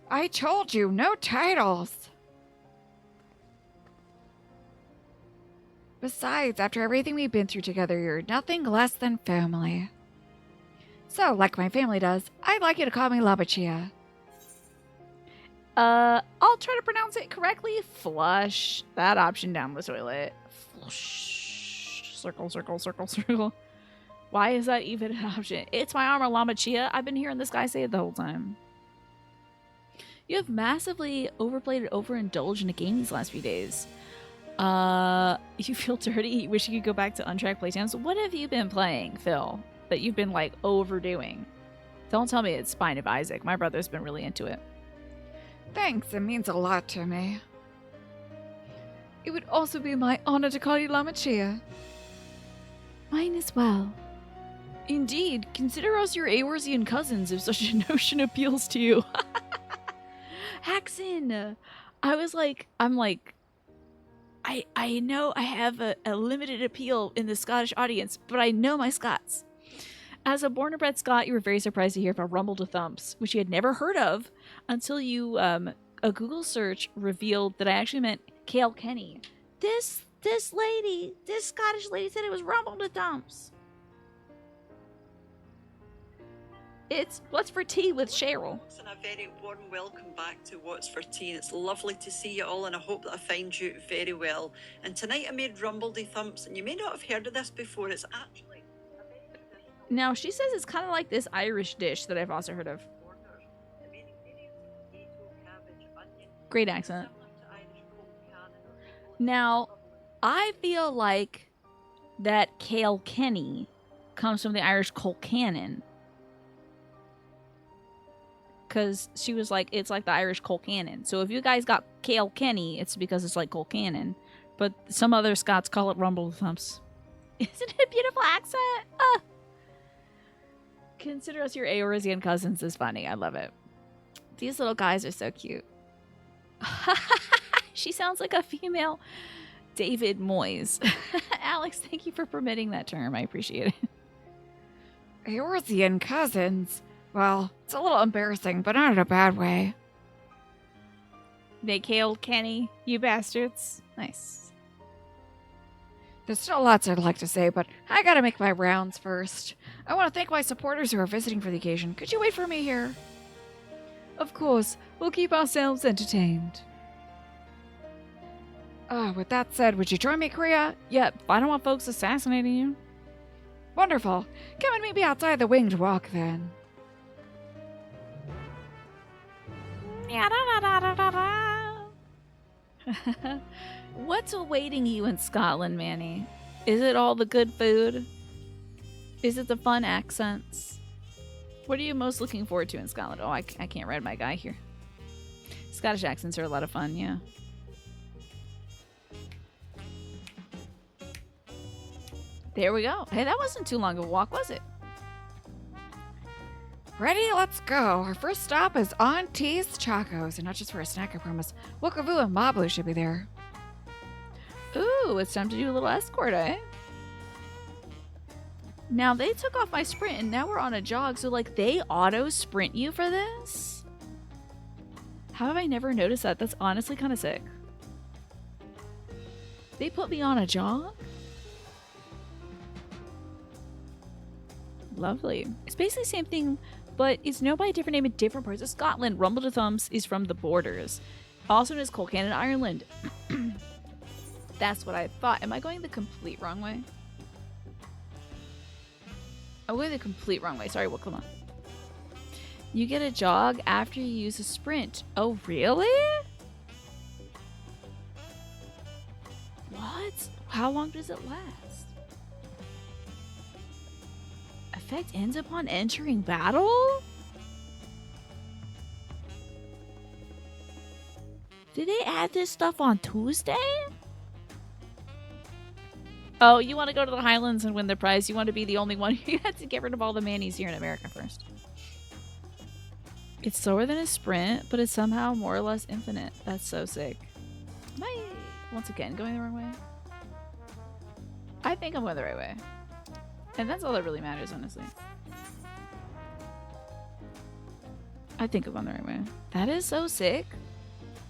I told you, no titles. Besides, after everything we've been through together, you're nothing less than family. So, like my family does, I'd like you to call me Lamachia. I'll try to pronounce it correctly. Flush that option down the toilet. Flush. Circle, circle, circle, circle. Why is that even an option? It's my armor, Lamachia. I've been hearing this guy say it the whole time. You have massively overplayed and overindulged in a game these last few days. You feel dirty? You wish you could go back to untracked playtimes? What have you been playing, Phil, that you've been, like, overdoing? Don't tell me it's Spine of Isaac. My brother's been really into it. Thanks, it means a lot to me. It would also be my honor to call you Lamachia. Mine as well. Indeed, consider us your Aorsian cousins if such a notion appeals to you. Haxon! I know I have a limited appeal in the Scottish audience, but I know my Scots. As a born and bred Scot, you were very surprised to hear about Rumble to Thumps, which you had never heard of until you, a Google search revealed that I actually meant Kale Kenny. This Scottish lady said it was Rumble to Thumps. It's What's for Tea with Cheryl. And a very warm welcome back to What's for Tea. And it's lovely to see you all, and I hope that I find you very well. And tonight I made Rumbledy Thumps, and you may not have heard of this before. It's actually a very traditional. Now she says it's kind of like this Irish dish that I've also heard of. The main ingredients are potato, cabbage, onion. Great accent. Similar to Irish colcannon or maple. Now, I feel like that Kale Kenny comes from the Irish colcannon. Because she was like, it's like the Irish colcannon. So if you guys got Kale Kenny, it's because it's like colcannon. But some other Scots call it Rumble Thumps. Isn't it a beautiful accent? Consider us your Aorsian cousins is funny. I love it. These little guys are so cute. She sounds like a female David Moyes. Alex, thank you for permitting that term. I appreciate it. Aorsian cousins? Well, it's a little embarrassing, but not in a bad way. They killed Kenny, you bastards. Nice. There's still lots I'd like to say, but I gotta make my rounds first. I want to thank my supporters who are visiting for the occasion. Could you wait for me here? Of course, we'll keep ourselves entertained. With that said, would you join me, Kriya? Yep, I don't want folks assassinating you. Wonderful. Come and meet me outside the Winged Walk, then. What's awaiting you in Scotland, Manny? Is it all the good food? Is it the fun accents? What are you most looking forward to in Scotland? Oh, I can't read my guy here. Scottish accents are a lot of fun, yeah. There we go. Hey, that wasn't too long of a walk, was it? Ready? Let's go. Our first stop is Auntie's Chacos, and not just for a snack, I promise. Wookavu and Mablu should be there. Ooh, it's time to do a little escort, eh? Now, they took off my sprint, and now we're on a jog, so, like, they auto-sprint you for this? How have I never noticed that? That's honestly kind of sick. They put me on a jog? Lovely. It's basically the same thing, but it's known by a different name in different parts of Scotland. Rumble to Thumps is from the borders. Also known as Colcannon, Ireland. That's what I thought. Am I going the complete wrong way? I'm going the complete wrong way. Sorry, well, come on. You get a jog after you use a sprint. Oh, really? What? How long does it last? Effect ends upon entering battle? Did they add this stuff on Tuesday? Oh, you want to go to the Highlands and win the prize? You want to be the only one? You have to get rid of all the Mannies here in America first. It's slower than a sprint, but it's somehow more or less infinite. That's so sick. Am I, once again, going the wrong way? I think I'm going the right way. And that's all that really matters, honestly. I think I'm going the right way. That is so sick.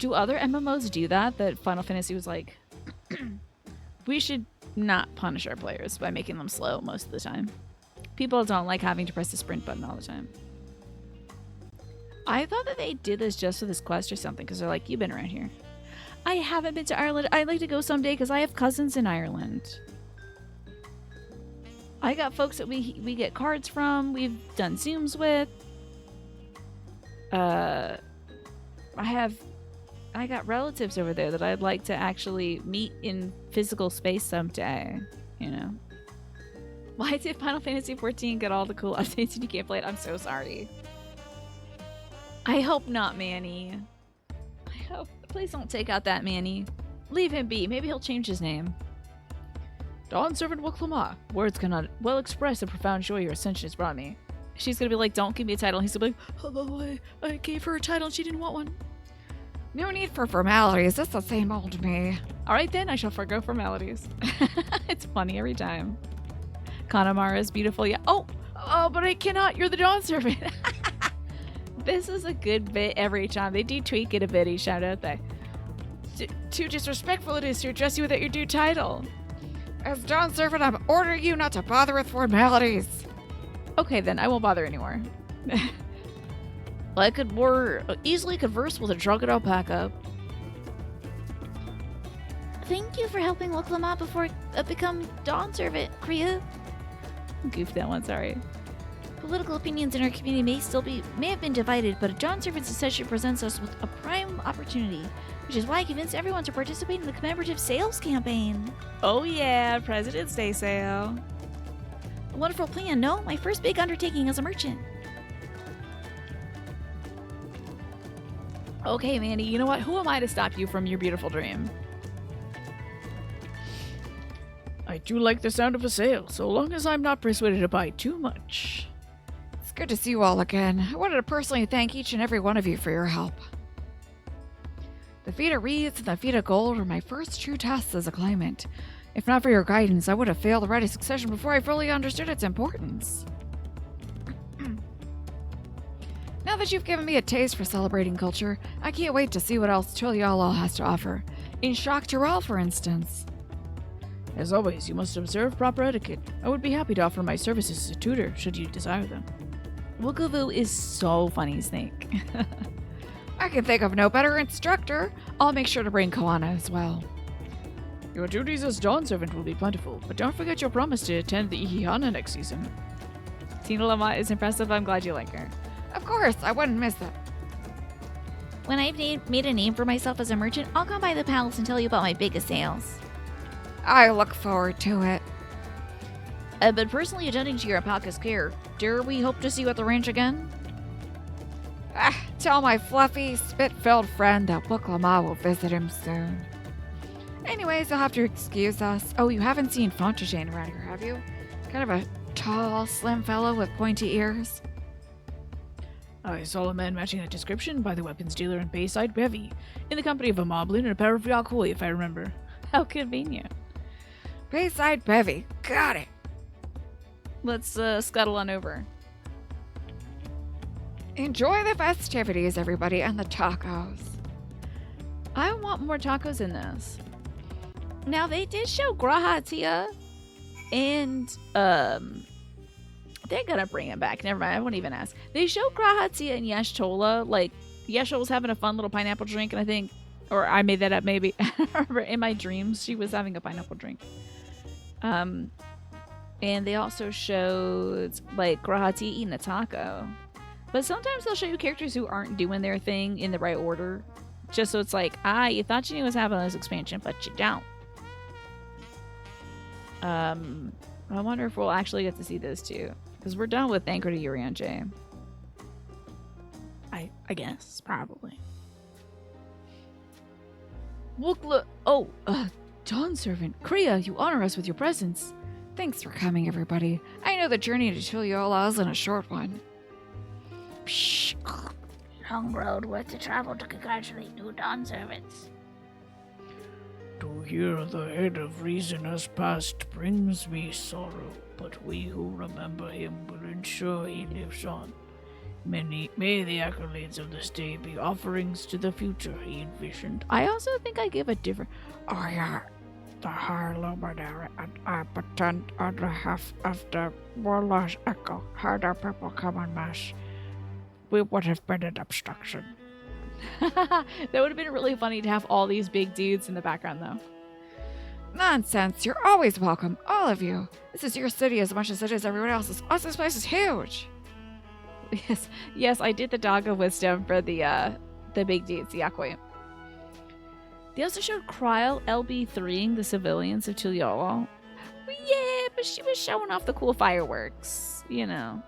Do other MMOs do that? That Final Fantasy was like, we should not punish our players by making them slow most of the time. People don't like having to press the sprint button all the time. I thought that they did this just for this quest or something, because they're like, you've been around here. I haven't been to Ireland. I'd like to go someday because I have cousins in Ireland. I got folks that we get cards from, we've done Zooms with. I got relatives over there that I'd like to actually meet in physical space someday, you know. Why did Final Fantasy XIV get all the cool updates and you can't play it? I'm so sorry. I hope not, Manny. I hope. Please don't take out that Manny. Leave him be. Maybe he'll change his name. Dawn Servant Woklama. Words cannot well express the profound joy your ascension has brought me. She's gonna be like, don't give me a title. He's gonna be like, hello, I gave her a title and she didn't want one. No need for formalities. That's the same old me. Alright then, I shall forgo formalities. It's funny every time. Kanamara is beautiful. Yeah. Oh, but I cannot. You're the Dawn Servant. This is a good bit every time. They do tweak it a bit each time, don't they? Too disrespectful it is to address you without your due title. As Dawn Servant, I'm ordering you not to bother with formalities. Okay then, I won't bother anymore. I could more easily converse with a drunken alpaca. Thank you for helping Woklama before I become Dawn Servant, Kriya. Goofed that one, sorry. Political opinions in our community may have been divided, but a Dawn Servant succession presents us with a prime opportunity, which is why I convinced everyone to participate in the commemorative sales campaign. Oh yeah, President's Day sale. A wonderful plan, no? My first big undertaking as a merchant. Okay, Manny, you know what? Who am I to stop you from your beautiful dream? I do like the sound of a sale, so long as I'm not persuaded to buy too much. It's good to see you all again. I wanted to personally thank each and every one of you for your help. The feat of wreaths and the feat of gold were my first true tests as a claimant. If not for your guidance, I would have failed the ready succession before I fully understood its importance. Now that you've given me a taste for celebrating culture, I can't wait to see what else Tuliala has to offer. In Shock Tyrell, for instance. As always, you must observe proper etiquette. I would be happy to offer my services as a tutor, should you desire them. Wukavu is so funny, Snake. I can think of no better instructor. I'll make sure to bring Koana as well. Your duties as Dawn Servant will be plentiful, but don't forget your promise to attend the Ihihana next season. Tina Lamont is impressive. I'm glad you like her. Of course, I wouldn't miss that. When I've made a name for myself as a merchant, I'll come by the palace and tell you about my biggest sales. I look forward to it. But personally attending to your alpaca's care, dare we hope to see you at the ranch again? Tell my fluffy, spit-filled friend that Woklama will visit him soon. Anyways, you'll have to excuse us. Oh, you haven't seen Fontagine around here, have you? Kind of a tall, slim fellow with pointy ears. I saw a man matching that description by the weapons dealer in Bayside Bevy, in the company of a moblin and a pair of Yakoi, if I remember. How convenient. Bayside Bevy. Got it. Let's scuttle on over. Enjoy the festivities, everybody, and the tacos. I want more tacos in this. Now, they did show Grahatia, and they're gonna bring it back. Never mind, I won't even ask. They showed Grahatia and Yashtola. Like, Yashtola was having a fun little pineapple drink, and I think, or I made that up maybe. I remember in my dreams she was having a pineapple drink. And they also showed, like, Grahatia eating a taco. But sometimes they'll show you characters who aren't doing their thing in the right order. Just so it's like, you thought you knew what was happening in this expansion, but you don't. I wonder if we'll actually get to see those two. Because we're done with Anchor to Urianger. I guess, probably. Dawn Servant. Kriya, you honor us with your presence. Thanks for coming, everybody. I know the journey to Tuliala isn't a short one. Psh. Long road worth to travel to congratulate new Dawn Servants. To hear the head of reason has passed brings me sorrow, but we who remember him will ensure he lives on. May the accolades of this day be offerings to the future he envisioned. I also think I give a different... Oh yeah, the High Luminary and I pretend on behalf of the Warlord's Echo heard our people come en masse. We would have been an obstruction. That would have been really funny to have all these big dudes in the background, though. Nonsense. You're always welcome, all of you. This is your city as much as it is everyone else's. Also, this place is huge. Yes, I did the Dog of Wisdom for the big dudes, the Yakwai. They also showed Kryl LB3ing the civilians of Tuliyola. Yeah, but she was showing off the cool fireworks, you know.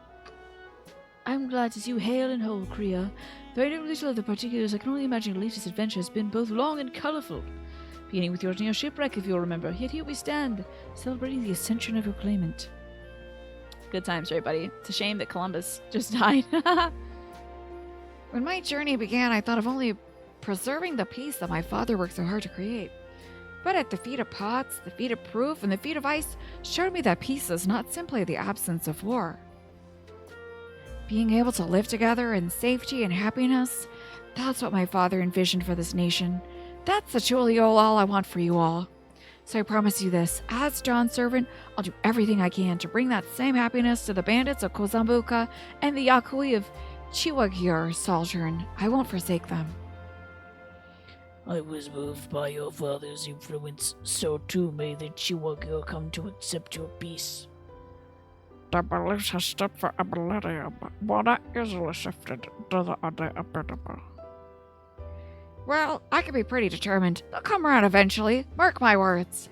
I'm glad to see you hale and whole, Kriya. Though I know little of the particulars, I can only imagine your latest adventure has been both long and colourful. Beginning with your near shipwreck, if you'll remember. Yet here we stand, celebrating the ascension of your claimant. Good times, right, buddy? It's a shame that Columbus just died. When my journey began, I thought of only preserving the peace that my father worked so hard to create. But at the feet of Potts, the feet of Proof, and the feet of Ice showed me that peace is not simply the absence of war. Being able to live together in safety and happiness, that's what my father envisioned for this nation. That's the Tuliyola I want for you all. So I promise you this, as John's servant, I'll do everything I can to bring that same happiness to the bandits of Kozambuka and the Yakui of Chiwagyur, Saltern. I won't forsake them. I was moved by your father's influence, so too may the Chiwagyur come to accept your peace. The beliefs have stood for a millennium, but not easily shifted to the undebatable. Well, I can be pretty determined. They'll come around eventually. Mark my words.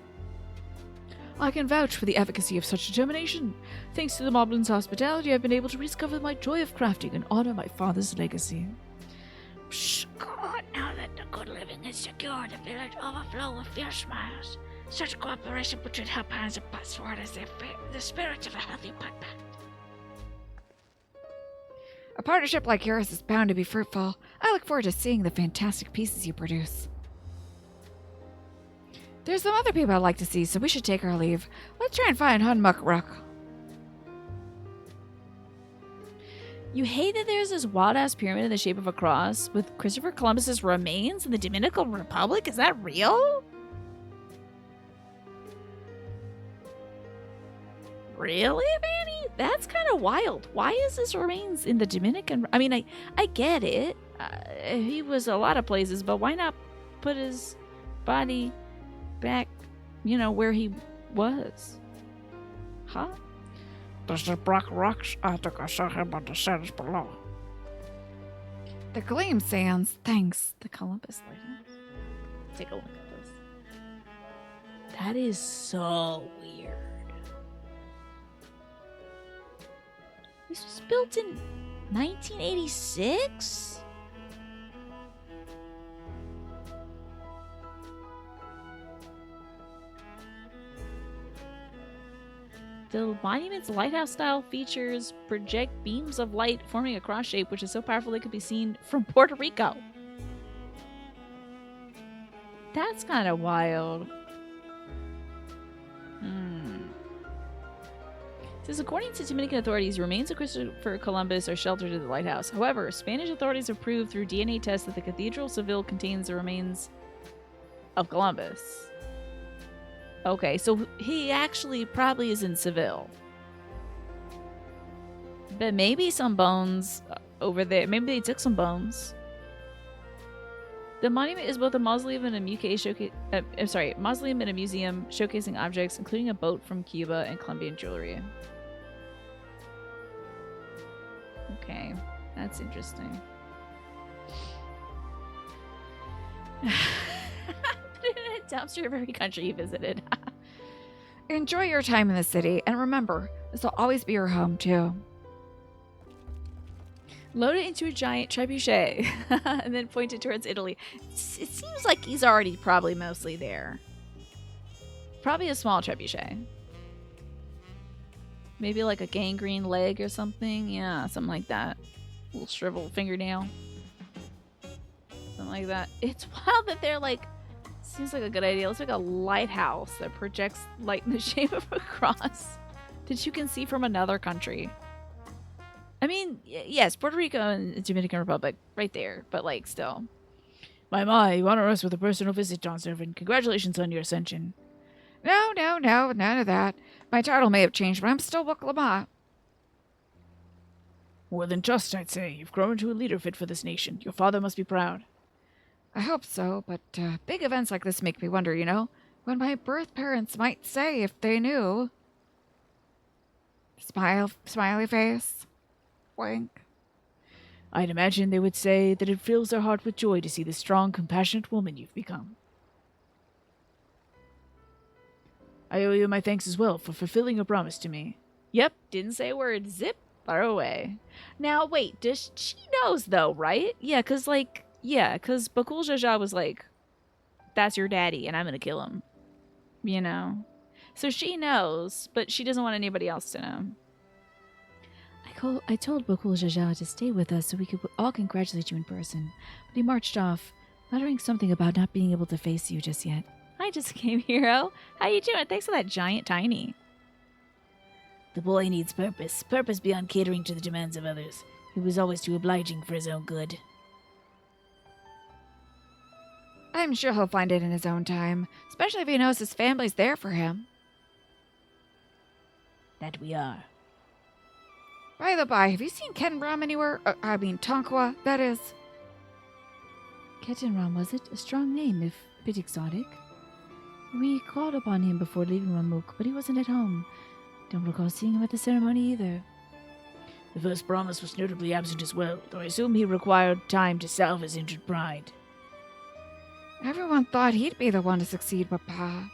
I can vouch for the efficacy of such determination. Thanks to the Moblin's hospitality, I've been able to rediscover my joy of crafting and honor my father's legacy. Shh, God, now that the good living is secure, the village overflow with fierce smiles. Such cooperation between help hands and password is the spirit of a healthy pact. A partnership like yours is bound to be fruitful. I look forward to seeing the fantastic pieces you produce. There's some other people I'd like to see, so we should take our leave. Let's try and find Hunmukruk. You hate that there's this wild-ass pyramid in the shape of a cross with Christopher Columbus's remains in the Dominican Republic? Is that real? Really, Vanny? That's kind of wild. Why is his remains in the Dominican? I mean, I get it. He was a lot of places, but why not put his body back, where he was? Huh? There's the black rocks. I think I saw him on the sands below. The Gleam Sands. Thanks. The Columbus Lighthouse. Take a look at this. That is so weird. This was built in 1986? The monument's lighthouse-style features project beams of light forming a cross shape, which is so powerful they could be seen from Puerto Rico. That's kind of wild. It says, according to Dominican authorities, remains of Christopher Columbus are sheltered in the lighthouse. However, Spanish authorities have proved through DNA tests that the Cathedral Seville contains the remains of Columbus. Okay, so he actually probably is in Seville. But maybe some bones over there. Maybe they took some bones. The monument is both a mausoleum and a mausoleum and a museum showcasing objects, including a boat from Cuba and Colombian jewelry. Okay, that's interesting. Put it in a dumpster of every country you visited. Enjoy your time in the city, and remember, this will always be your home, too. Load it into a giant trebuchet, and then point it towards Italy. It seems like he's already probably mostly there. Probably a small trebuchet. Maybe like a gangrene leg or something. Yeah, something like that. A little shriveled fingernail. Something like that. It's wild that they're like, seems like a good idea. It's like a lighthouse that projects light in the shape of a cross that you can see from another country. I mean, yes, Puerto Rico and Dominican Republic, right there, but like still. My, you honor us with a personal visit, John Servant. Congratulations on your ascension. No, none of that. My title may have changed, but I'm still Book Lamont. More than just, I'd say. You've grown into a leader fit for this nation. Your father must be proud. I hope so, but big events like this make me wonder, you know? What my birth parents might say if they knew. Smiley face. Wink. I'd imagine they would say that it fills their heart with joy to see the strong, compassionate woman you've become. I owe you my thanks as well for fulfilling your promise to me. Yep, didn't say a word. Zip, far away. Now, wait, she knows, though, right? Yeah, because Bakul Jaja was like, that's your daddy, and I'm going to kill him. You know? So she knows, but she doesn't want anybody else to know. I told Bakul Jaja to stay with us so we could all congratulate you in person, but he marched off, muttering something about not being able to face you just yet. Hi, just came, hero. How you doing? Thanks for that giant tiny. The boy needs purpose beyond catering to the demands of others. He was always too obliging for his own good. I'm sure he'll find it in his own time, especially if he knows his family's there for him. That we are. By the by, have you seen Kenram anywhere? Tonqua, that is. Ketenram, was it? A strong name, if a bit exotic. We called upon him before leaving Ramuk, but he wasn't at home. Don't recall seeing him at the ceremony either. The first promise was notably absent as well, though I assume he required time to salve his injured pride. Everyone thought he'd be the one to succeed Papa.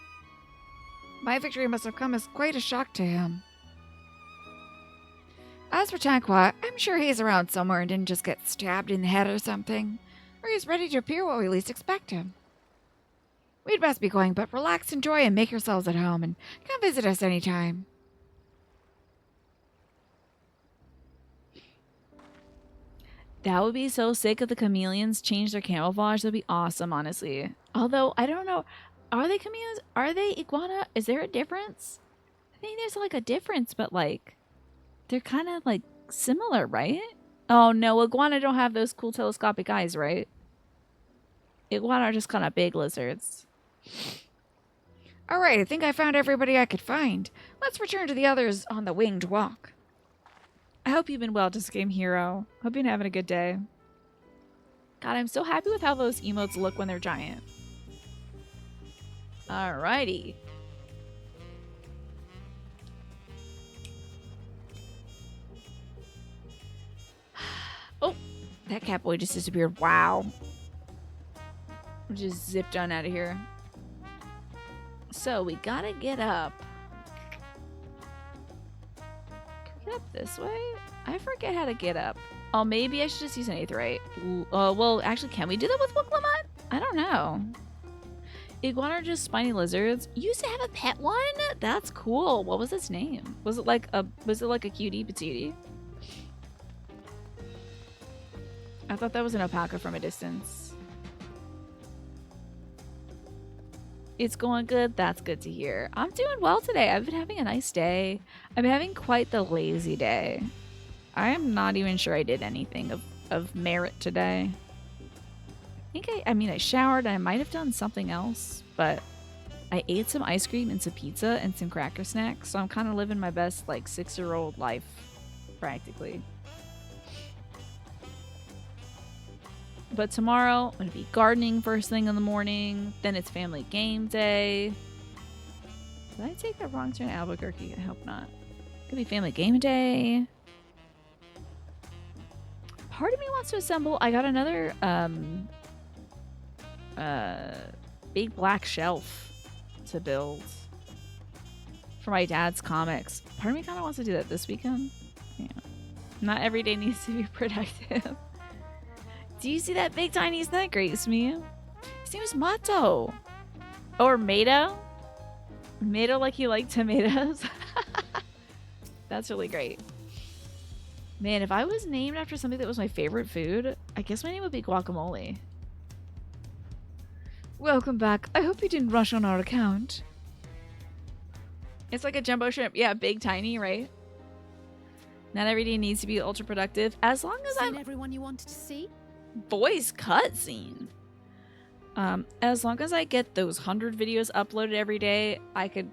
My victory must have come as quite a shock to him. As for Tanqua, I'm sure he's around somewhere and didn't just get stabbed in the head or something. Or he's ready to appear while we least expect him. We'd best be going, but relax, enjoy, and make yourselves at home, and come visit us anytime. That would be so sick if the chameleons changed their camouflage. That'd be awesome, honestly. Although, I don't know. Are they chameleons? Are they iguana? Is there a difference? I think there's like a difference, but like, they're kind of like similar, right? Oh no, iguana don't have those cool telescopic eyes, right? Iguana are just kind of big lizards. Alright, I think I found everybody I could find. Let's return to the others on the winged walk. I hope you've been well, Just Game Hero. Hope you've been having a good day. God, I'm so happy with how those emotes look when they're giant. Alrighty. Oh, that Catboy just disappeared. Wow. Just zipped on out of here. So we gotta get up. Can we get up this way? I forget how to get up. Oh, maybe I should just use an Aetheryte. Well, actually, can we do that with Wuklamut? I don't know. Iguana are just spiny lizards. You used to have a pet one? That's cool. What was its name? Was it like a cutie patootie? I thought that was an alpaca from a distance. It's going good. That's good to hear. I'm doing well today. I've been having a nice day. I'm having quite the lazy day. I am not even sure I did anything of merit today. I showered and I might have done something else, but I ate some ice cream and some pizza and some cracker snacks, so I'm kind of living my best, like, 6-year-old life, practically. But tomorrow, I'm going to be gardening first thing in the morning. Then it's family game day. Did I take the wrong turn to Albuquerque? I hope not. Could be family game day. Part of me wants to assemble. I got another big black shelf to build for my dad's comics. Part of me kind of wants to do that this weekend. Yeah. Not every day needs to be productive. Do you see that big tiny snake grace me? His name is Mato. Or Mato. Mato like you like tomatoes. That's really great. Man, if I was named after something that was my favorite food, I guess my name would be guacamole. Welcome back. I hope you didn't rush on our account. It's like a jumbo shrimp. Yeah, big, tiny, right? Not every day needs to be ultra productive. As long as I'm... everyone you wanted to see? Voice cutscene. As long as I get those 100 videos uploaded every day, I could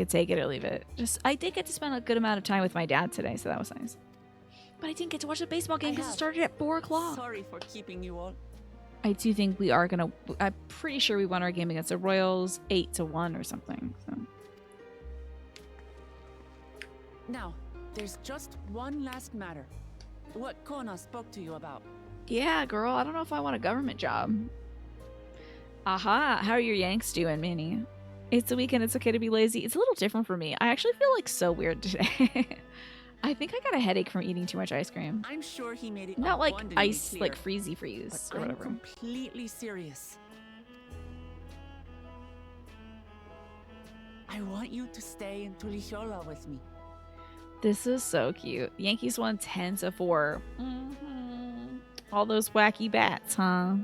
take it or leave it. I did get to spend a good amount of time with my dad today, so that was nice. But I didn't get to watch the baseball game because it started at 4 o'clock. Sorry for keeping you all. I do think we are gonna. I'm pretty sure we won our game against the Royals 8-1 or something. So. Now, there's just one last matter. What Kona spoke to you about. Yeah, girl. I don't know if I want a government job. Aha. How are your Yanks doing, Minnie? It's a weekend. It's okay to be lazy. It's a little different for me. I actually feel like so weird today. I think I got a headache from eating too much ice cream. I'm sure he made it not like abundantly ice, clear, like freezy freeze or whatever. I'm completely serious. I want you to stay in Tulichola with me. This is so cute. Yankees won 10-4. All those wacky bats, huh?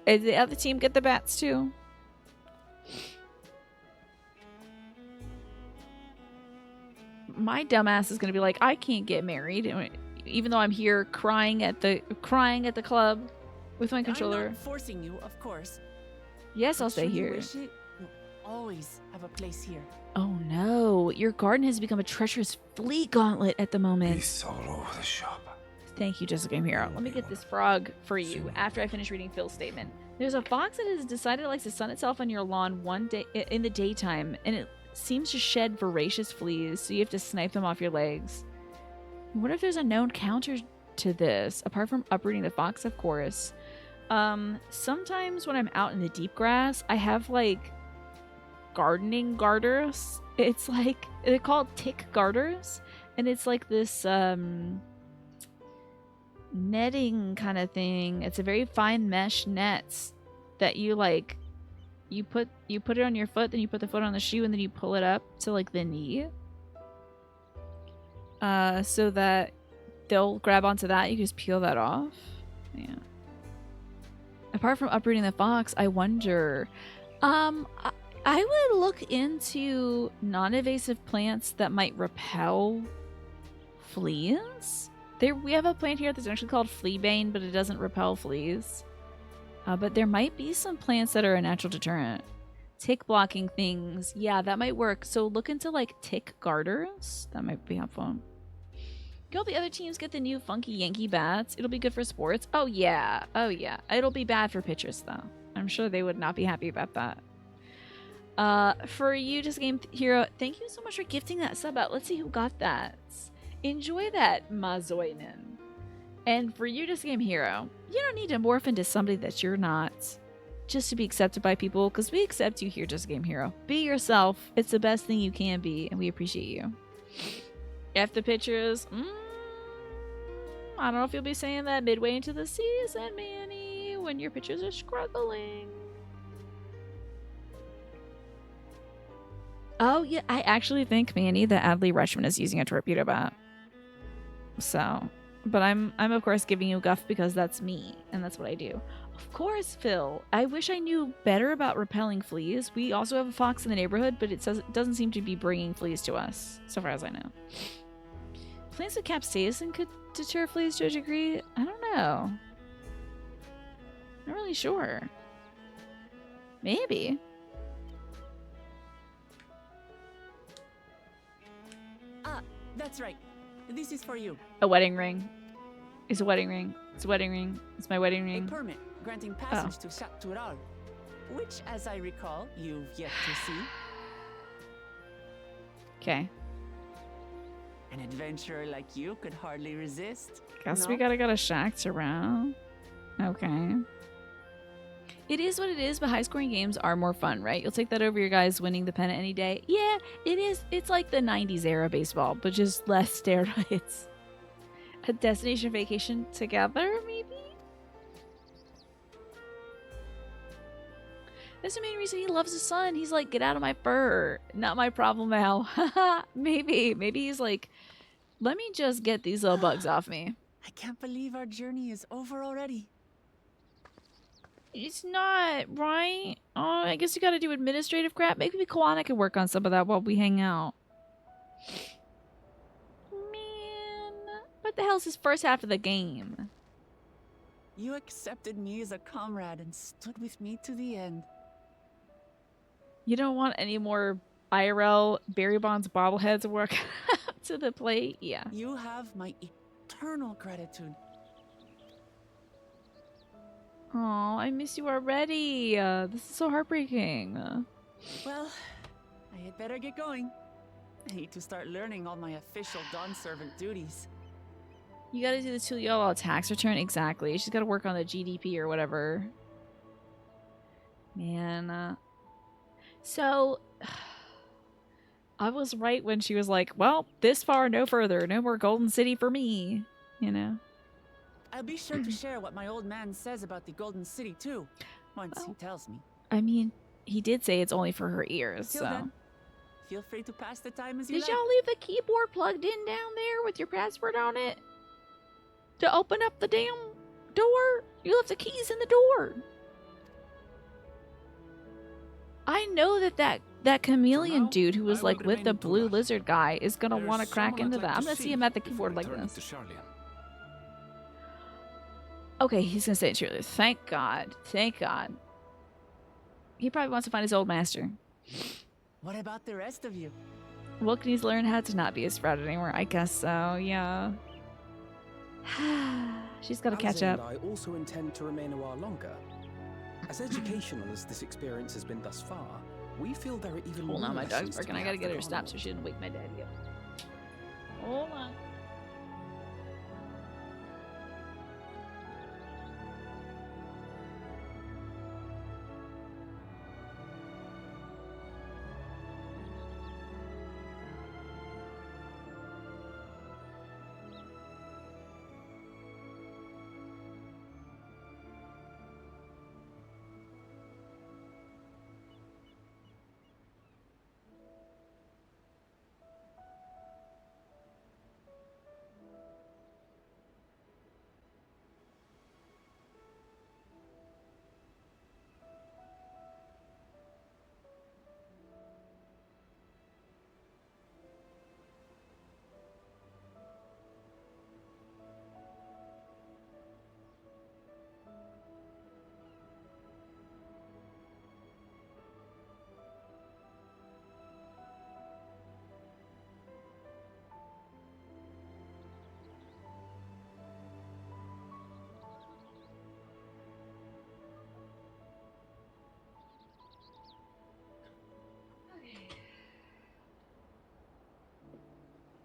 Did the other team get the bats too? My dumbass is gonna be like, I can't get married, even though I'm here crying at the club with my controller. I'm not forcing you, of course. Yes, I'll stay Should you here. wish it, you'll always have a place here. Oh no, your garden has become a treacherous flea gauntlet at the moment. It's all over the shop. Thank you, Jessica Game Hero. Let me get this frog for you after I finish reading Phil's statement. There's a fox that has decided it likes to sun itself on your lawn one day in the daytime, and it seems to shed voracious fleas, so you have to snipe them off your legs. What if there's a known counter to this, apart from uprooting the fox, of course? Sometimes when I'm out in the deep grass, I have like gardening garters. It's like, they're called tick garters, and it's like this netting kind of thing. It's a very fine mesh nets that you like, you put it on your foot, then you put the foot on the shoe, and then you pull it up to like the knee, so that they'll grab onto that. You can just peel that off. Yeah. Apart from uprooting the fox, I wonder, I would look into non-invasive plants that might repel fleas. We have a plant here that's actually called Fleabane, but it doesn't repel fleas. But there might be some plants that are a natural deterrent. Tick blocking things. Yeah, that might work. So look into like tick garters. That might be helpful. Can all the other teams get the new funky Yankee bats? It'll be good for sports. Oh yeah. Oh yeah. It'll be bad for pitchers though. I'm sure they would not be happy about that. For you, Just Game Hero, thank you so much for gifting that sub out. Let's see who got that. Enjoy that, Mazoinen. And for you, Just Game Hero, you don't need to morph into somebody that you're not just to be accepted by people, because we accept you here, Just Game Hero. Be yourself. It's the best thing you can be, and we appreciate you. F the pictures. I don't know if you'll be saying that midway into the season, Manny, when your pitchers are struggling. Oh, yeah, I actually think, Manny, that Adley Rutschman is using a torpedo bat. So, but I'm of course giving you guff because that's me, and that's what I do. Of course, Phil. I wish I knew better about repelling fleas. We also have a fox in the neighborhood, but it doesn't seem to be bringing fleas to us, so far as I know. Plants with capsaicin could deter fleas to a degree? I don't know. Not really sure. Maybe. That's right. This is for you. A wedding ring. It's a wedding ring. It's a wedding ring. It's my wedding ring. A permit granting passage to Chatural, which, as I recall, you've yet to see. Okay. An adventurer like you could hardly resist. Guess we gotta go to Shack's around. Okay. It is what it is, but high-scoring games are more fun, right? You'll take that over your guys winning the pennant any day. Yeah, it is. It's like the 90s era baseball, but just less steroids. A destination vacation together, maybe? That's the main reason he loves his son. He's like, get out of my fur. Not my problem, Al. Maybe. Maybe he's like, let me just get these little bugs off me. I can't believe our journey is over already. It's not, right? Oh, I guess you gotta do administrative crap. Maybe Kawana can work on some of that while we hang out. Man. What the hell's his first half of the game? You accepted me as a comrade and stood with me to the end. You don't want any more IRL Barry Bonds bobbleheads to work to the plate? Yeah. You have my eternal gratitude. Oh, I miss you already. This is so heartbreaking. Well, I had better get going. I need to start learning all my official Dawn servant duties. You gotta do the Tuliolo tax return. Exactly. She's gotta work on the GDP or whatever. Man. So, I was right when she was like, well, this far, no further. No more Golden City for me. You know? I'll be sure to share what my old man says about the Golden City, too, once he tells me. I mean, he did say it's only for her ears, Till so. then, feel free to pass the time as you like. Did y'all leave the keyboard plugged in down there with your password on it? To open up the damn door? You left the keys in the door. I know that chameleon dude who was like with the blue lizard guy is gonna want to crack into that. I'm gonna see him at the keyboard like this. Okay, he's gonna say it truly. Thank God. Thank God. He probably wants to find his old master. What about the rest of you? Well, can he learn how to not be a sprout anymore? I guess so, yeah. She's got to catch Alzin up. and I also intend to remain a while longer. As educational as this experience has been thus far, we feel there are even Hold more on, my dog's lessons to barking. be I gotta had get for her stopped so Garlemald. she doesn't wake my daddy up. Hold on.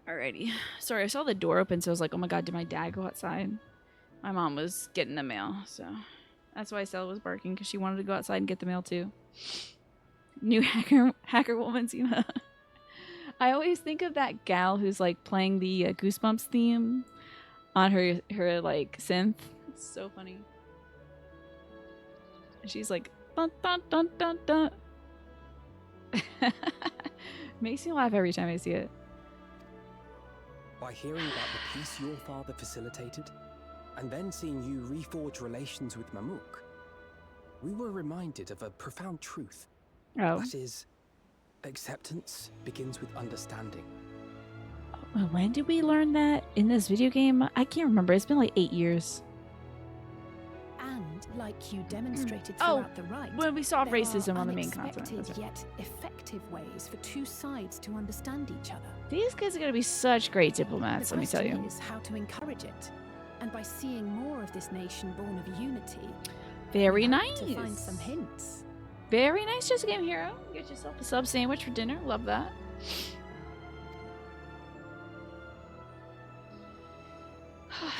Alrighty. Sorry, I saw the door open, so I was like, oh my god, did my dad go outside? My mom was getting the mail, so that's why Stella was barking, because she wanted to go outside and get the mail too. New hacker woman's, you know. I always think of that gal who's like playing the Goosebumps theme on her like synth. It's so funny. She's like dun dun dun dun dun. Makes me laugh every time I see it. By hearing about the peace your father facilitated, and then seeing you reforge relations with Mamuk, we were reminded of a profound truth. Oh. That is, acceptance begins with understanding. When did we learn that in this video game? I can't remember. It's been like 8 years. And like you demonstrated throughout the rite, when we saw there racism are on the main content. unexpected That's right. yet effective ways for two sides to understand each other. These guys are gonna be such great diplomats, The let me tell question you. is how to encourage it, and by seeing more of this nation born of unity. Very we hope nice. To find some hints. Very nice, Just a Game Hero. Get yourself a sub sandwich for dinner. Love that.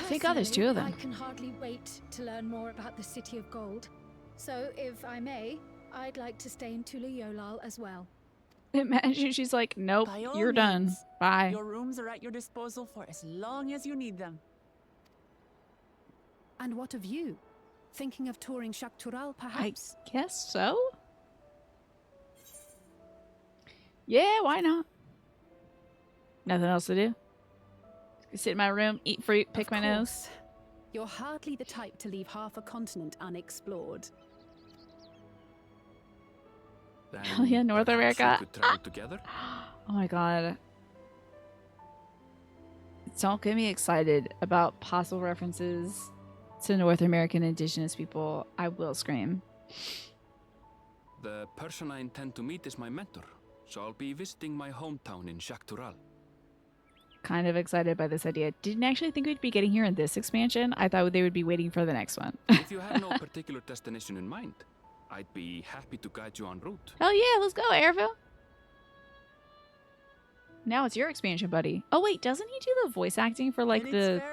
Thank God there's two of them. I can hardly wait to learn more about the City of Gold. So, if I may, I'd like to stay in Tuliolal as well. Imagine she's like, nope, By all you're done. means, Bye. Your rooms are at your disposal for as long as you need them. And what of you? Thinking of touring Shaktural, perhaps? I guess so. Yeah, why not? Nothing else to do. Sit in my room, eat fruit, pick my nose. You're hardly the type to leave half a continent unexplored. Hell yeah, North America. We could travel together. Oh my god. Don't get me excited about possible references to North American indigenous people, I will scream. The person I intend to meet is my mentor, so I'll be visiting my hometown in Jacques Tural. Kind of excited by this idea. Didn't actually think we'd be getting here in this expansion. I thought they would be waiting for the next one. If you have no particular destination in mind, I'd be happy to guide you en route. Hell yeah, let's go, Airville. Now it's your expansion, buddy. Oh wait, doesn't he do the voice acting for like the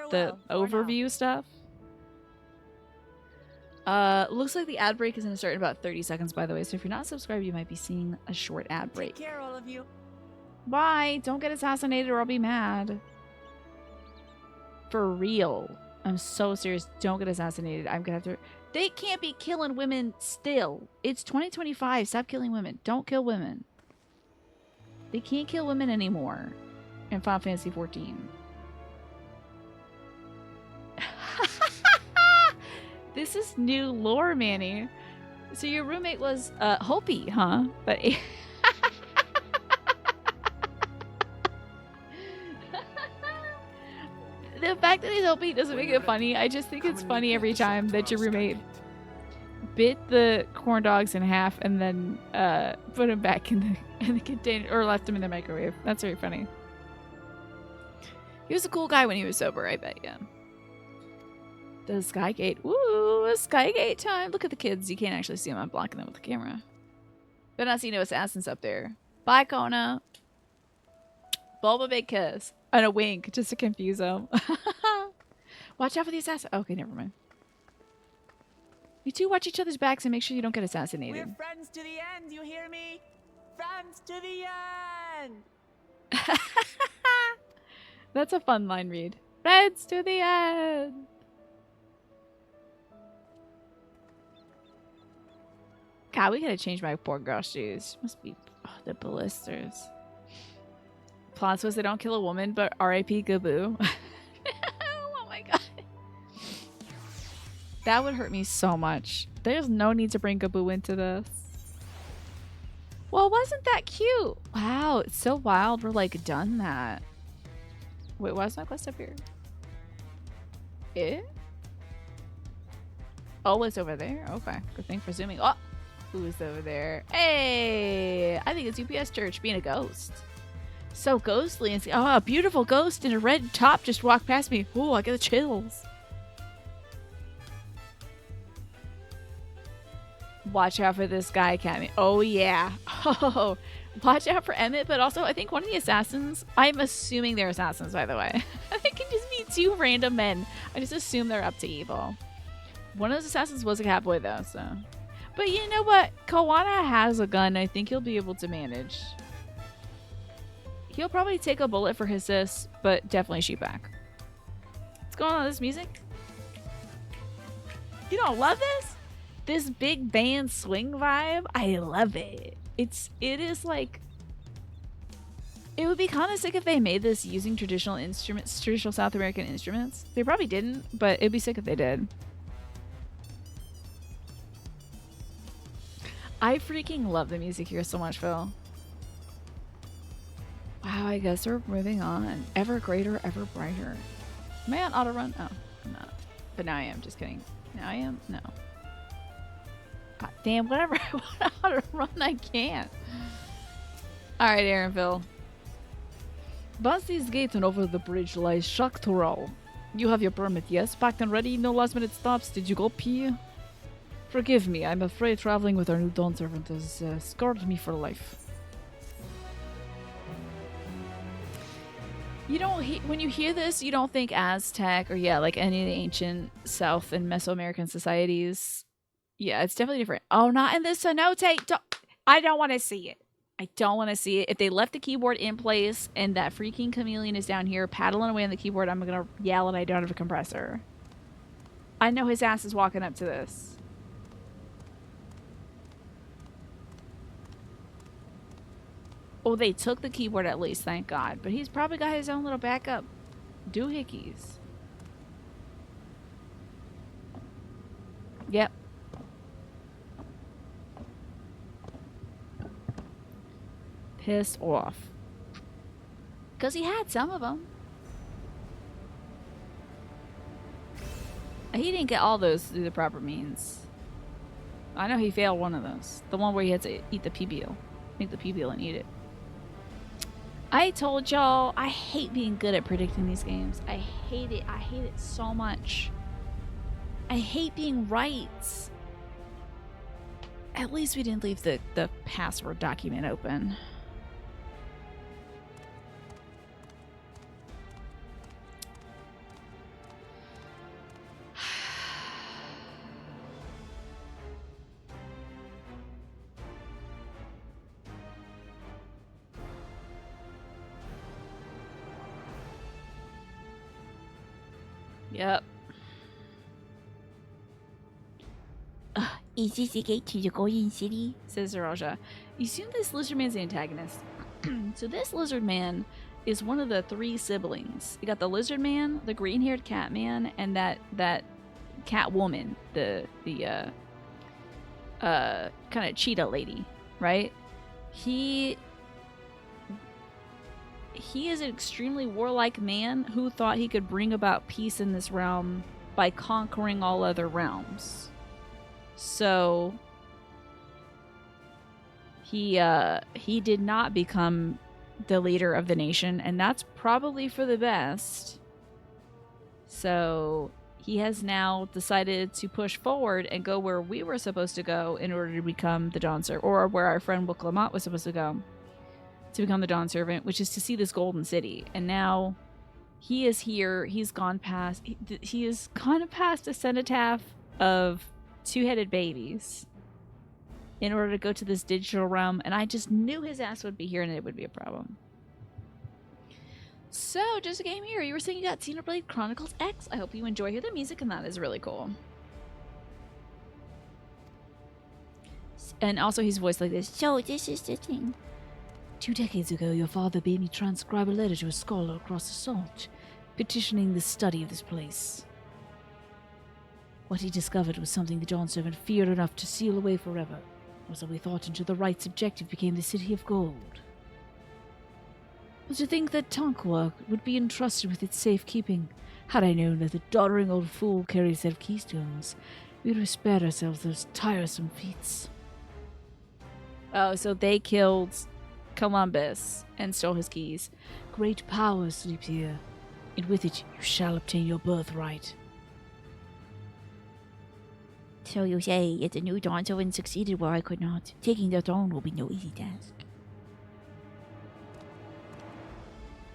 overview stuff? Looks like the ad break is going to start in about 30 seconds, by the way. So if you're not subscribed, you might be seeing a short ad break. Take care, all of you. Bye. Don't get assassinated or I'll be mad. For real. I'm so serious. Don't get assassinated. I'm going to have to... They can't be killing women still. It's 2025. Stop killing women. Don't kill women. They can't kill women anymore in Final Fantasy XIV. This is new lore, Manny. So your roommate was Hopi, huh? But the fact that he's Hopi doesn't make it funny. I just think it's funny every time that your roommate bit the corn dogs in half and then put them back in the container or left them in the microwave. That's very funny. He was a cool guy when he was sober, I bet, yeah. The Skygate. Woo! Skygate time. Look at the kids. You can't actually see them. I'm blocking them with the camera. But not see no assassins up there. Bye, Kona. Bulba big kiss. And a wink just to confuse them. Watch out for the assassin. Okay, never mind. You two watch each other's backs and make sure you don't get assassinated. We're friends to the end, you hear me? Friends to the end! That's a fun line read. Friends to the end! God, we gotta change my poor girl shoes. Must be the blisters. Plot twist, they don't kill a woman, but R.I.P. Gaboo. Oh my god. That would hurt me so much. There's no need to bring Gaboo into this. Well, wasn't that cute? Wow, it's so wild we're like done that. Wait, why is my quest up here? It? Oh, it's over there? Okay, good thing for zooming. Oh! Who is over there? Hey! I think it's UPS Church being a ghost. So ghostly. And oh, a beautiful ghost in a red top just walked past me. Ooh, I get the chills. Watch out for this guy, Cammy. Oh, yeah. Oh, watch out for Emmett, but also I think one of the assassins, I'm assuming they're assassins, by the way. It can just be two random men. I just assume they're up to evil. One of those assassins was a cowboy, though, so... But you know what? Kawana has a gun. I think he'll be able to manage. He'll probably take a bullet for his sis, but definitely shoot back. What's going on with this music? You don't love this? This big band swing vibe? I love it. It is like... It would be kind of sick if they made this using traditional instruments, traditional South American instruments. They probably didn't, but it'd be sick if they did. I freaking love the music here so much, Phil. Wow, I guess we're moving on. Ever greater, ever brighter. Am I on auto run? Oh, I'm not. But now I am. Just kidding. Now I am? No. God damn, whatever I want auto run, I can't. Alright, Aaronville. Past these gates and over the bridge lies Jacques Tural. You have your permit, yes? Packed and ready? No last minute stops? Did you go pee? Forgive me, I'm afraid traveling with our new dawn servant has scarred me for life. You don't when you hear this, you don't think Aztec or like any of the ancient South and Mesoamerican societies. Yeah, it's definitely different. Oh, not in this cenote. I don't want to see it. I don't want to see it. If they left the keyboard in place and that freaking chameleon is down here paddling away on the keyboard, I'm gonna yell and I don't have a compressor. I know his ass is walking up to this. Oh, they took the keyboard at least, thank God. But he's probably got his own little backup doohickeys. Yep. Pissed off. Because he had some of them. He didn't get all those through the proper means. I know he failed one of those. The one where he had to eat the PBL. Make the PBL and eat it. I told y'all, I hate being good at predicting these games. I hate it. I hate it so much. I hate being right. At least we didn't leave the password document open. Yep. Is this the gate to the Golden City? Says Zaraja. You assume this lizard man's the antagonist. So this lizard man is one of the 3 siblings. You got the lizard man, the green-haired cat man, and that cat woman, the kind of cheetah lady, right? He is an extremely warlike man who thought he could bring about peace in this realm by conquering all other realms. So he did not become the leader of the nation, and that's probably for the best. So he has now decided to push forward and go where we were supposed to go in order to become the Dawn Servant, or where our friend Wilclamant was supposed to go to become the Dawn Servant, which is to see this Golden City. And now he is here. He's gone past. He has gone past a cenotaph of 2-headed babies in order to go to this digital realm, and I just knew his ass would be here and it would be a problem. So, just a game here. You were saying you got Xenoblade Chronicles X. I hope you enjoy. Hear the music, and that is really cool. And also, he's voiced like this. So, this is the thing. 2 decades ago, your father bade me transcribe a letter to a scholar across the salt, petitioning the study of this place. What he discovered was something the Dawn Servant feared enough to seal away forever. So we thought until the right's objective became the City of Gold. But to think that Tonkawa would be entrusted with its safekeeping. Had I known that the doddering old fool carried a set of keystones, we would have spared ourselves those tiresome feats. Oh, so they killed Columbus and stole his keys. Great power sleeps here, and with it you shall obtain your birthright. So you say if the new Dawn Servant succeeded where I could not, taking the throne will be no easy task.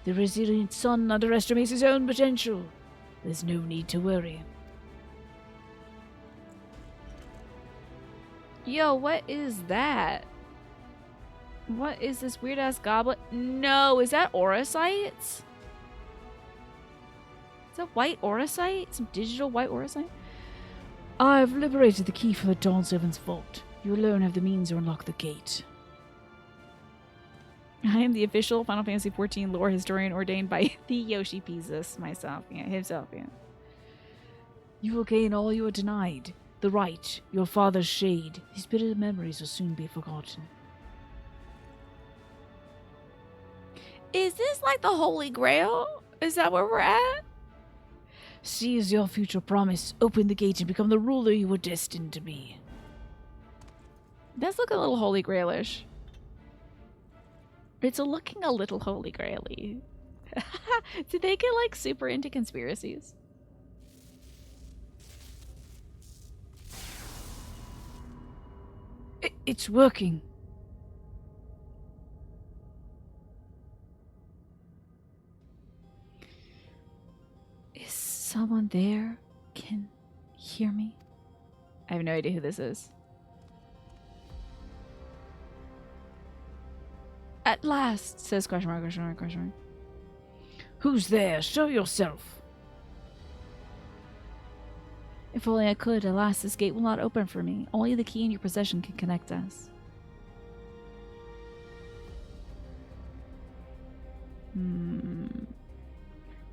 The resilient son underestimates his own potential. There's no need to worry. Yo, what is that? What is this weird-ass goblet? No, is that Auracite? Is that white Auracite? Some digital white Auracite? I've liberated the key for the Dawn Servant's vault. You alone have the means to unlock the gate. I am the official Final Fantasy XIV lore historian ordained by the Yoshi P myself. Yeah, himself, yeah. You will gain all you are denied. The right, your father's shade. His bitter memories will soon be forgotten. Is this like the Holy Grail? Is that where we're at? Seize your future promise, open the gate, and become the ruler you were destined to be. That's looking a little Holy Grailish. It's looking a little Holy Grail-y. Did they get like super into conspiracies? It's working. Someone there can hear me? I have no idea who this is. At last, says question mark, question mark, question mark. Who's there? Show yourself. If only I could. Alas, this gate will not open for me. Only the key in your possession can connect us.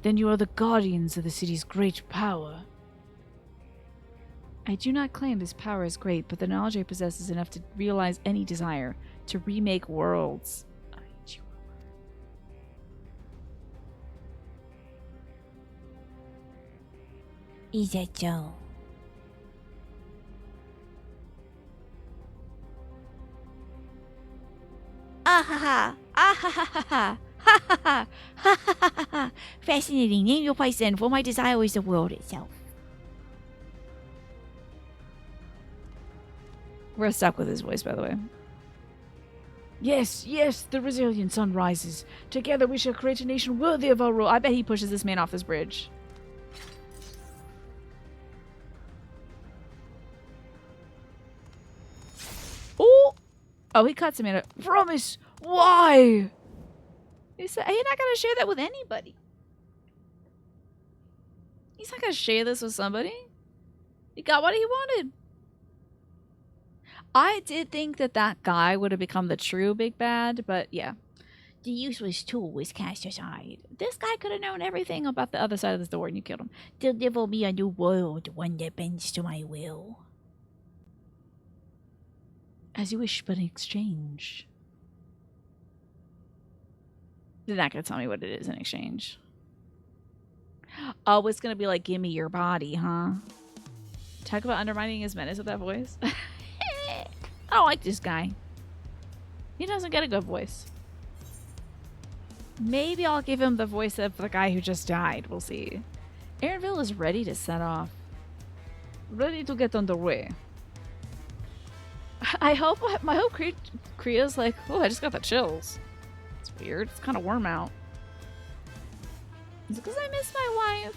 Then you are the guardians of the city's great power. I do not claim this power is great, but the knowledge I possess is enough to realize any desire to remake worlds. Is that so? Ah ha ha! Ah ha ha ha ha! Ha ha ha! Ha ha ha ha! Fascinating. Name your place then, for my desire is the world itself. We're stuck with his voice, by the way. Yes, yes, the resilient sun rises. Together we shall create a nation worthy of our rule. I bet he pushes this man off this bridge. Oh! Oh, he cuts him in a... Promise! Why? He's not gonna share that with anybody. He's not gonna share this with somebody. He got what he wanted. I did think that that guy would have become the true big bad, but yeah. The useless tool was cast aside. This guy could have known everything about the other side of this door and you killed him. Deliver me a new world, one that bends to my will. As you wish, but in exchange. They're not gonna tell me what it is in exchange. Oh, it's gonna be like, give me your body, huh? Talk about undermining his menace with that voice. I don't like this guy. He doesn't get a good voice. Maybe I'll give him the voice of the guy who just died. We'll see. Aaronville is ready to set off. Ready to get underway. I hope my hope Kriya's like, oh, I just got the chills. It's weird. It's kind of warm out. Is it because I miss my wife?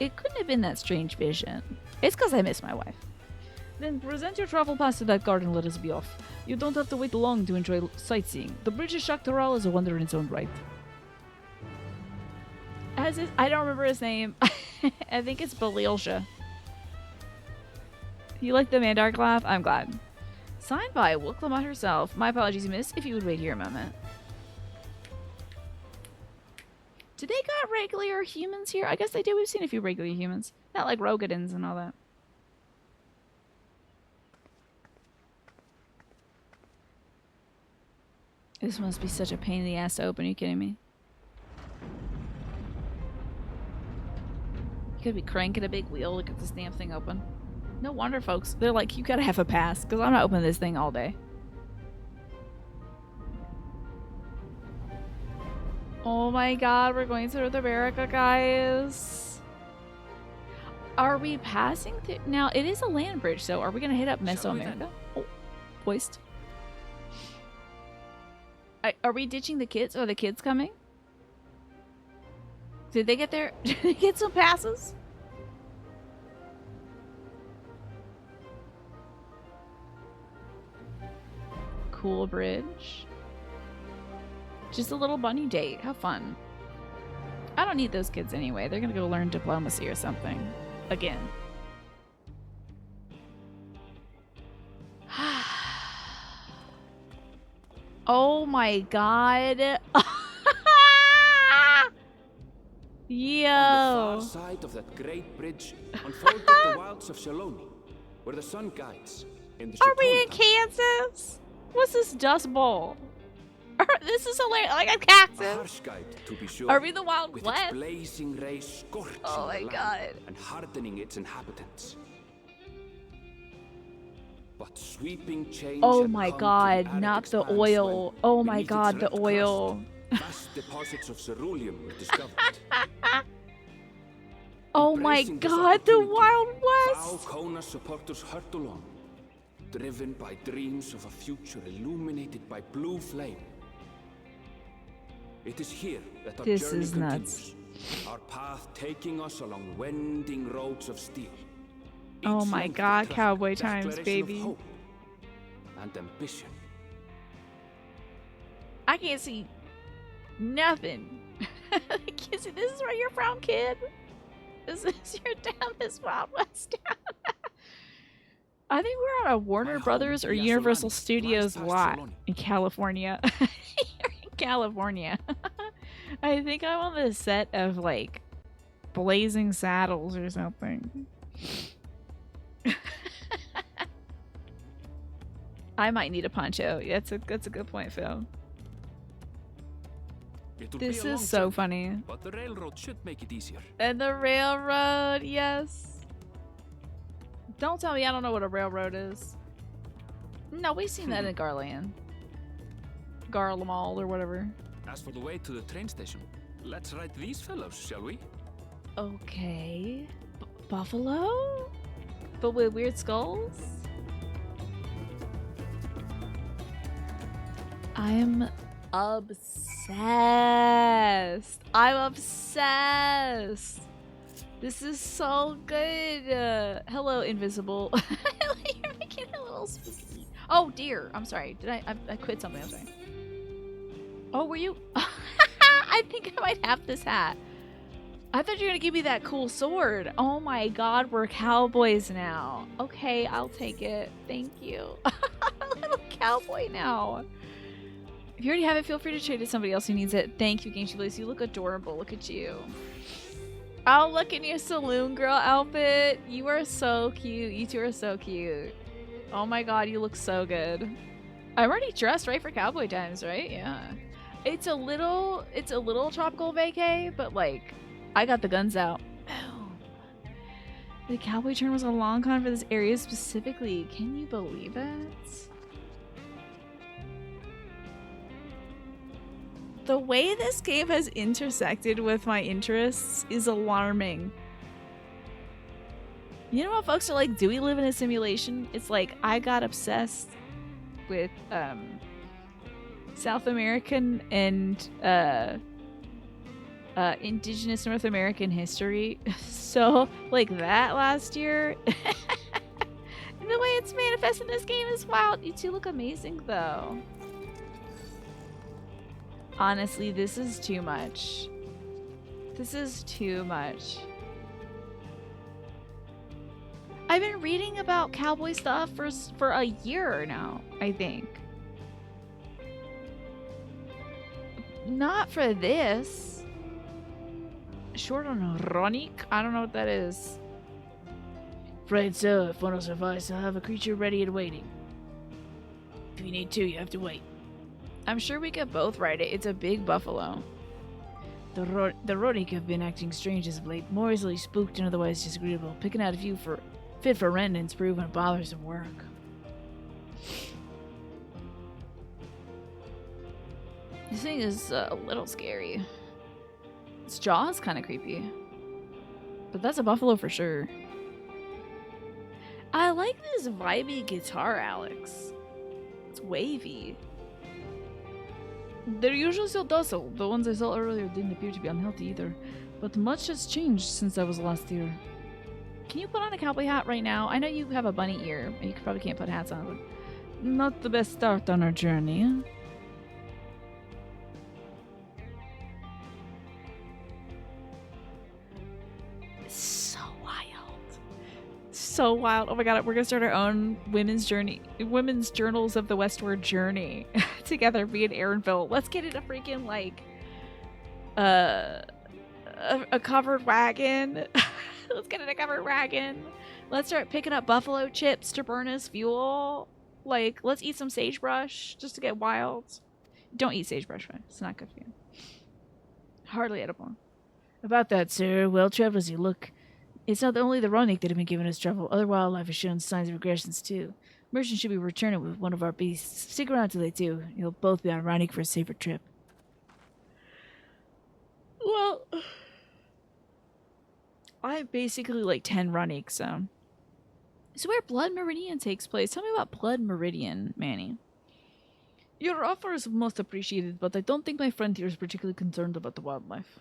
It couldn't have been that strange vision. It's because I miss my wife. Then present your travel pass to that guard and let us be off. You don't have to wait long to enjoy sightseeing. The British Chateau is a wonder in its own right. I don't remember his name. I think it's Belisha. You like the Mandark laugh? I'm glad. Signed by Wilclamot herself. My apologies, miss, if you would wait here a moment. Do they got regular humans here? I guess they do. We've seen a few regular humans. Not like Rogadins and all that. This must be such a pain in the ass to open. Are you kidding me? You could be cranking a big wheel to get this damn thing open. No wonder, folks. They're like, you gotta have a pass, because I'm not opening this thing all day. Oh my god, we're going through the Barraca, guys. Are we passing through? Now, it is a land bridge, so are we gonna hit up Mesoamerica? Oh, hoist. Are we ditching the kids? Are the kids coming? Did they get there? Did they get some passes? Cool bridge. Just a little bunny date. Have fun. I don't need those kids anyway. They're gonna go learn diplomacy or something. Again. Oh my god. Yo. On the far side of that great bridge unfolded the wilds of Shaloni, where the sun guides in the Are we in Kansas? What's this dust bowl? This is hilarious. Like a cactus. To be sure, Are we the Wild with West? its blazing rays scorching Oh my the land god. and hardening its inhabitants. But sweeping change Oh had my come to god, the arid not the expanse oil. when, Oh my beneath its god, the red oil. crust, vast deposits of ceruleum were discovered. Oh my Embracing this god, the opportunity, Wild Vow West. Kona supporters hurtled along, driven by dreams of a future illuminated by blue flame. It is here that our This journey is continues, our path taking us along winding roads of steel. Oh Each my length god, of track, cowboy times, declaration of baby. hope and ambition. I can't see nothing. I can't see. This is where you're from, kid. This is your down this Wild West town. I think we're on a Warner Brothers or Via Universal Solani, Studios lies past lot Solani. in California. In California. I think I'm on the set of like Blazing Saddles or something. I might need a poncho. That's a good point, Phil. It'll be This a is long so journey, funny. but the railroad should make it easier. And the railroad, yes. Don't tell me I don't know what a railroad is. No, we've seen that in Garland. Garlemald or whatever. As for the way to the train station, let's ride these fellows, shall we? Okay. Buffalo? But with weird skulls? I'm obsessed. I'm obsessed. This is so good. Hello, invisible. You're making it a little spooky. Oh dear. I'm sorry. Did I quit something? I'm sorry. Oh, were you? I think I might have this hat. I thought you were gonna give me that cool sword. Oh my god, we're cowboys now. Okay, I'll take it. Thank you. A little cowboy now. If you already have it, feel free to trade it to somebody else who needs it. Thank you, Gamesy Blaze. You look adorable. Look at you. Oh, look in your saloon girl outfit. You are so cute. You two are so cute. Oh my god, you look so good. I'm already dressed right for cowboy times, right? Yeah. It's a little tropical vacay, but like, I got the guns out. Boom. The cowboy turn was a long con for this area specifically. Can you believe it? The way this game has intersected with my interests is alarming. You know what folks are like, do we live in a simulation? It's like, I got obsessed with South American and indigenous North American history. So like that last year. And the way it's manifested in this game is wild. You two look amazing though. Honestly, this is too much. This is too much. I've been reading about cowboy stuff for a year now, I think. Not for this. Short on Ronik? I don't know what that is. Afraid so. If one will suffice, I'll have a creature ready and waiting. If you need two, you have to wait. I'm sure we could both ride it. It's a big buffalo. The Ronik have been acting strange as of late, more easily spooked and otherwise disagreeable. Picking out a few fit for remnants prove when bothersome work. This thing is a little scary. Its jaw is kind of creepy. But that's a buffalo for sure. I like this vibey guitar, Alex. It's wavy. They're usually so docile. The ones I saw earlier didn't appear to be unhealthy either. But much has changed since I was last here. Can you put on a cowboy hat right now? I know you have a bunny ear, and you probably can't put hats on. But not the best start on our journey. So wild. So wild. Oh my god, we're gonna start our own women's journals of the westward journey together, me and Aaronville. Let's get it a freaking like a covered wagon. Let's get in a covered wagon. Let's start picking up buffalo chips to burn as fuel. Like, let's eat some sagebrush just to get wild. Don't eat sagebrush, man. It's not good for you. Hardly edible. About that, sir, well traveled as you look, it's not only the Ronik that have been giving us trouble. Other wildlife has shown signs of aggressions too. Merchants should be returning with one of our beasts. Stick around till they do. You'll both be on Ronik for a safer trip. Well, I have basically like 10 Ronik, so. So where Blood Meridian takes place. Tell me about Blood Meridian, Manny. Your offer is most appreciated, but I don't think my friend here is particularly concerned about the wildlife.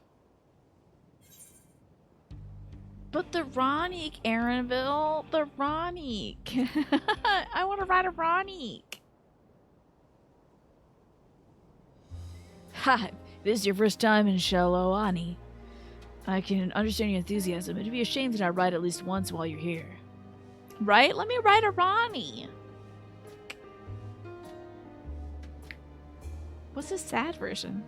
But the Ronik, Aaronville. The Ronik. I want to ride a Ronik. Ha! This is your first time in Shaloani. I can understand your enthusiasm. It'd be a shame to not ride at least once while you're here. Right? Let me ride a Ronnie. What's the sad version?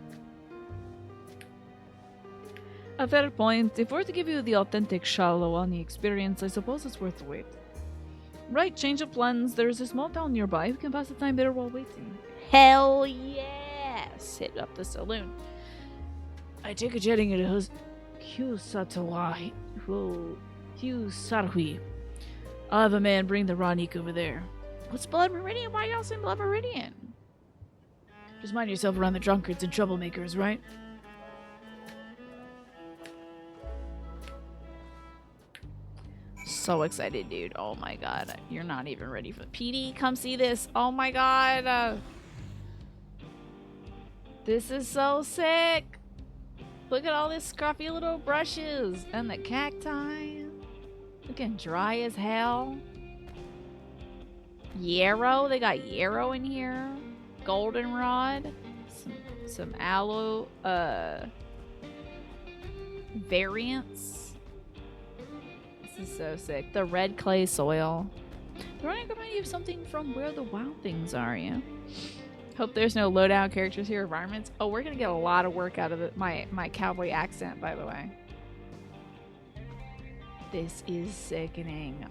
A fair point. If we're to give you the authentic Shalawani experience, I suppose it's worth the wait. Right, change of plans. There's a small town nearby. We can pass the time there while waiting. Hell yes! Hit up the saloon. I take a jetting into Husatawai. Husarhui. I'll have a man bring the Ronik over there. What's Blood Meridian? Why y'all saying Blood Meridian? Just mind yourself around the drunkards and troublemakers, right? So excited, dude. Oh my god. You're not even ready for PD, come see this. Oh my god. This is so sick. Look at all these scruffy little brushes and the cacti. Looking dry as hell. Yarrow. They got yarrow in here. Goldenrod. Some aloe variants. This is so sick. The red clay soil. They're running remind you of something from Where the Wild Things Are, yeah? Hope there's no low-down characters here, environments. Oh, we're gonna get a lot of work out of my cowboy accent, by the way. This is sickening.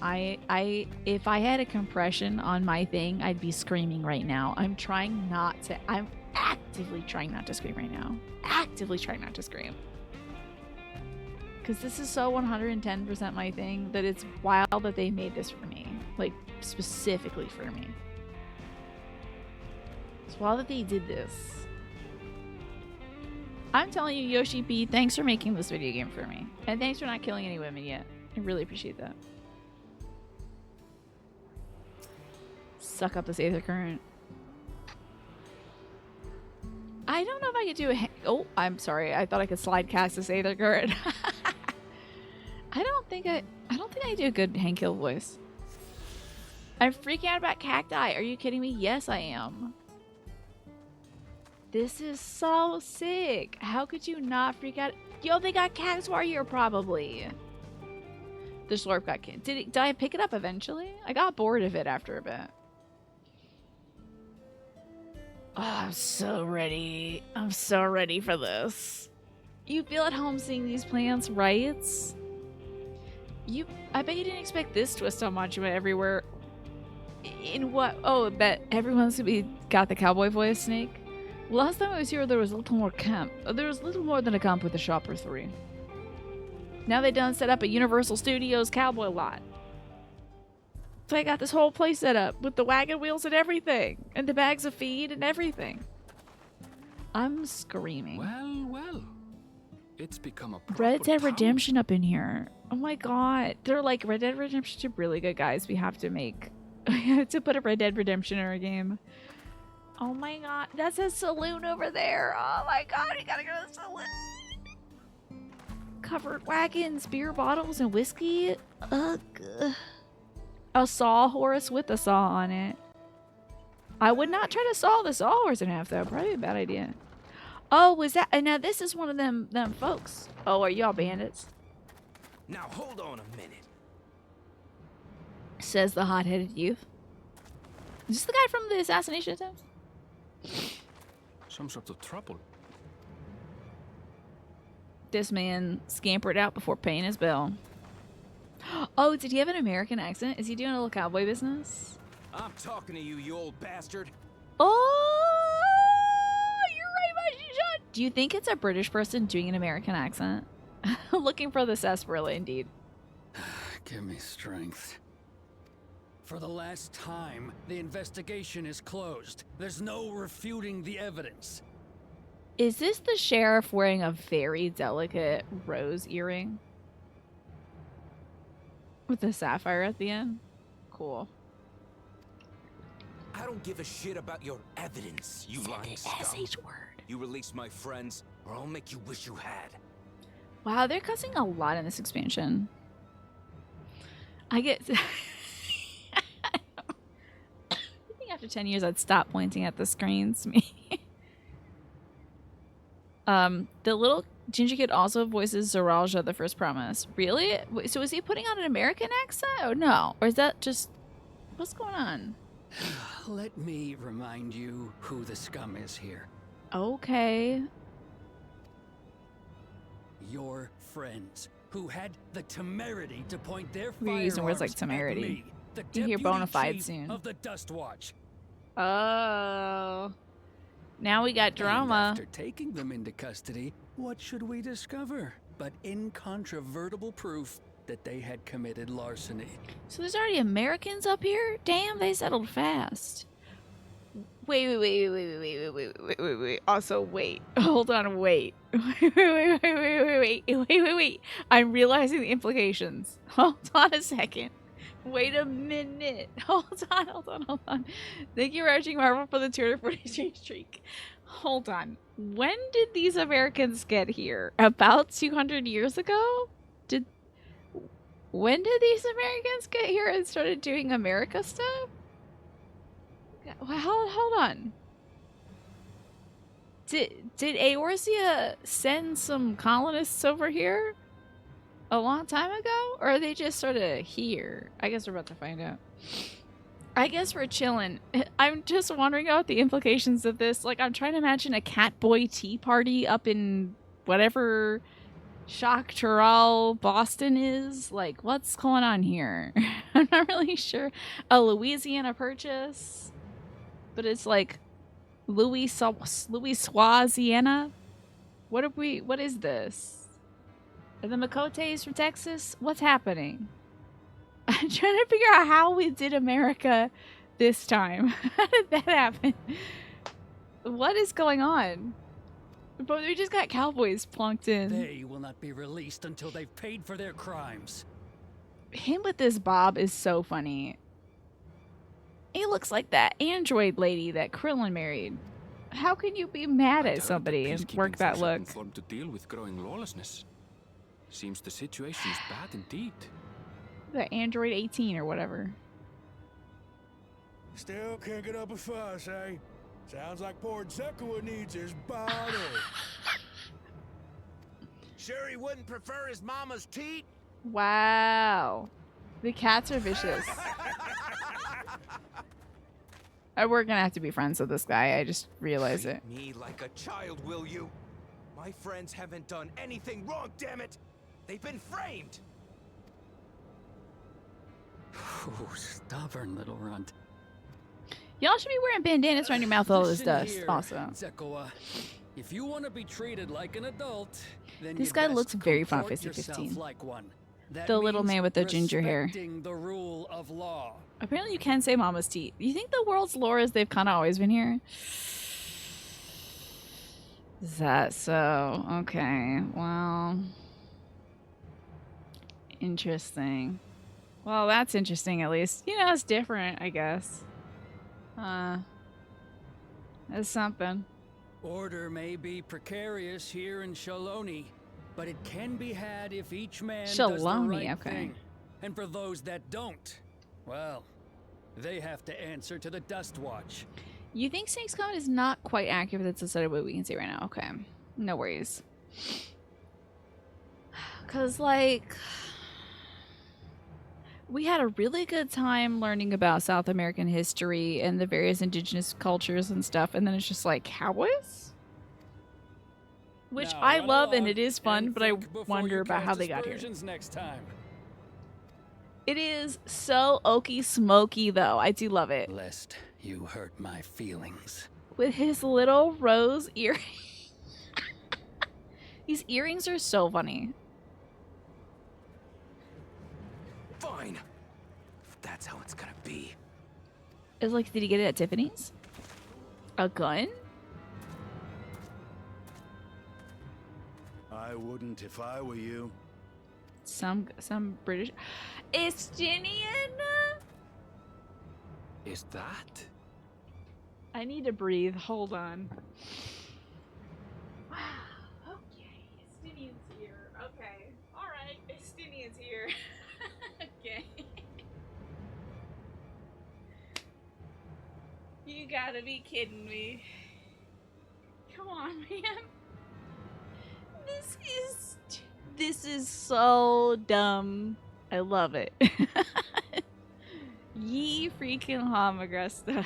If I had a compression on my thing, I'd be screaming right now. I'm actively trying not to scream right now. Actively trying not to scream. Because this is so 110% my thing that it's wild that they made this for me. Like, specifically for me. It's wild that they did this. I'm telling you, Yoshi P, thanks for making this video game for me. And thanks for not killing any women yet. I really appreciate that. Suck up this Aether Current. I don't know if I could do a... Oh, I'm sorry. I thought I could slide cast this Aether Current. I don't think I do a good Hank Hill voice. I'm freaking out about cacti. Are you kidding me? Yes, I am. This is so sick. How could you not freak out? Yo, they got Cactus Warrior probably. The Slurp got killed. Did I pick it up eventually? I got bored of it after a bit. Oh, I'm so ready. I'm so ready for this. You feel at home seeing these plants, right? I bet you didn't expect this twist on Monument Everywhere. In what? Oh, that everyone's gonna be got the cowboy voice, Snake. Last time I was here, there was a little more camp. There was little more than a camp with a shop or three. Now they done set up a Universal Studios cowboy lot. So I got this whole place set up with the wagon wheels and everything, and the bags of feed and everything. I'm screaming. Well. It's become a Red Dead Redemption up in here. Oh my god. They're like, Red Dead Redemption's really good, guys. We have to put a Red Dead Redemption in our game. Oh my god. That's a saloon over there. Oh my god. We gotta go to the saloon. Covered wagons, beer bottles, and whiskey. Ugh. A sawhorse with a saw on it. I would not try to saw the sawhorse in half, though. Probably a bad idea. Oh, was that? Now this is one of them folks. Oh, are y'all bandits? Now hold on a minute. Says the hot-headed youth. Is this the guy from the assassination attempts? Some sort of trouble. This man scampered out before paying his bill. Oh, did he have an American accent? Is he doing a little cowboy business? I'm talking to you, you old bastard. Oh, you're right, Mashisha. Do you think it's a British person doing an American accent? Looking for the sarsaparilla, indeed. Give me strength. For the last time, the investigation is closed. There's no refuting the evidence. Is this the sheriff wearing a very delicate rose earring? With the sapphire at the end? Cool. I don't give a shit about your evidence, you lying scum. SH word. You release my friends, or I'll make you wish you had. Wow, they're cussing a lot in this expansion. I get... I think after 10 years I'd stop pointing at the screens. The little ginger kid also voices Zoralja, the First Promise. Really? So is he putting on an American accent? Or no? Or is that just... What's going on? Let me remind you who the scum is here. Okay. Your friends, who had the temerity to point their We're using words like firearms temerity. at me, the You hear bona fide chief soon. of the Dust Watch. Oh. Now we got drama. And after taking them into custody, what should we discover but incontrovertible proof that they had committed larceny? So there's already Americans up here? Damn, they settled fast. Wait. Also, wait. Hold on, wait. Wait. I'm realizing the implications. Hold on a second. Wait a minute. Hold on. Thank you, Raging Marvel, for the 240 streak. Hold on. When did these Americans get here? About 200 years ago? When did these Americans get here and started doing America stuff? Well, hold on. Did Eorzea send some colonists over here a long time ago? Or are they just sort of here? I guess we're about to find out. I guess we're chilling. I'm just wondering about the implications of this. Like, I'm trying to imagine a Catboy tea party up in whatever Shock Tural Boston is. Like, what's going on here? I'm not really sure. A Louisiana Purchase, but it's like Louisiana. What is this? Are the Makotes from Texas? What's happening? I'm trying to figure out how we did America this time. How did that happen? What is going on? But we just got cowboys plunked in. They will not be released until they've paid for their crimes. Him with this bob is so funny. He looks like that android lady that Krillin married. How can you be mad at somebody and work that look? To deal with growing lawlessness. Seems the situation is bad indeed. The Android 18 or whatever. Still can't get up a fuss, eh? Sounds like poor Zekua needs his body. Sure he wouldn't prefer his mama's teat? Wow. The cats are vicious. We're gonna have to be friends with this guy. I just realized it. Me like a child, will you? My friends haven't done anything wrong, damn it! They've been framed! Oh, stubborn little runt. Y'all should be wearing bandanas around your mouth with all this dust. Here, Also, Zekua, if you want to be treated like an adult, then this you guy best looks very Final comport Fantasy yourself 15. like one. That The little means man with the ginger hair. respecting the rule of law. Apparently you can say mama's teeth. You think the world's lore is they've kind of always been here? Is that so? Okay, well. Interesting. Well, that's interesting at least. You know, it's different, I guess. That's something. Order may be precarious here in Shaloni, but it can be had if each man does the Shaloni, right okay. thing. And for those that don't, well, they have to answer to the Dust Watch. You think Snake's Comet is not quite accurate? That's the sort of what we can say right now. Okay. No worries. Because, like, we had a really good time learning about South American history and the various indigenous cultures and stuff, and then it's just like, cowboys? Which Now, I run love and along it is fun, and but I think before wonder you about how cast they got here. aspersions next time. It is so oaky smoky, though. I do love it. Lest you hurt my feelings. With his little rose earrings. These earrings are so funny. Fine. If that's how it's gonna be. It's like, did he get it at Tiffany's? A gun? I wouldn't if I were you. Some British. Estinian? Is that? I need to breathe. Hold on. Wow. Okay. Estinian's here. Okay. Alright. Estinian's here. Okay. You gotta be kidding me. Come on, man. This is so dumb. I love it. Ye freaking Hamagresta.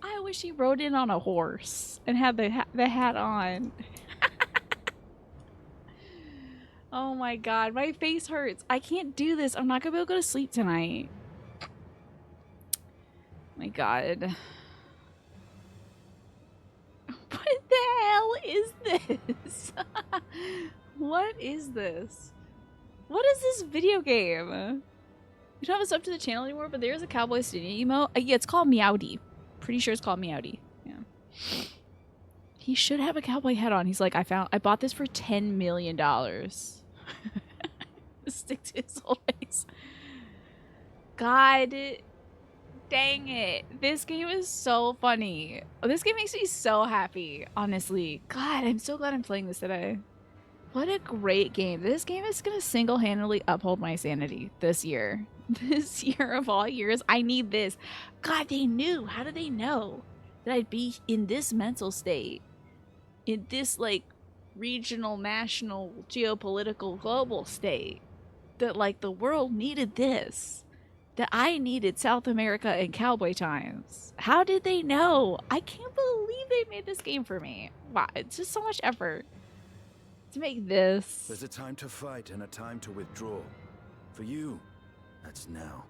I wish he rode in on a horse and had the hat on. Oh my god, my face hurts. I can't do this. I'm not gonna be able to go to sleep tonight. My god. What the hell is this? What is this? What is this video game? We don't have a sub to the channel anymore, but there's a Cowboy Stinia emote. Yeah, it's called Meowdy. Pretty sure it's called Meowdy. Yeah. He should have a cowboy hat on. He's like, I bought this for $10 million. Stick to his whole face. God dang it. This game is so funny. This game makes me so happy, honestly. God, I'm so glad I'm playing this today. What a great game. This game is going to single-handedly uphold my sanity this year. This year of all years, I need this. God, they knew. How did they know that I'd be in this mental state? In this, like, regional, national, geopolitical, global state. That, like, the world needed this. That I needed South America and cowboy times. How did they know? I can't believe they made this game for me. Wow, it's just so much effort to make this. There's a time to fight and a time to withdraw. For you, that's now.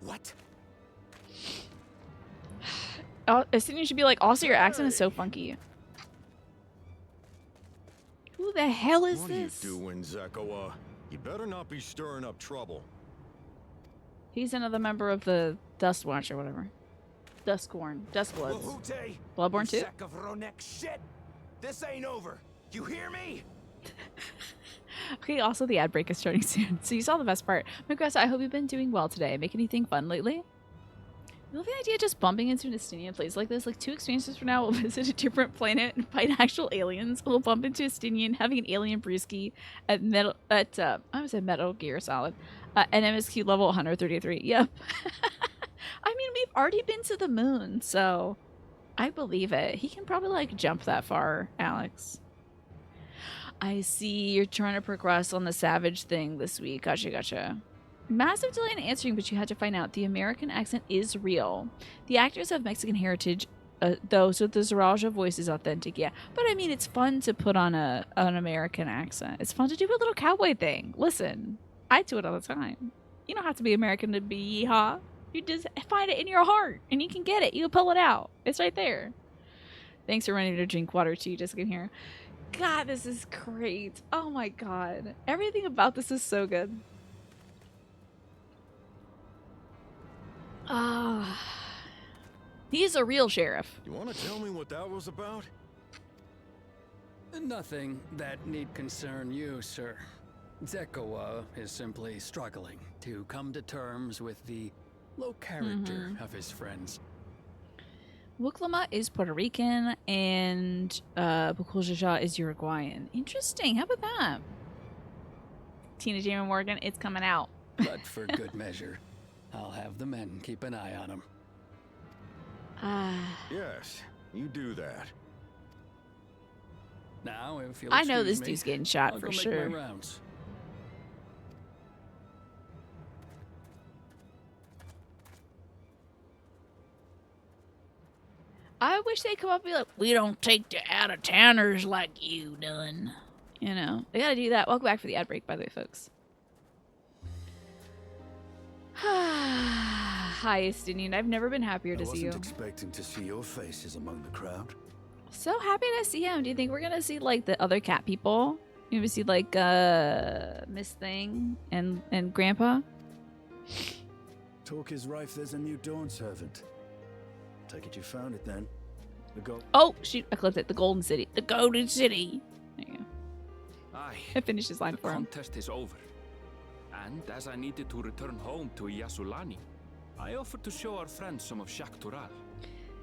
What? As should be like, also your accent is so funky. Who the hell is this? What are you doing, Zekawa? You better not be stirring up trouble. He's another member of the Dust Watch or whatever. Duskborn. Duskbloods. Bloodborne too? Sack of Ronek shit. This ain't over. You hear me? Okay, also the ad break is starting soon. So you saw the best part. Migressa, I hope you've been doing well today. Make anything fun lately? I love the idea of just bumping into an Estinian place like this. Like 2 experiences from now, we'll visit a different planet and fight actual aliens. We'll bump into Estinian, having an alien brewski at Metal Gear Solid. And MSQ level 133. Yep. I mean, we've already been to the moon, so I believe it. He can probably like jump that far, Alex. I see you're trying to progress on the Savage thing this week. Gotcha. Massive delay in answering, but you had to find out the American accent is real. The actors have Mexican heritage, though, so the Zaraja voice is authentic, yeah. But I mean, it's fun to put on an American accent. It's fun to do a little cowboy thing. Listen, I do it all the time. You don't have to be American to be yeehaw. You just find it in your heart, and you can get it. You can pull it out. It's right there. Thanks for running to drink water, too, Jessica here. God, this is great. Oh, my God. Everything about this is so good. He's a real sheriff. You want to tell me what that was about? Nothing that need concern you, sir. Zekawa is simply struggling to come to terms with the low character of his friends. Wuklama is Puerto Rican and Bukuljaja is Uruguayan. Interesting. How about that? Tina Jamie Morgan, it's coming out. But for good measure, I'll have the men keep an eye on him. Yes, you do that. Now, if you'll I know this excuse me, dude's getting shot I'll for go sure. Make my rounds. I wish they'd come up and be like, we don't take the out-of-towners like you done. You know, they gotta do that. Welcome back for the ad break, by the way, folks. Hi, Estinian. I've never been happier to see you. I wasn't expecting to see your faces among the crowd. So happy to see him. Do you think we're gonna see like the other cat people? You ever see like Miss Thing and Grandpa? Talk is rife. There's a new Dawn servant. Take it you found it then. Oh shoot! I clipped it. The Golden City. The Golden City. There you go. Aye. I finished his line the for him. contest is over. And as I needed to return home to Yasulani, I offered to show our friends some of Shak Tural.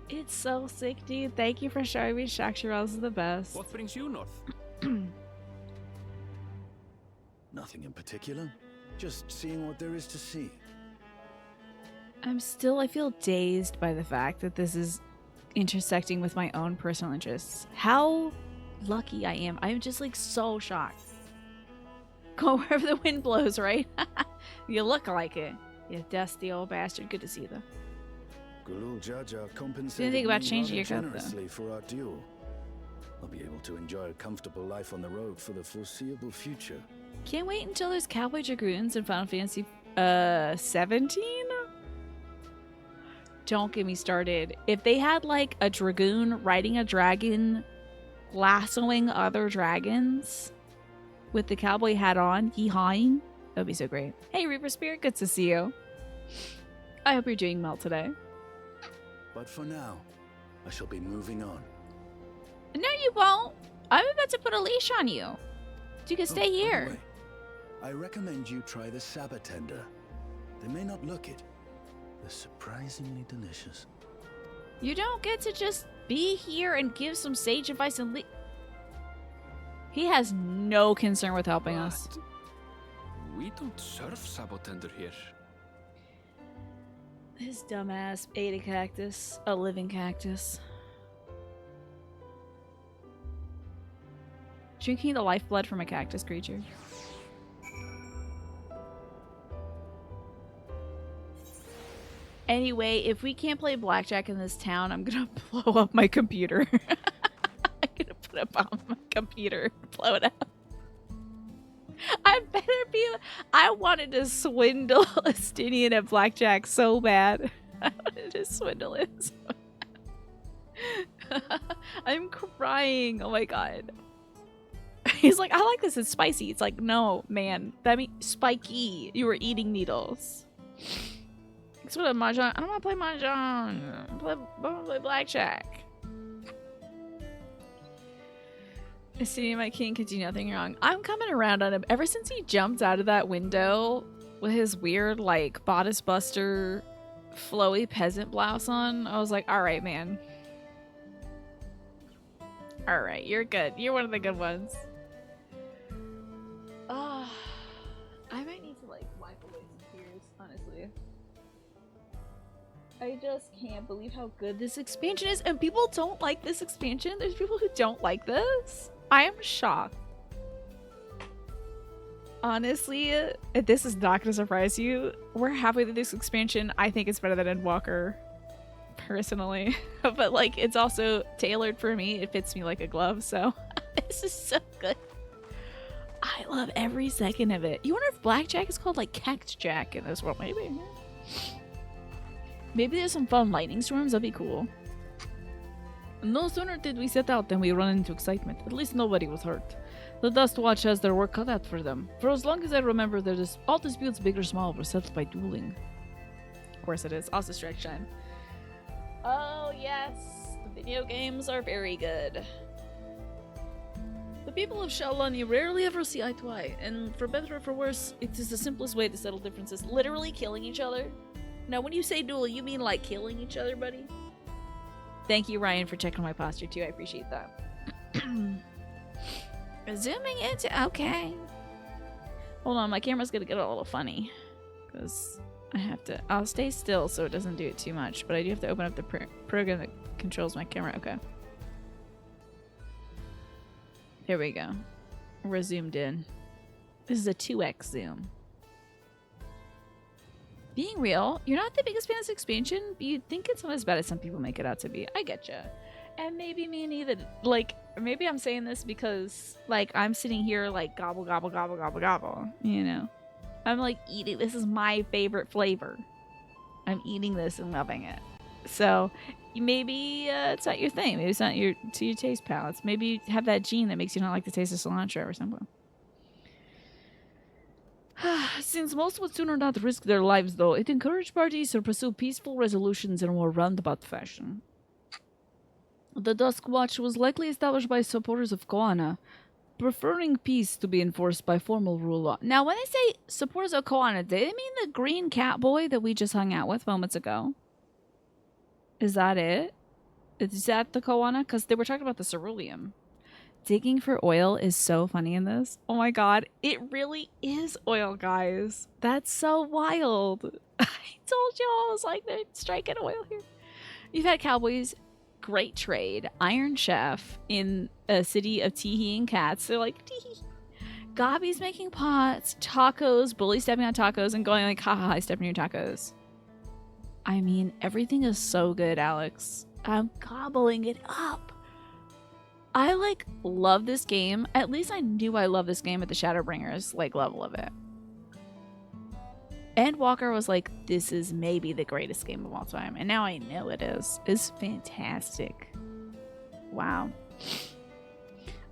It's so sick, dude. Thank you for showing me Shak Tural is the best. What brings you north? Nothing in particular. Just seeing what there is to see. I feel dazed by the fact that this is intersecting with my own personal interests. How lucky I am. I'm just like so shocked. Go wherever the wind blows, right? You look like it. You dusty old bastard. Good to see you, though. Gulul Jaja compensated Didn't think about me changing rather your cut, though. generously for our duel. I'll be able to enjoy a comfortable life on the road for the foreseeable future. Can't wait until there's Cowboy Dragoons in Final Fantasy 17? Don't get me started. If they had like a dragoon riding a dragon, lassoing other dragons with the cowboy hat on, yeehawing, That would be so great. Hey, Reaper Spirit, good to see you. I hope you're doing well today. But for now, I shall be moving on. No, you won't. I'm about to put a leash on you. You can stay by the here. way, I recommend you try the Sabatender. They may not look it. They're surprisingly delicious. You don't get to just be here and give some sage advice and leave. He has no concern with helping us. We don't serve Sabotender here. His dumbass ate a cactus. A living cactus. Drinking the lifeblood from a cactus creature. Anyway, if we can't play blackjack in this town, I'm gonna blow up my computer. I'm gonna put a bomb on my computer and blow it up. I better be. I wanted to swindle Estinian at blackjack so bad. I wanted to swindle him so bad. I'm crying. Oh my god. He's like, I like this. It's spicy. It's like, no, man. That means spiky. You were eating needles. It's what a mahjong. I don't want to play mahjong. I want to play blackjack. Seeing my king could do nothing wrong. I'm coming around on him. Ever since he jumped out of that window with his weird, like, bodice buster, flowy peasant blouse on, I was like, alright, man. Alright, you're good. You're one of the good ones. I might need to, like, wipe away some tears, honestly. I just can't believe how good this expansion is. And people don't like this expansion. There's people who don't like this. I am shocked. Honestly, this is not going to surprise you. We're halfway through this expansion. I think it's better than Endwalker, personally. But, like, it's also tailored for me. It fits me like a glove, so this is so good. I love every second of it. You wonder if Blackjack is called, like, Cactjack in this world? Maybe. Maybe there's some fun lightning storms. That'd be cool. No sooner did we set out than we run into excitement. At least nobody was hurt. The Dust Watch has their work cut out for them. For as long as I remember, all disputes, big or small, were settled by dueling. Of course it is. Also Strike Shine. Oh yes, video games are very good. The people of Shaolani rarely ever see eye to eye, and for better or for worse, it is the simplest way to settle differences. Literally killing each other. Now, when you say duel, you mean like killing each other, buddy? Thank you, Ryan, for checking my posture too. I appreciate that. Zooming into okay. Hold on, my camera's gonna get a little funny because I have to. I'll stay still so it doesn't do it too much, but I do have to open up the program that controls my camera. Okay. There we go. We're zoomed in. This is a 2x zoom. Being real, you're not the biggest fan of this expansion, but you think it's not as bad as some people make it out to be. I getcha. And maybe me neither. Like, maybe I'm saying this because, like, I'm sitting here, like, gobble, gobble, gobble, gobble, gobble. You know? I'm, like, eating. This is my favorite flavor. I'm eating this and loving it. So, maybe it's not your thing. Maybe it's not to your taste palates. Maybe you have that gene that makes you not like the taste of cilantro or something. Since most would sooner not risk their lives, though, it encouraged parties to pursue peaceful resolutions in a more roundabout fashion. The Dusk Watch was likely established by supporters of Koana, preferring peace to be enforced by formal rule law. Now, when they say supporters of Koana, do they mean the green cat boy that we just hung out with moments ago? Is that it? Is that the Koana? Because they were talking about the ceruleum. Digging for oil is so funny in this. Oh my god, it really is oil, guys. That's so wild. I told you I was like, they're striking oil here. You've had cowboys, great trade, Iron Chef in a city of teehee and cats. They're like, teehee. Gabi's making pots, tacos, bully stepping on tacos and going like, haha, I stepped on your tacos. I mean, everything is so good, Alex. I'm gobbling it up. I, like, love this game. At least I knew I loved this game at the Shadowbringers, like, level of it. Endwalker was like, this is maybe the greatest game of all time. And now I know it is. It's fantastic. Wow.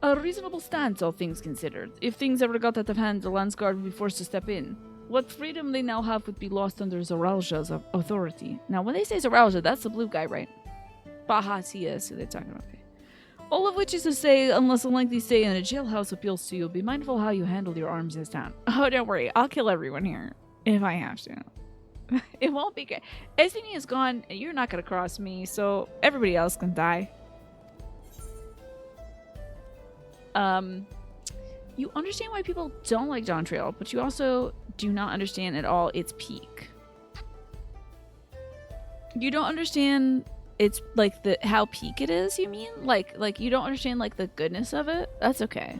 A reasonable stance, all things considered. If things ever got out of hand, the Landsguard would be forced to step in. What freedom they now have would be lost under Zoralja's authority. Now, when they say Zoralja, that's the blue guy, right? Bahatia is who they're talking about. All of which is to say, unless a lengthy stay in a jailhouse appeals to you, be mindful how you handle your arms in this town. Oh, don't worry. I'll kill everyone here. If I have to. It won't be good. Esvini is gone, and you're not going to cross me, so everybody else can die. You understand why people don't like Dawntrail, but you also do not understand at all its peak. You don't understand it's like how peak it is, you mean? Like you don't understand like the goodness of it? That's okay.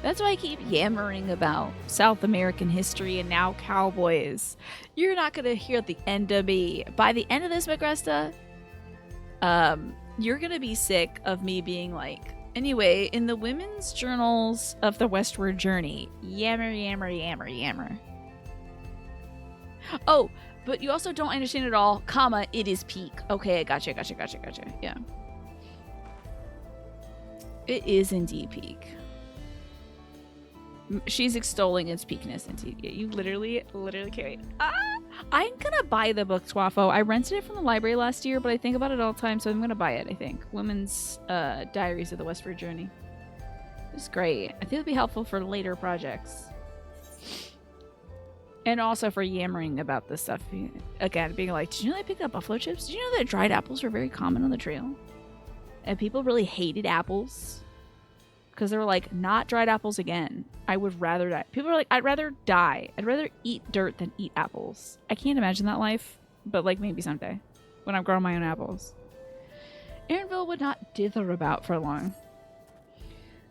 That's why I keep yammering about South American history and now cowboys. You're not gonna hear the end of me. By the end of this, Magresta, you're gonna be sick of me being like, anyway, in the women's journals of the westward journey, yammer, yammer, yammer, yammer. Oh, but you also don't understand it all, comma, it is peak. Okay, gotcha. Yeah. It is indeed peak. She's extolling its peakness indeed. Yeah, you literally can't wait. I'm gonna buy the book, Twafo. I rented it from the library last year, but I think about it all the time, so I'm gonna buy it, I think. Women's Diaries of the Westward Journey. It's great. I think it'd be helpful for later projects. And also for yammering about this stuff. Again, being like, did you know they picked up buffalo chips? Did you know that dried apples were very common on the trail? And people really hated apples. Because they were like, not dried apples again. I would rather die. People are like, I'd rather die. I'd rather eat dirt than eat apples. I can't imagine that life. But like maybe someday. When I'm growing my own apples. Aaronville would not dither about for long.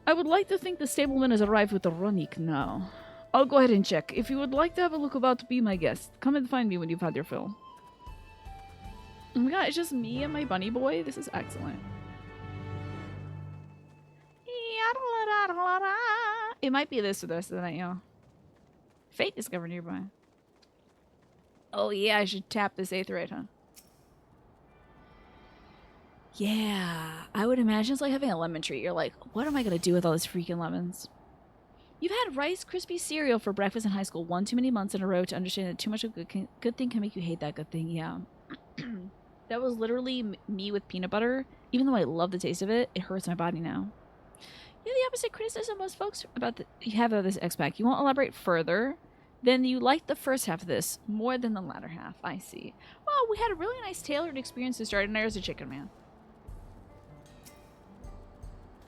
I would like to think the stableman has arrived with the Runik now. I'll go ahead and check. If you would like to have a look about, be my guest. Come and find me when you've had your fill. Oh my god, it's just me and my bunny boy? This is excellent. It might be this for the rest of the night, y'all. Fate discovered nearby. Oh yeah, I should tap this aetheryte, huh? Yeah, I would imagine it's like having a lemon tree. You're like, what am I gonna do with all these freaking lemons? You've had Rice Krispie cereal for breakfast in high school one too many months in a row to understand that too much of a good thing can make you hate that good thing. Yeah. That was literally me with peanut butter. Even though I love the taste of it, it hurts my body now. You have the opposite criticism most folks you have of this X-Pack. You won't elaborate further. Then you like the first half of this more than the latter half. I see. Well, we had a really nice tailored experience to start, and there's a Chicken Man.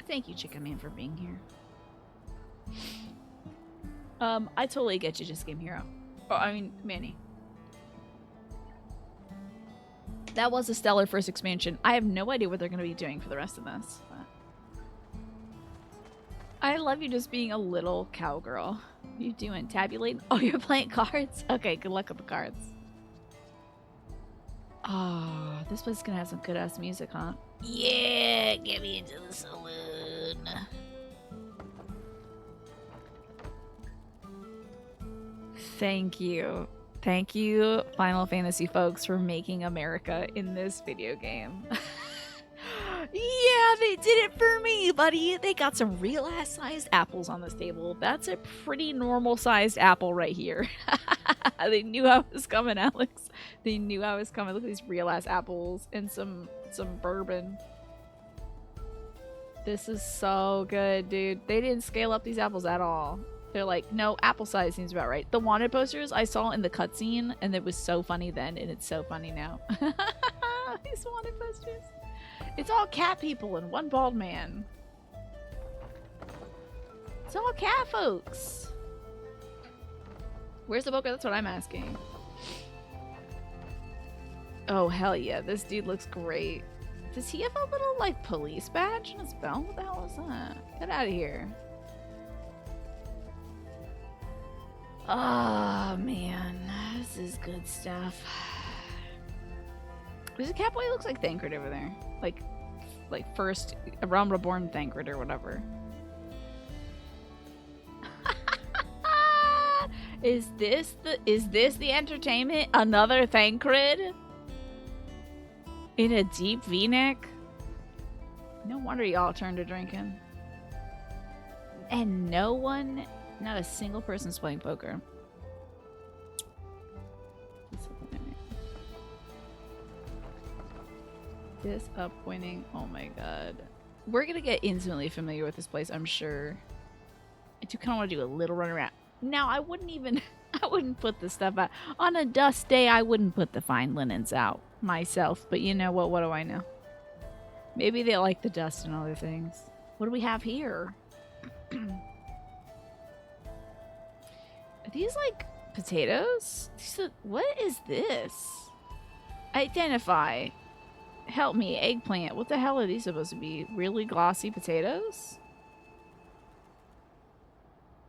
Thank you, Chicken Man, for being here. I totally get you, just Game Hero. Oh, I mean, Manny. That was a stellar first expansion. I have no idea what they're going to be doing for the rest of this. But I love you just being a little cowgirl. What are you doing? Tabulating? Oh, you're playing cards? Okay, good luck with the cards. Oh, this place is going to have some good-ass music, huh? Yeah, get me into the saloon. Thank you. Thank you, Final Fantasy folks, for making America in this video game. Yeah, they did it for me, buddy. They got some real-ass sized apples on this table. That's a pretty normal-sized apple right here. They knew I was coming, Alex. They knew I was coming. Look at these real-ass apples and some bourbon. This is so good, dude. They didn't scale up these apples at all. They're like, no, apple size seems about right. The wanted posters I saw in the cutscene, and it was so funny then, and it's so funny now. These wanted posters. It's all cat people and one bald man. It's all cat folks. Where's the Boca? That's what I'm asking. Oh, hell yeah. This dude looks great. Does he have a little, like, police badge in his belt? What the hell is that? Get out of here. Oh, man. This is good stuff. There's a Catboy looks like Thancred over there. Like first Realm Reborn Thancred or whatever. Is this the entertainment? Another Thancred? In a deep V-neck? No wonder y'all turned to drinking. And no one, not a single person's playing poker. Disappointing. Oh my god. We're gonna get intimately familiar with this place, I'm sure. I do kind of want to do a little run around. Now, I wouldn't put the stuff out. On a dust day, I wouldn't put the fine linens out myself. But you know what? What do I know? Maybe they like the dust and other things. What do we have here? Are these like potatoes? What is this? Identify. Help me, eggplant. What the hell are these supposed to be? Really glossy potatoes?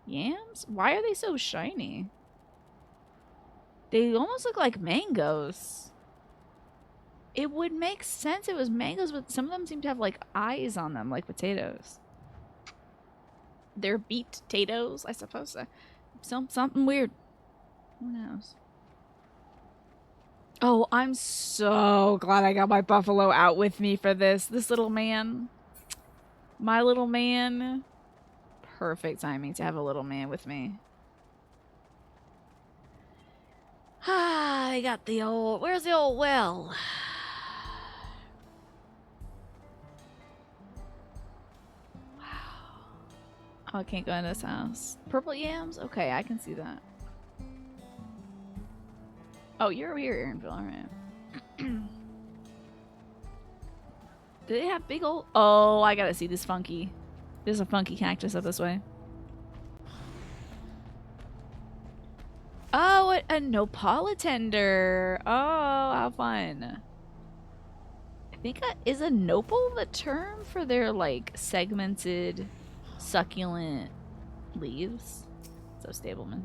Yams? Why are they so shiny? They almost look like mangoes. It would make sense it was mangoes, but some of them seem to have like eyes on them, like potatoes. They're beet potatoes, I suppose. Something weird. Who knows? Oh, I'm so glad I got my buffalo out with me for this. This little man. My little man. Perfect timing to have a little man with me. Ah, I got the old... Where's the old well? Wow. Oh, I can't go in this house. Purple yams? Okay, I can see that. Oh, you're over here, Aaronville. Alright. Do they have big old... Oh, I gotta see this funky... There's a funky cactus up this way. Oh, a nopala tender. Oh, how fun. I think is a nopal the term for their like segmented succulent leaves? So Stableman.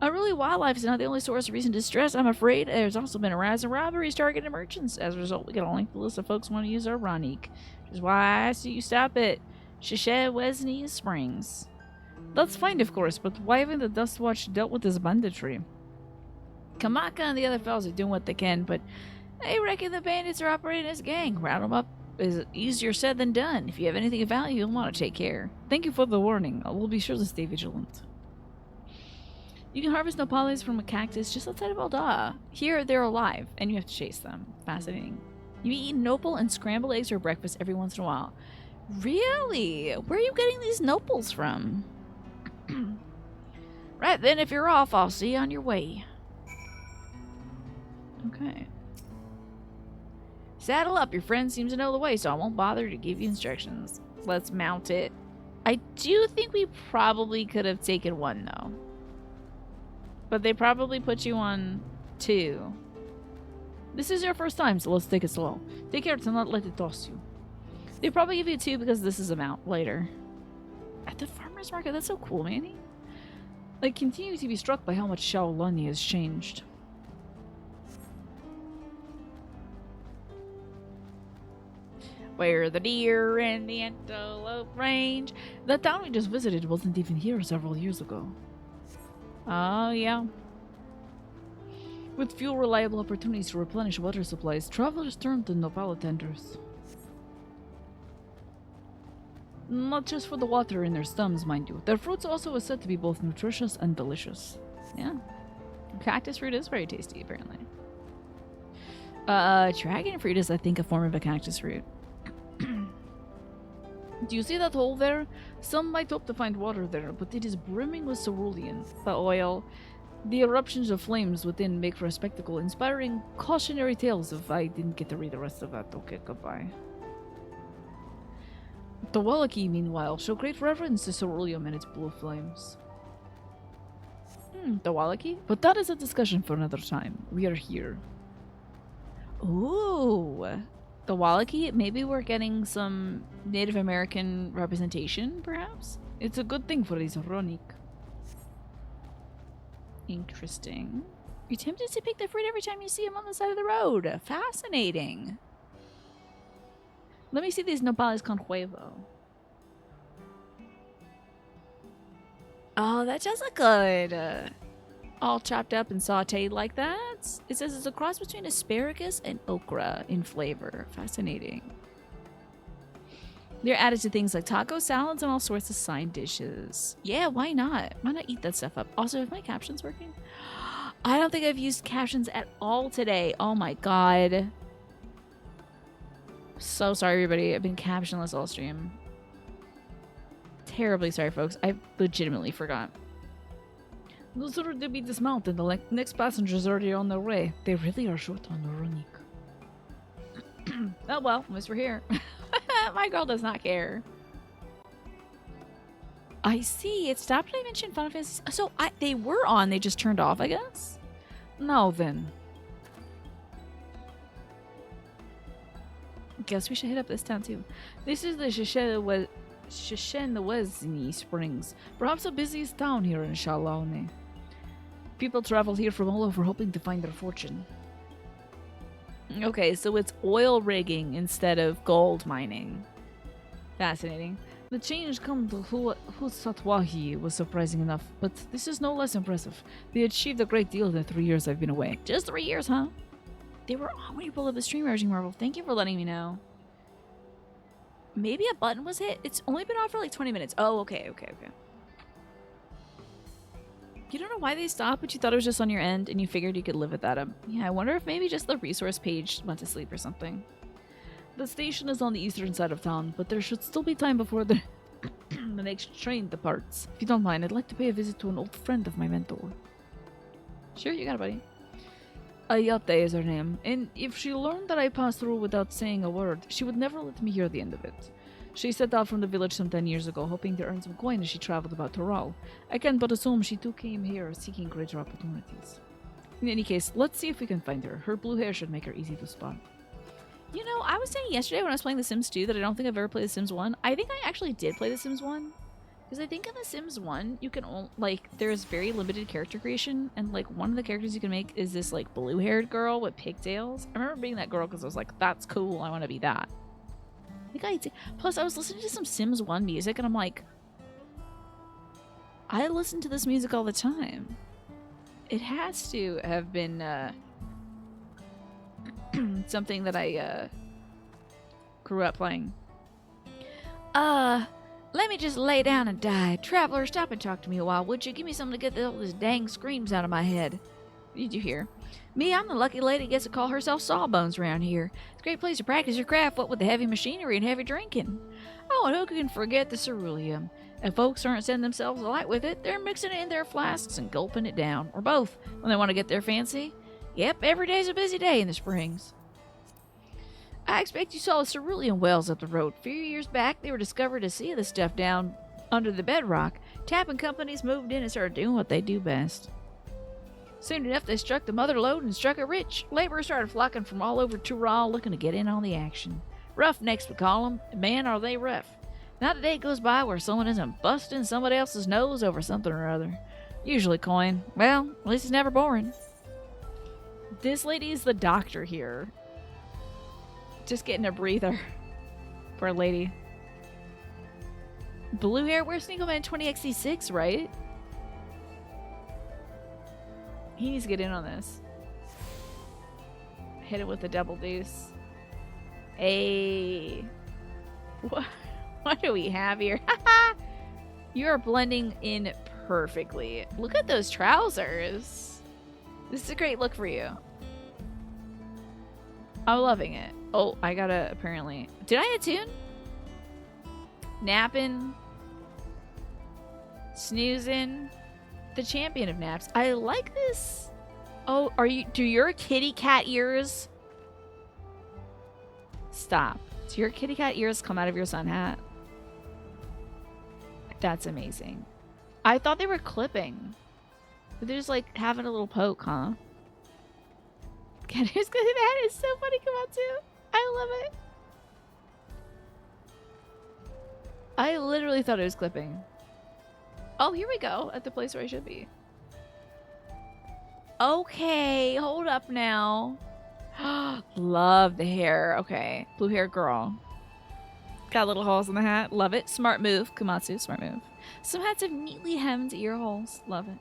Unruly wildlife is not the only source of recent distress. I'm afraid there's also been a rise in robberies targeting merchants. As a result, we get a lengthy list of folks who want to use our Ronique, which is why I asked you stop at Sheshe Wesney Springs. That's fine, of course, but why haven't the Dust Watch dealt with this banditry? Kamaka and the other fellows are doing what they can, but I reckon the bandits are operating as a gang. Round them up is easier said than done. If you have anything of value, you'll want to take care. Thank you for the warning. I will be sure to stay vigilant. You can harvest nopales from a cactus just outside of Alda. Here, they're alive, and you have to chase them. Fascinating. You eat nopal and scrambled eggs for breakfast every once in a while. Really? Where are you getting these nopals from? Right then, if you're off, I'll see you on your way. Okay. Saddle up. Your friend seems to know the way, so I won't bother to give you instructions. Let's mount it. I do think we probably could have taken one, though. But they probably put you on 2. This is your first time, so let's take it slow. Take care to not let it toss you. They probably give you 2 because this is a mount later. At the farmer's market? That's so cool, Manny. I continue to be struck by how much Shaolani has changed. Where the deer and the antelope range. The town we just visited wasn't even here several years ago. Oh, yeah. With few reliable opportunities to replenish water supplies, travelers turn to nopala tenders. Not just for the water in their stems, mind you. Their fruits also are said to be both nutritious and delicious. Yeah. Cactus fruit is very tasty, apparently. Dragon fruit is, I think, a form of a cactus fruit. Do you see that hole there? Some might hope to find water there, but it is brimming with cerulean, the oil. The eruptions of flames within make for a spectacle, inspiring cautionary tales if I didn't get to read the rest of that. Okay, goodbye. The Wallaki, meanwhile, show great reverence to ceruleum and its blue flames. The Wallaki? But that is a discussion for another time. We are here. Ooh. The Wallaki? Maybe we're getting some Native American representation, perhaps? It's a good thing for these Ronique. Interesting. You're tempted to pick the fruit every time you see him on the side of the road. Fascinating. Let me see these nopales con huevo. Oh, that does look good. All chopped up and sauteed like that. It says it's a cross between asparagus and okra in flavor. Fascinating. They're added to things like taco salads and all sorts of side dishes. Yeah, why not? Why not eat that stuff up? Also, is my captions working? I don't think I've used captions at all today. Oh my god. So sorry, everybody. I've been captionless all stream. Terribly sorry, folks. I legitimately forgot. Those are to be dismounted. The next passengers are already on their way. They really are short on the running. Oh well, at least we're here. My girl does not care. I see. It stopped when I mentioned Final Fantasy. So they were on. They just turned off, I guess. Now then. Guess we should hit up this town too. This is the Shishenwesny Springs. Perhaps the busiest town here in Shalone. People travel here from all over hoping to find their fortune. Okay, so it's oil rigging instead of gold mining. Fascinating. The change come to Husatwahi was surprising enough, but this is no less impressive. They achieved a great deal in the 3 years I've been away. Just 3 years, huh? They were on when you pulled up the stream, Merging Marvel. Thank you for letting me know. Maybe a button was hit? It's only been off for like 20 minutes. Oh, okay. You don't know why they stopped, but you thought it was just on your end and you figured you could live without them. Yeah, I wonder if maybe just the resource page went to sleep or something. The station is on the eastern side of town, but there should still be time before the the next train departs. If you don't mind, I'd like to pay a visit to an old friend of my mentor. Sure, you got it, buddy. Ayate is her name, and if she learned that I passed through without saying a word, she would never let me hear the end of it. She set out from the village some 10 years ago, hoping to earn some coin as she traveled about Toral. I can't but assume she too came here seeking greater opportunities. In any case, let's see if we can find her. Her blue hair should make her easy to spot. You know, I was saying yesterday when I was playing The Sims 2 that I don't think I've ever played The Sims 1. I think I actually did play The Sims 1. Because I think in The Sims 1, you can only, there's very limited character creation, and, one of the characters you can make is this, blue-haired girl with pigtails. I remember being that girl because I was like, that's cool, I want to be that. I think I did. Plus, I was listening to some Sims 1 music, and I'm like, I listen to this music all the time. It has to have been, something that I, grew up playing. Let me just lay down and die. Traveler, stop and talk to me a while, would you? Give me something to get all these dang screams out of my head. What did you hear? Me, I'm the lucky lady that gets to call herself Sawbones around here. It's a great place to practice your craft, what with the heavy machinery and heavy drinking. Oh, and who can forget the ceruleum? If folks aren't setting themselves alight with it, they're mixing it in their flasks and gulping it down, or both, when they want to get their fancy. Yep, every day's a busy day in the springs. I expect you saw the cerulean wells up the road. A few years back, they were discovered to see the stuff down under the bedrock. Tapping companies moved in and started doing what they do best. Soon enough, they struck the mother lode and struck it rich. Laborers started flocking from all over Tural looking to get in on the action. Roughnecks, we call them. Man, are they rough. Not a day goes by where someone isn't busting somebody else's nose over something or other. Usually coin. Well, at least it's never boring. This lady is the doctor here. Just getting a breather. Poor lady. Blue hair, where's Sneakleman 20XC6, right? He needs to get in on this. Hit it with a double deuce. Hey. What do we have here? You're blending in perfectly. Look at those trousers. This is a great look for you. I'm loving it. Oh, I gotta apparently... Did I attune? Napping. Snoozing. The champion of naps. I like this. Oh, do your kitty cat ears... Stop. Do your kitty cat ears come out of your sun hat? That's amazing. I thought they were clipping. But they're just having a little poke, huh? God, that is so funny, Komatsu. I love it. I literally thought it was clipping. Oh, here we go. At the place where I should be. Okay, hold up now. Love the hair. Okay, blue hair girl. Got little holes in the hat. Love it. Smart move, Komatsu. Smart move. Some hats have neatly hemmed ear holes. Love it.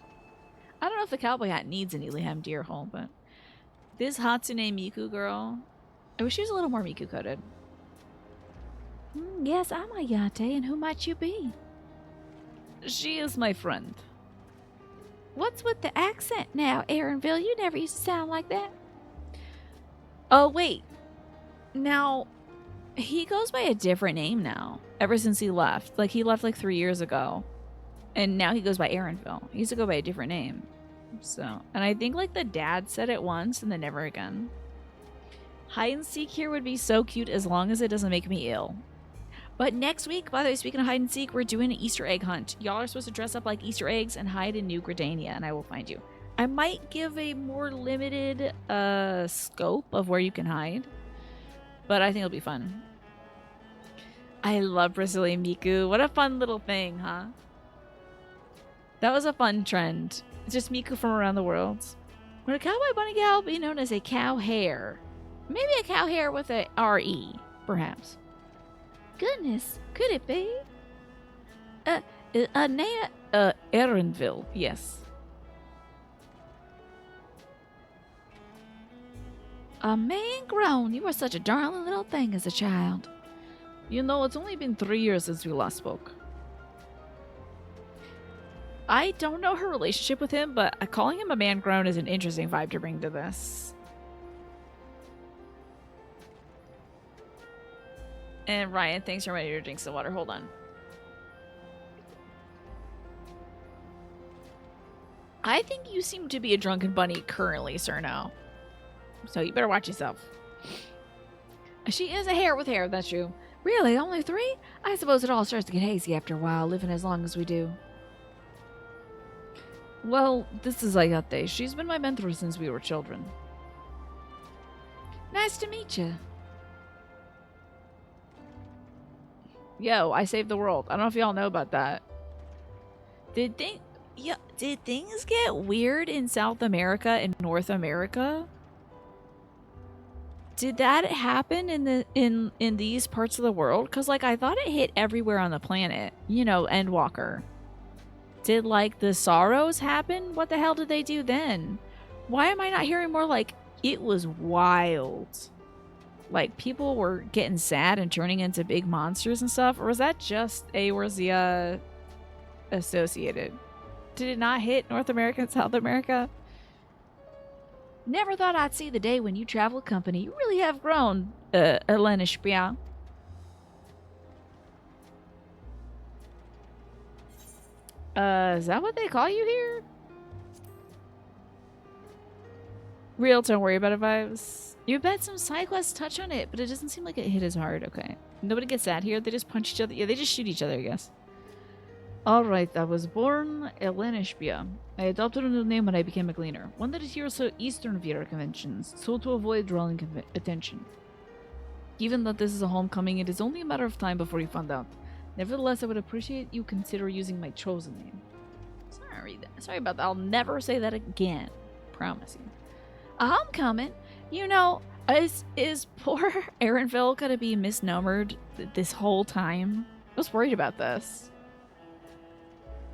I don't know if the cowboy hat needs a neatly hemmed ear hole, but this Hatsune Miku girl. I wish she was a little more Miku coated. Yes, I'm Ayate, and who might you be? She is my friend. What's with the accent now, Aaronville? You never used to sound like that. Oh, wait. Now, he goes by a different name now, ever since he left. Like, he left like 3 years ago. And now he goes by Aaronville. He used to go by a different name. So, and I think like the dad said it once and then never again. Hide and seek here would be so cute as long as it doesn't make me ill. But next week, by the way, speaking of hide and seek, we're doing an Easter egg hunt. Y'all are supposed to dress up like Easter eggs and hide in New Gridania, and I will find you. I might give a more limited scope of where you can hide, but I think it'll be fun. I love Brazilian Miku. What a fun little thing, huh? That was a fun trend. It's just Miku from around the world. Would a cowboy bunny gal be known as a cow hare? Maybe a cow hare with a R-E, perhaps. Goodness, could it be? Aaronville, yes. A man grown. You were such a darling little thing as a child. You know, it's only been 3 years since we last spoke. I don't know her relationship with him, but calling him a man grown is an interesting vibe to bring to this. And Ryan, thanks for ready to drink some water. Hold on. I think you seem to be a drunken bunny currently, Cerno. So you better watch yourself. She is a hare with hair, that's true. Really, only 3? I suppose it all starts to get hazy after a while, living as long as we do. Well, this is Ayate. She's been my mentor since we were children. Nice to meet you. Yo, I saved the world. I don't know if y'all know about that. Did things get weird in South America and North America? Did that happen in these parts of the world? Because, like, I thought it hit everywhere on the planet. You know, Endwalker. Did, like, the sorrows happen? What the hell did they do then? Why am I not hearing more, like, it was wild? Like, people were getting sad and turning into big monsters and stuff? Or was that just Eorzea associated? Did it not hit North America and South America? Never thought I'd see the day when you travel company. You really have grown, Elena Spia. Is that what they call you here? Real don't worry about it vibes. You bet some side quests touch on it, but it doesn't seem like it hit as hard. Okay. Nobody gets sad here. They just punch each other. Yeah, they just shoot each other, I guess. Alright, I was born Elena Spia. I adopted a new name when I became a cleaner. One that adheres to Eastern Vera conventions, so to avoid drawing attention. Given that this is a homecoming, it is only a matter of time before you find out. Nevertheless, I would appreciate you consider using my chosen name. Sorry about that. I'll never say that again. Promise you. A homecoming? You know, is poor Aaronville gonna be misnomered this whole time? I was worried about this.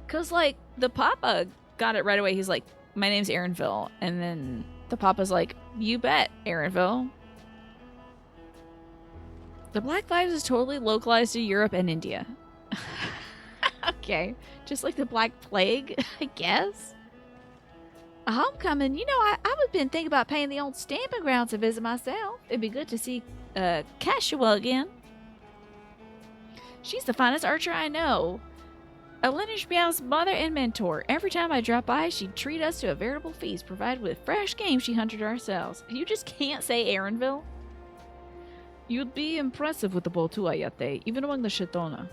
Cause, like, the Papa got it right away. He's like, my name's Aaronville. And then the Papa's like, you bet, Aaronville. The Black Vibes is totally localized to Europe and India. Okay. Just like the Black Plague, I guess. A homecoming? You know, I've been thinking about paying the old stamping grounds a visit myself. It'd be good to see Cashua again. She's the finest archer I know. Elena Spiao's mother and mentor. Every time I drop by, she'd treat us to a veritable feast, provided with fresh game she hunted ourselves. You just can't say Aaronville. You'd be impressive with the bow too, Ayate, even among the Shetona.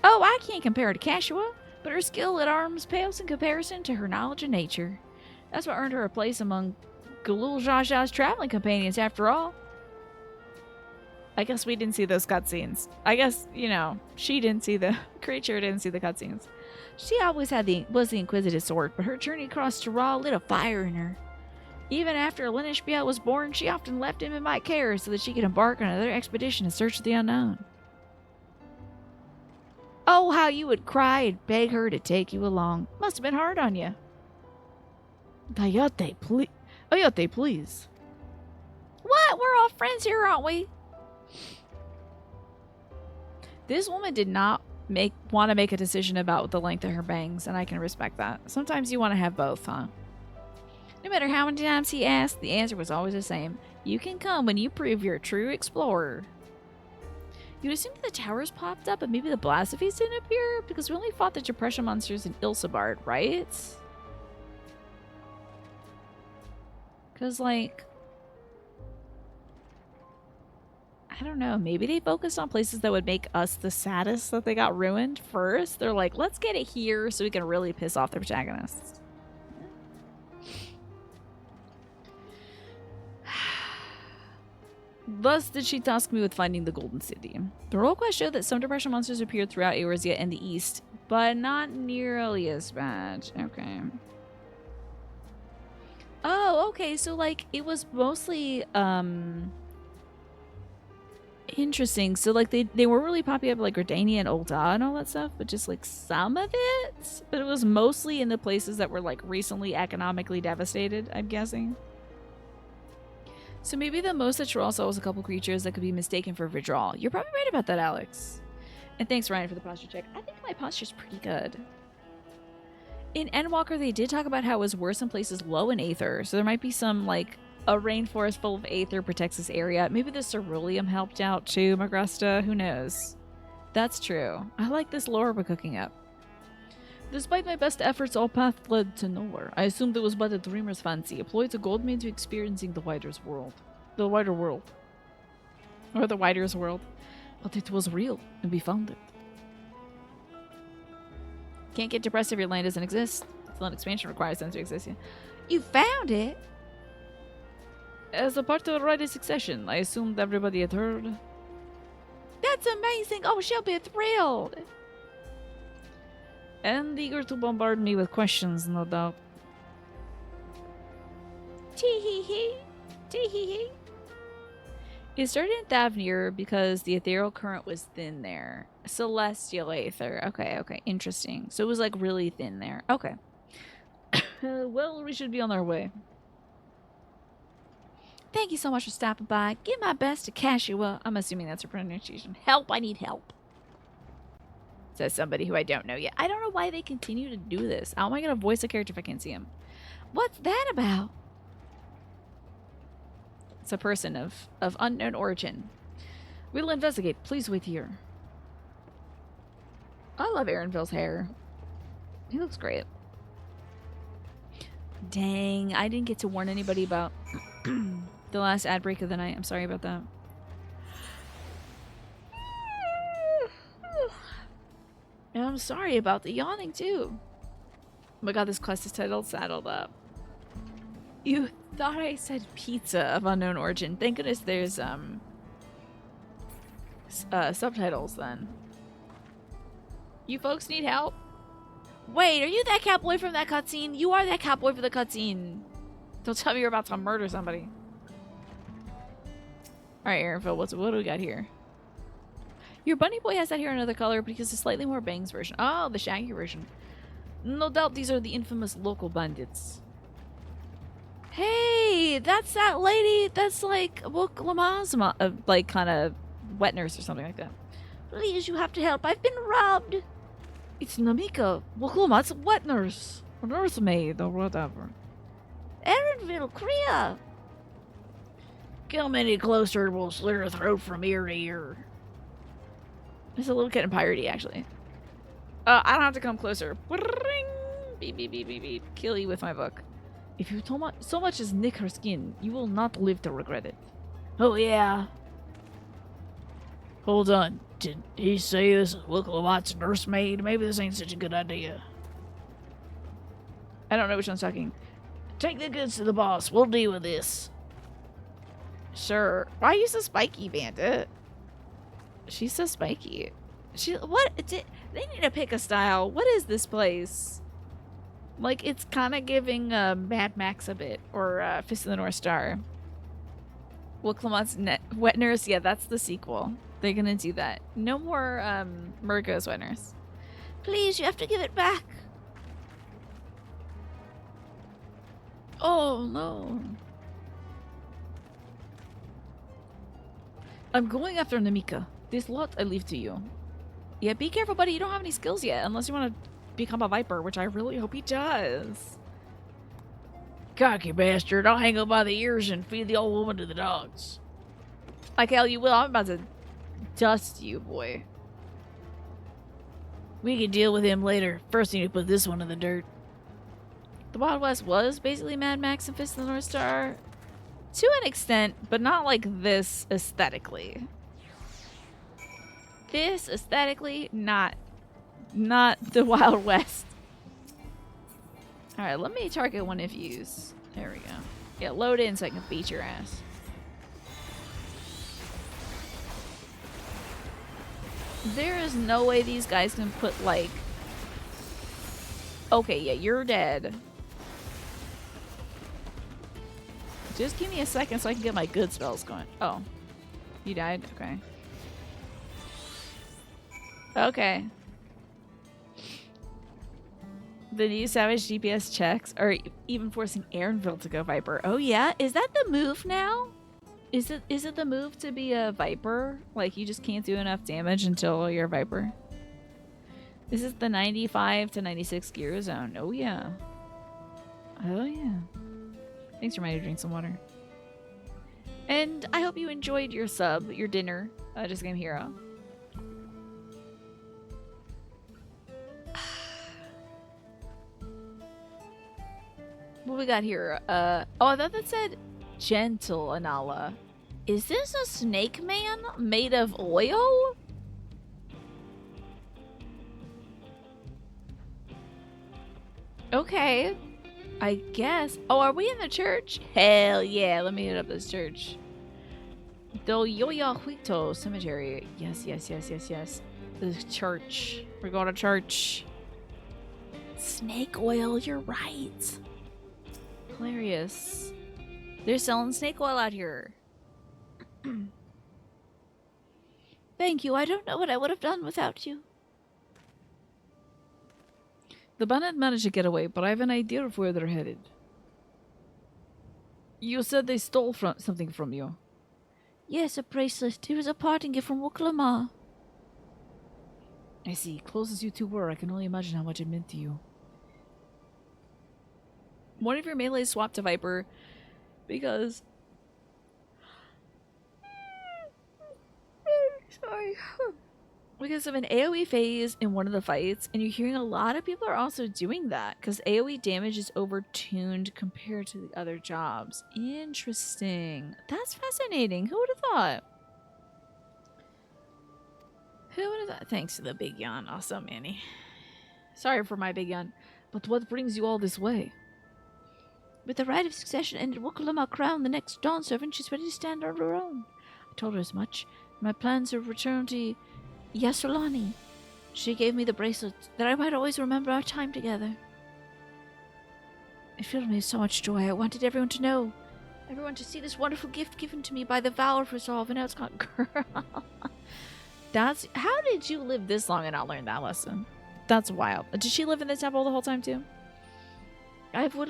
Oh, I can't compare her to Cashua, but her skill at arms pales in comparison to her knowledge of nature. That's what earned her a place among Galul Jaja's traveling companions, after all. I guess we didn't see those cutscenes. I guess, you know, she didn't see the creature, didn't see the cutscenes. She always was the inquisitive sort, but her journey across Tyrrell lit a fire in her. Even after Lenishbia was born, she often left him in my care so that she could embark on another expedition in search of the unknown. Oh, how you would cry and beg her to take you along. Must have been hard on you. Ayate, please. Ayate, please. What? We're all friends here, aren't we? This woman did not want to make a decision about the length of her bangs, and I can respect that. Sometimes you want to have both, huh? No matter how many times he asked, the answer was always the same. You can come when you prove you're a true explorer. You'd assume that the towers popped up, but maybe the Blastophis didn't appear? Because we only fought the depression monsters in Ilsabard, right? Because, like... I don't know, maybe they focused on places that would make us the saddest that they got ruined first. They're like, let's get it here so we can really piss off the protagonists. Thus did she task me with finding the Golden City. The roll quest showed that some depression monsters appeared throughout Eorzea and the east, but not nearly as bad. Okay. Oh, okay, so like it was mostly interesting. So like they were really popping up like Gridania and Ul'dah and all that stuff, but just like some of it. But it was mostly in the places that were like recently economically devastated, I'm guessing. So maybe the most that Troll saw was a couple creatures that could be mistaken for Vidral. You're probably right about that, Alex. And thanks, Ryan, for the posture check. I think my posture's pretty good. In Endwalker, they did talk about how it was worse in places low in Aether. So there might be some, like, a rainforest full of Aether protects this area. Maybe the Ceruleum helped out too, Magresta. Who knows? That's true. I like this lore we're cooking up. Despite my best efforts, all paths led to nowhere. I assumed it was but a dreamer's fancy, a ploy to goad me into experiencing the wider world. The wider world. Or the wider's world. But it was real, and we found it. Can't get depressed if your land doesn't exist. Still, an expansion requires them to exist, yeah. You found it? As a part of a rite of succession, I assumed everybody had heard. That's amazing! Oh, she'll be thrilled! And eager to bombard me with questions, no doubt. Tee-hee-hee. Tee-hee-hee. It started in Thavnir because the ethereal current was thin there. Celestial Aether. Okay, okay. Interesting. So it was like really thin there. Okay. Well, we should be on our way. Thank you so much for stopping by. Give my best to Kashua. I'm assuming that's her pronunciation. Help, I need help. Says somebody who I don't know yet. I don't know why they continue to do this. How am I going to voice a character if I can't see him? What's that about? It's a person of unknown origin. We'll investigate. Please wait here. I love Aaronville's hair. He looks great. Dang, I didn't get to warn anybody about the last ad break of the night. I'm sorry about that. And I'm sorry about the yawning too. Oh my god, this quest is titled Saddled Up. You thought I said pizza of unknown origin. Thank goodness there's subtitles then. You folks need help? Wait, are you that cowboy from that cutscene? You are that cowboy from the cutscene. Don't tell me you're about to murder somebody. Alright, Aaronville, what do we got here? Your bunny boy has that hair another color, but he has a slightly more bangs version. Oh, the shaggy version. No doubt these are the infamous local bandits. Hey, that's that lady that's like Wooklamaz's like kind of wet nurse or something like that. Please, you have to help. I've been robbed. It's Namika, Wooklamaz's wet nurse. Or nursemaid or whatever. Aaronville, Kriya. Come any closer, we'll slit her throat from ear to ear. It's a little getting piratey, actually. I don't have to come closer. Beep, beep, beep, beep, beep. Kill you with my book. If you so much as nick her skin, you will not live to regret it. Oh, yeah. Hold on. Did he say this is Wooklamaz's nursemaid? Maybe this ain't such a good idea. I don't know which one's talking. Take the goods to the boss. We'll deal with this. Sure. Why use a spiky bandit? She's so spiky. They need to pick a style. What is this place? Like, it's kind of giving Mad Max a bit. Or Fist of the North Star. Wooklamaz's wet nurse. Yeah, that's the sequel. They're gonna do that. No more Murgo's wet nurse. Please, you have to give it back. Oh, no. I'm going after Namika. This lot I leave to you. Yeah, be careful, buddy. You don't have any skills yet, unless you want to become a Viper, which I really hope he does. Cocky bastard, I'll hang him by the ears and feed the old woman to the dogs. Like hell you will. I'm about to dust you, boy. We can deal with him later. First, we need to put this one in the dirt. The Wild West was basically Mad Max and Fist of the North Star. To an extent, but not like this aesthetically. This aesthetically, not the Wild West. Alright, let me target one of yous. There we go. Yeah, load in so I can beat your ass. There is no way these guys can put like... Okay, yeah, you're dead. Just give me a second so I can get my good spells going. Oh. You died? Okay. Okay. The new Savage DPS checks are even forcing Aaronville to go Viper. Oh yeah? Is that the move now? Is it the move to be a Viper? Like you just can't do enough damage until you're a Viper? This is the 95 to 96 gear zone. Oh yeah. Oh yeah. Thanks for reminding me to drink some water. And I hope you enjoyed your sub, your dinner, Just Game Hero. What we got here? Oh, I thought that said gentle Anala. Is this a snake man made of oil? Okay. I guess. Oh, are we in the church? Hell yeah. Let me hit up this church. Del Yoyahuito Cemetery. Yes, yes, yes, yes, yes. The church. We're going to church. Snake oil, you're right. Hilarious. They're selling snake oil out here. Thank you. I don't know what I would have done without you. The bandit managed to get away, but I have an idea of where they're headed. You said they stole something from you. Yes, a bracelet. It was a parting gift from Wuklama. I see. Close as you two were, I can only imagine how much it meant to you. One of your melees swapped to Viper because... Sorry. Because of an AoE phase in one of the fights, and you're hearing a lot of people are also doing that because AoE damage is overtuned compared to the other jobs. Interesting. That's fascinating. Who would have thought? Who would have thought? Thanks to the big yawn. Awesome, Annie. Sorry for my big yawn. But what brings you all this way? With the right of succession and Wukulama crown the next dawn servant, she's ready to stand on her own. I told her as much. My plans are return to Yasulani. She gave me the bracelet that I might always remember our time together. It filled me with so much joy. I wanted everyone to know. Everyone to see this wonderful gift given to me by the vow of resolve, and now it's gone. Girl. That's... How did you live this long and not learn that lesson? That's wild. Did she live in the temple the whole time too? I would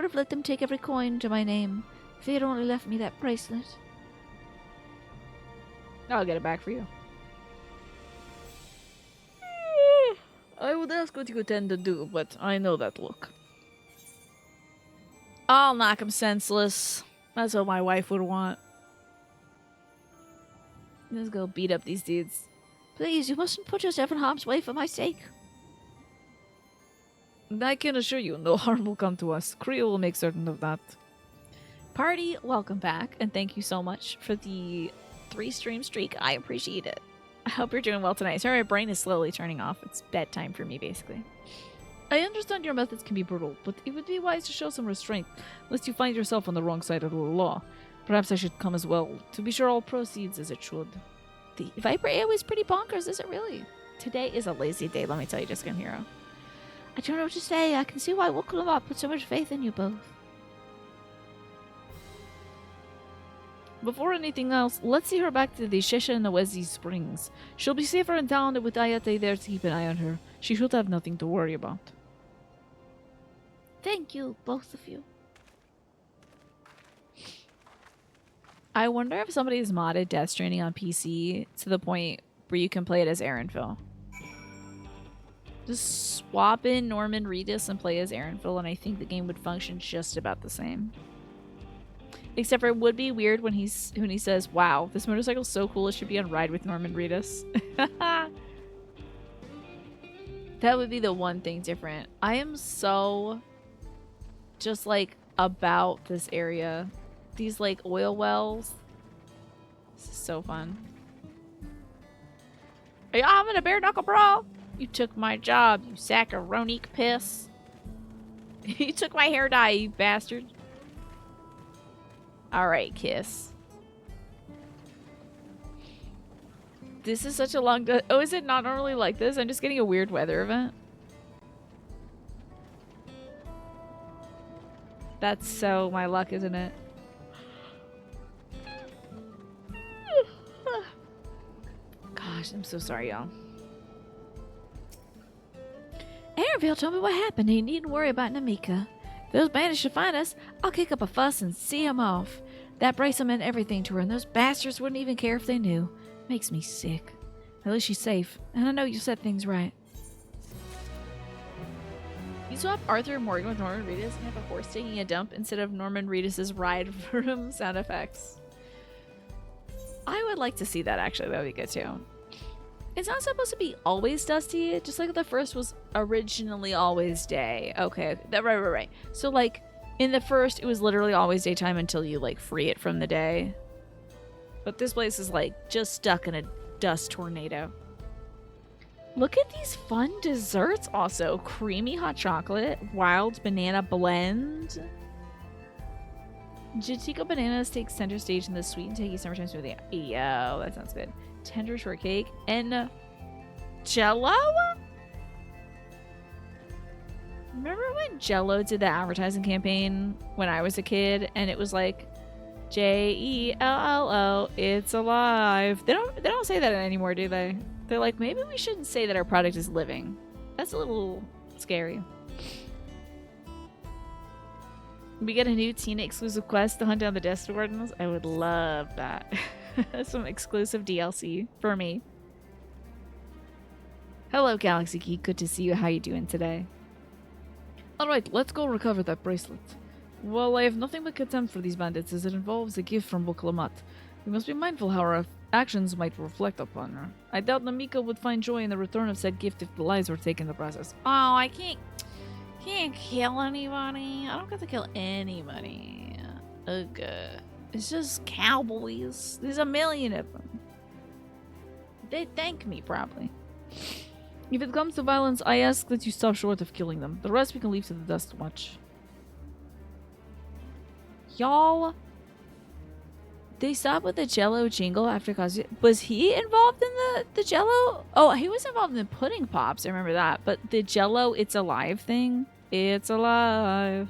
have let them take every coin to my name if they had only left me that bracelet. I'll get it back for you. I would ask what you intend to do, but I know that look. I'll knock him senseless. That's what my wife would want. Let's go beat up these dudes. Please, you mustn't put yourself in harm's way for my sake. I can assure you, no harm will come to us. Creo will make certain of that. Party, welcome back, and thank you so much for the 3-stream streak. I appreciate it. I hope you're doing well tonight. Sorry, my brain is slowly turning off. It's bedtime for me, basically. I understand your methods can be brutal, but it would be wise to show some restraint, lest you find yourself on the wrong side of the law. Perhaps I should come as well, to be sure all proceeds as it should. The Viper AoE is pretty bonkers, is it really? Today is a lazy day, let me tell you, Just Gun Hero. I don't know what to say. I can see why Wukulama put so much faith in you both. Before anything else, let's see her back to the Shesha and the Wezi Springs. She'll be safer in town with Ayate there to keep an eye on her. She should have nothing to worry about. Thank you, both of you. I wonder if somebody's modded Death Stranding on PC to the point where you can play it as Aaronville. Just swap in Norman Reedus and play as Aaronville, and I think the game would function just about the same. Except for it would be weird when he says, "Wow, this motorcycle's so cool, it should be on Ride with Norman Reedus." That would be the one thing different. I am so just like about this area. These like oil wells. This is so fun. Are y'all having a bare knuckle brawl? You took my job, you sack of Ronique piss. You took my hair dye, you bastard. Alright, kiss. This is such a long... Oh, is it not normally like this? I'm just getting a weird weather event. That's so my luck, isn't it? Gosh, I'm so sorry, y'all. Aaronville told me what happened, and you needn't worry about Namika. If those bandits should find us, I'll kick up a fuss and see 'em off. That bracelet meant everything to her, and those bastards wouldn't even care if they knew. Makes me sick. At least she's safe, and I know you said things right. You swap Arthur Morgan with Norman Reedus and have a horse taking a dump instead of Norman Reedus's ride room sound effects. I would like to see that, actually. That would be good, too. It's not supposed to be always dusty, just like the first was originally always day. Okay, right. So, like, in the first, it was literally always daytime until you, like, free it from the day. But this place is, like, just stuck in a dust tornado. Look at these fun desserts also. Creamy hot chocolate, wild banana blend. Jatico bananas take center stage in the sweet and tangy summertime smoothie. Yo, that sounds good. Tender shortcake and Jello? Remember when Jello did the advertising campaign when I was a kid and it was like Jello, it's alive. They don't say that anymore, do they? They're like, maybe we shouldn't say that our product is living. That's a little scary. We get a new Tina exclusive quest to hunt down the Death Wardens. I would love that. Some exclusive DLC for me. Hello, Galaxy Geek. Good to see you. How you doing today? Alright, let's go recover that bracelet. Well, I have nothing but contempt for these bandits as it involves a gift from Boklamat. We must be mindful how our actions might reflect upon her. I doubt Namika would find joy in the return of said gift if the lives were taken in the process. Oh, I can't kill anybody. I don't get to kill anybody. Ugh. It's just cowboys. There's a million of them. They thank me, probably. If it comes to violence, I ask that you stop short of killing them. The rest we can leave to the Dust Watch. Y'all, they stopped with the Jello jingle after Cosby. Was he involved in the Jello? Oh, he was involved in the Pudding Pops. I remember that. But the Jello It's Alive thing, it's alive.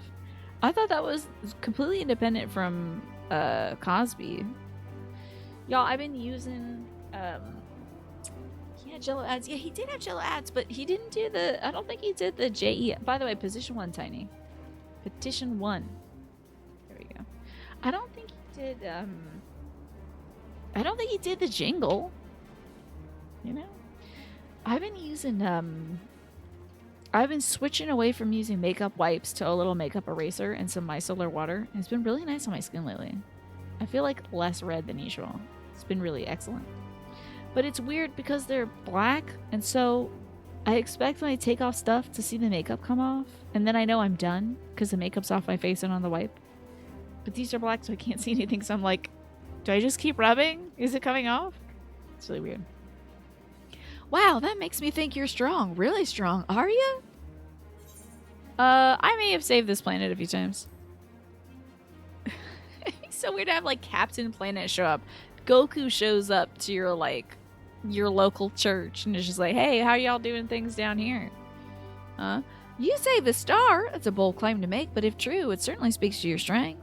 I thought that was completely independent from Cosby. Y'all, I've been using Jello ads. Yeah, he did have Jello ads, but he didn't do I don't think he did the JE. By the way, position 1, Tiny. Petition 1. There we go. I don't think he did the jingle. You know? I've been switching away from using makeup wipes to a little makeup eraser and some micellar water. And it's been really nice on my skin lately. I feel like less red than usual. It's been really excellent. But it's weird because they're black, and so I expect when I take off stuff to see the makeup come off, and then I know I'm done because the makeup's off my face and on the wipe. But these are black, so I can't see anything, so I'm like, do I just keep rubbing? Is it coming off? It's really weird. Wow, that makes me think you're strong. Really strong. Are you? I may have saved this planet a few times. It's so weird to have, like, Captain Planet show up. Goku shows up to your local church and it's just like, hey, how y'all doing things down here? You saved the star. That's a bold claim to make, but if true, it certainly speaks to your strength.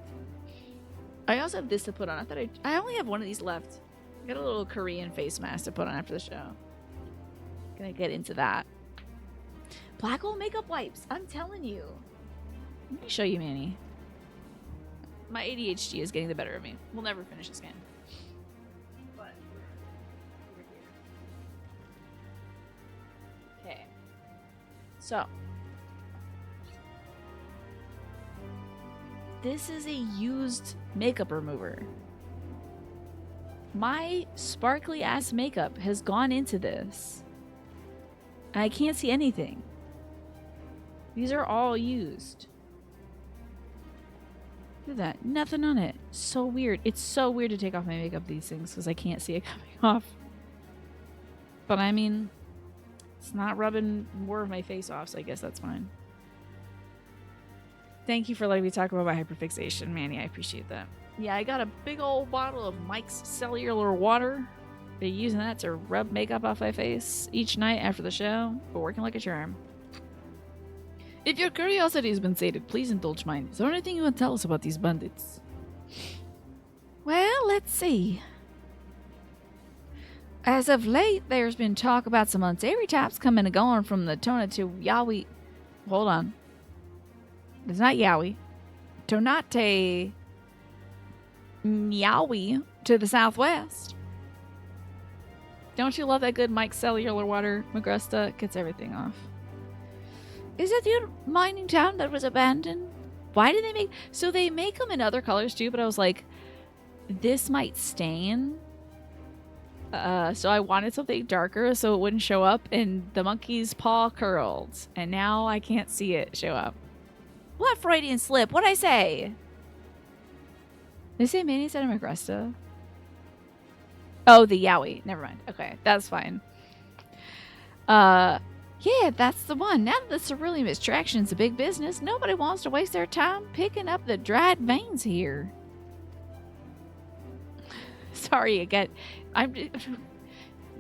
I also have this to put on. I thought I only have one of these left. I got a little Korean face mask to put on after the show. Gonna get into that. Black hole makeup wipes. I'm telling you. Let me show you, Manny. My ADHD is getting the better of me. We'll never finish this game. Okay. So. This is a used makeup remover. My sparkly ass makeup has gone into this. I can't see anything. These are all used. Look at that. Nothing on it. So weird. It's so weird to take off my makeup these things because I can't see it coming off. But I mean, it's not rubbing more of my face off, so I guess that's fine. Thank you for letting me talk about my hyperfixation, Manny. I appreciate that. Yeah, I got a big old bottle of Mike's cellular water. Been using that to rub makeup off my face each night after the show. But working like a charm. If your curiosity has been sated, please indulge mine. Is there anything you want to tell us about these bandits? Well, let's see. As of late, there's been talk about some unsavory types coming and going from the Tona to Yawi. Hold on. It's not Yawi. Tonate Yawi to the southwest. Don't you love that good Mike's cellular water, Magrusta? Gets everything off. Is that the mining town that was abandoned? Why did they make... So they make them in other colors too, but I was like, this might stain. So I wanted something darker so it wouldn't show up, and the monkey's paw curled. And now I can't see it show up. What Freudian slip? What'd I say? Did I say mayonnaise out of Magrusta? Oh, the Yowie. Never mind. Okay, that's fine. Yeah, that's the one. Now that the cerulean extraction's a big business, nobody wants to waste their time picking up the dried veins here. Sorry again.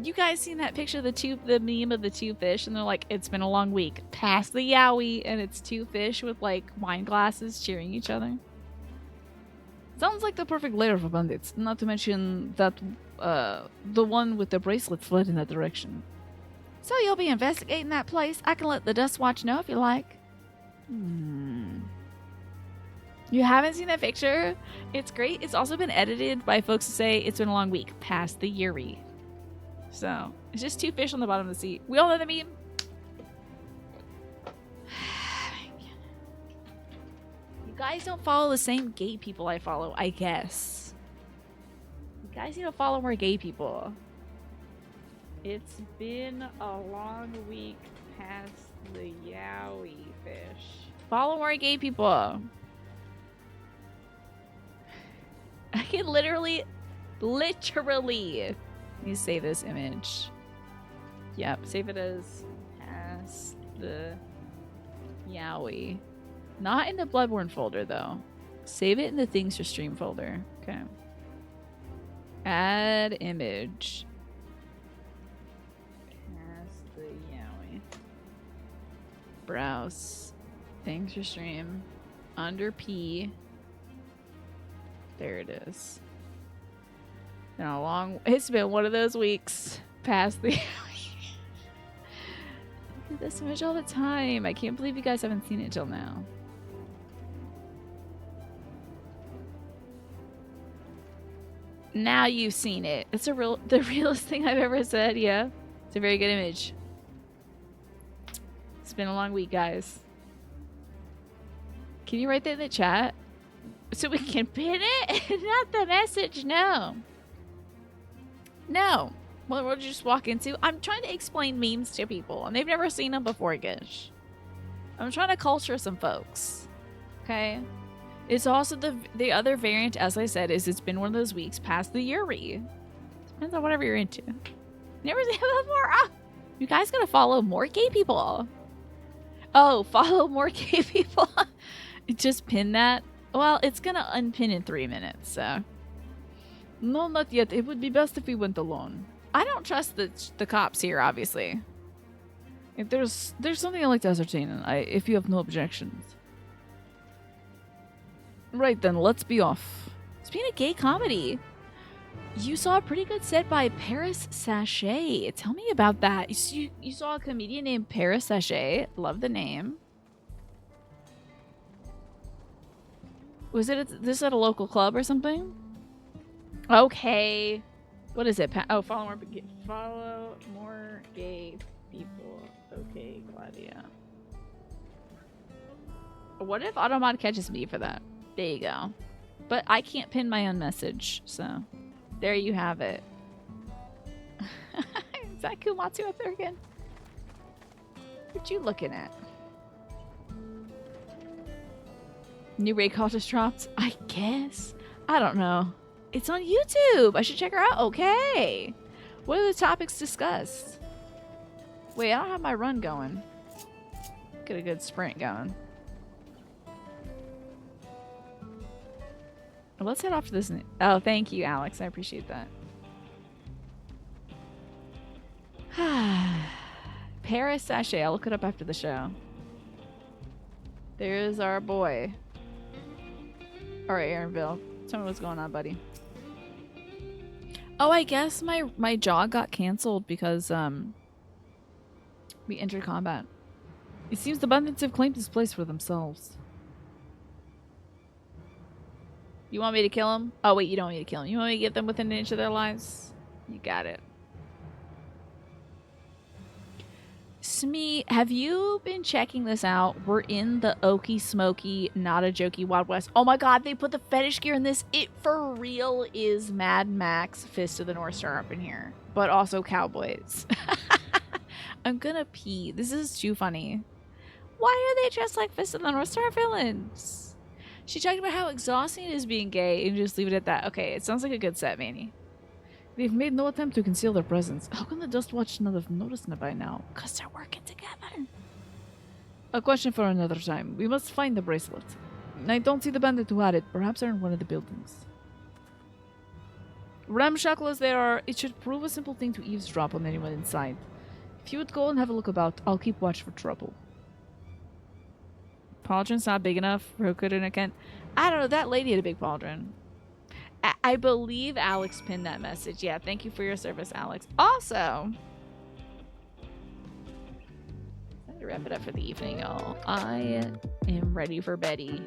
You guys seen that picture of the meme of the two fish, and they're like, it's been a long week. Past the Yowie, and it's two fish with like wine glasses cheering each other. Sounds like the perfect lair for bandits. Not to mention that the one with the bracelet fled in that direction. So you'll be investigating that place? I can let the Dust Watch know if you like. You haven't seen that picture? It's great. It's also been edited by folks who say it's been a long week. Past the Yuri. So, it's just two fish on the bottom of the sea. We all know the meme. You guys don't follow the same gay people I follow, I guess. You guys need to follow more gay people. It's been a long week past the Yowie fish. Follow more gay people. I can literally, you save this image. Yep, save it as past the Yowie. Not in the Bloodborne folder though. Save it in the things for stream folder. Okay. Add image. Past the Yowie. Browse. Things for stream. Under P. There it is. It's been one of those weeks past the... I look at this image all the time. I can't believe you guys haven't seen it till now. Now you've seen it. It's the realest thing I've ever said, yeah. It's a very good image. It's been a long week, guys. Can you write that in the chat? So we can pin it? Not the message, no. No. Well, we'll just walk into... I'm trying to explain memes to people, and they've never seen them before, Gish. I'm trying to culture some folks. Okay? It's also the other variant, as I said, is it's been one of those weeks past the Yuri. Depends on whatever you're into. Never seen it before. Ah! You guys gotta follow more gay people. Oh, follow more gay people. Just pin that. Well, it's gonna unpin in 3 minutes, so... No, not yet. It would be best if we went alone. I don't trust the cops here, obviously. If there's something I'd like to ascertain, if you have no objections. Right then, let's be off. Speaking of gay comedy, you saw a pretty good set by Paris Sachet. Tell me about that. You saw a comedian named Paris Sachet. Love the name. Was this at a local club or something? Okay. What is it? Follow more gay people. Okay, Claudia. What if Automod catches me for that? There you go. But I can't pin my own message, so there you have it. Is that Kumatsu up there again? What you looking at? New raid cultist dropped? I guess. I don't know. It's on YouTube. I should check her out. Okay. What are the topics discussed? Wait, I don't have my run going. Get a good sprint going. Well, let's head off to this. Oh, thank you, Alex. I appreciate that. Paris Sachet. I'll look it up after the show. There's our boy. Alright, Aaronville. Tell me what's going on, buddy. Oh, I guess my jaw got canceled because we entered combat. It seems the bandits have claimed this place for themselves. You want me to kill them? Oh wait, you don't want me to kill them. You want me to get them within an inch of their lives? You got it. Smee, have you been checking this out? We're in the Okie Smoky, not a jokey Wild West. Oh my god, they put the fetish gear in this. It for real is Mad Max Fist of the North Star up in here. But also cowboys. I'm gonna pee. This is too funny. Why are they dressed like Fist of the North Star villains? She talked about how exhausting it is being gay and just leave it at that. Okay, it sounds like a good set, Manny. They've made no attempt to conceal their presence. How can the Dust Watch not have noticed it by now? Because they're working together. A question for another time. We must find the bracelet. I don't see the bandit who had it. Perhaps they're in one of the buildings. Ramshackle as they are, it should prove a simple thing to eavesdrop on anyone inside. If you would go and have a look about, I'll keep watch for trouble. Pauldron's not big enough for Hokuto and Kent. I don't know, that lady had a big pauldron. I believe Alex pinned that message. Yeah, thank you for your service, Alex. Also, time to wrap it up for the evening, y'all. I am ready for Betty.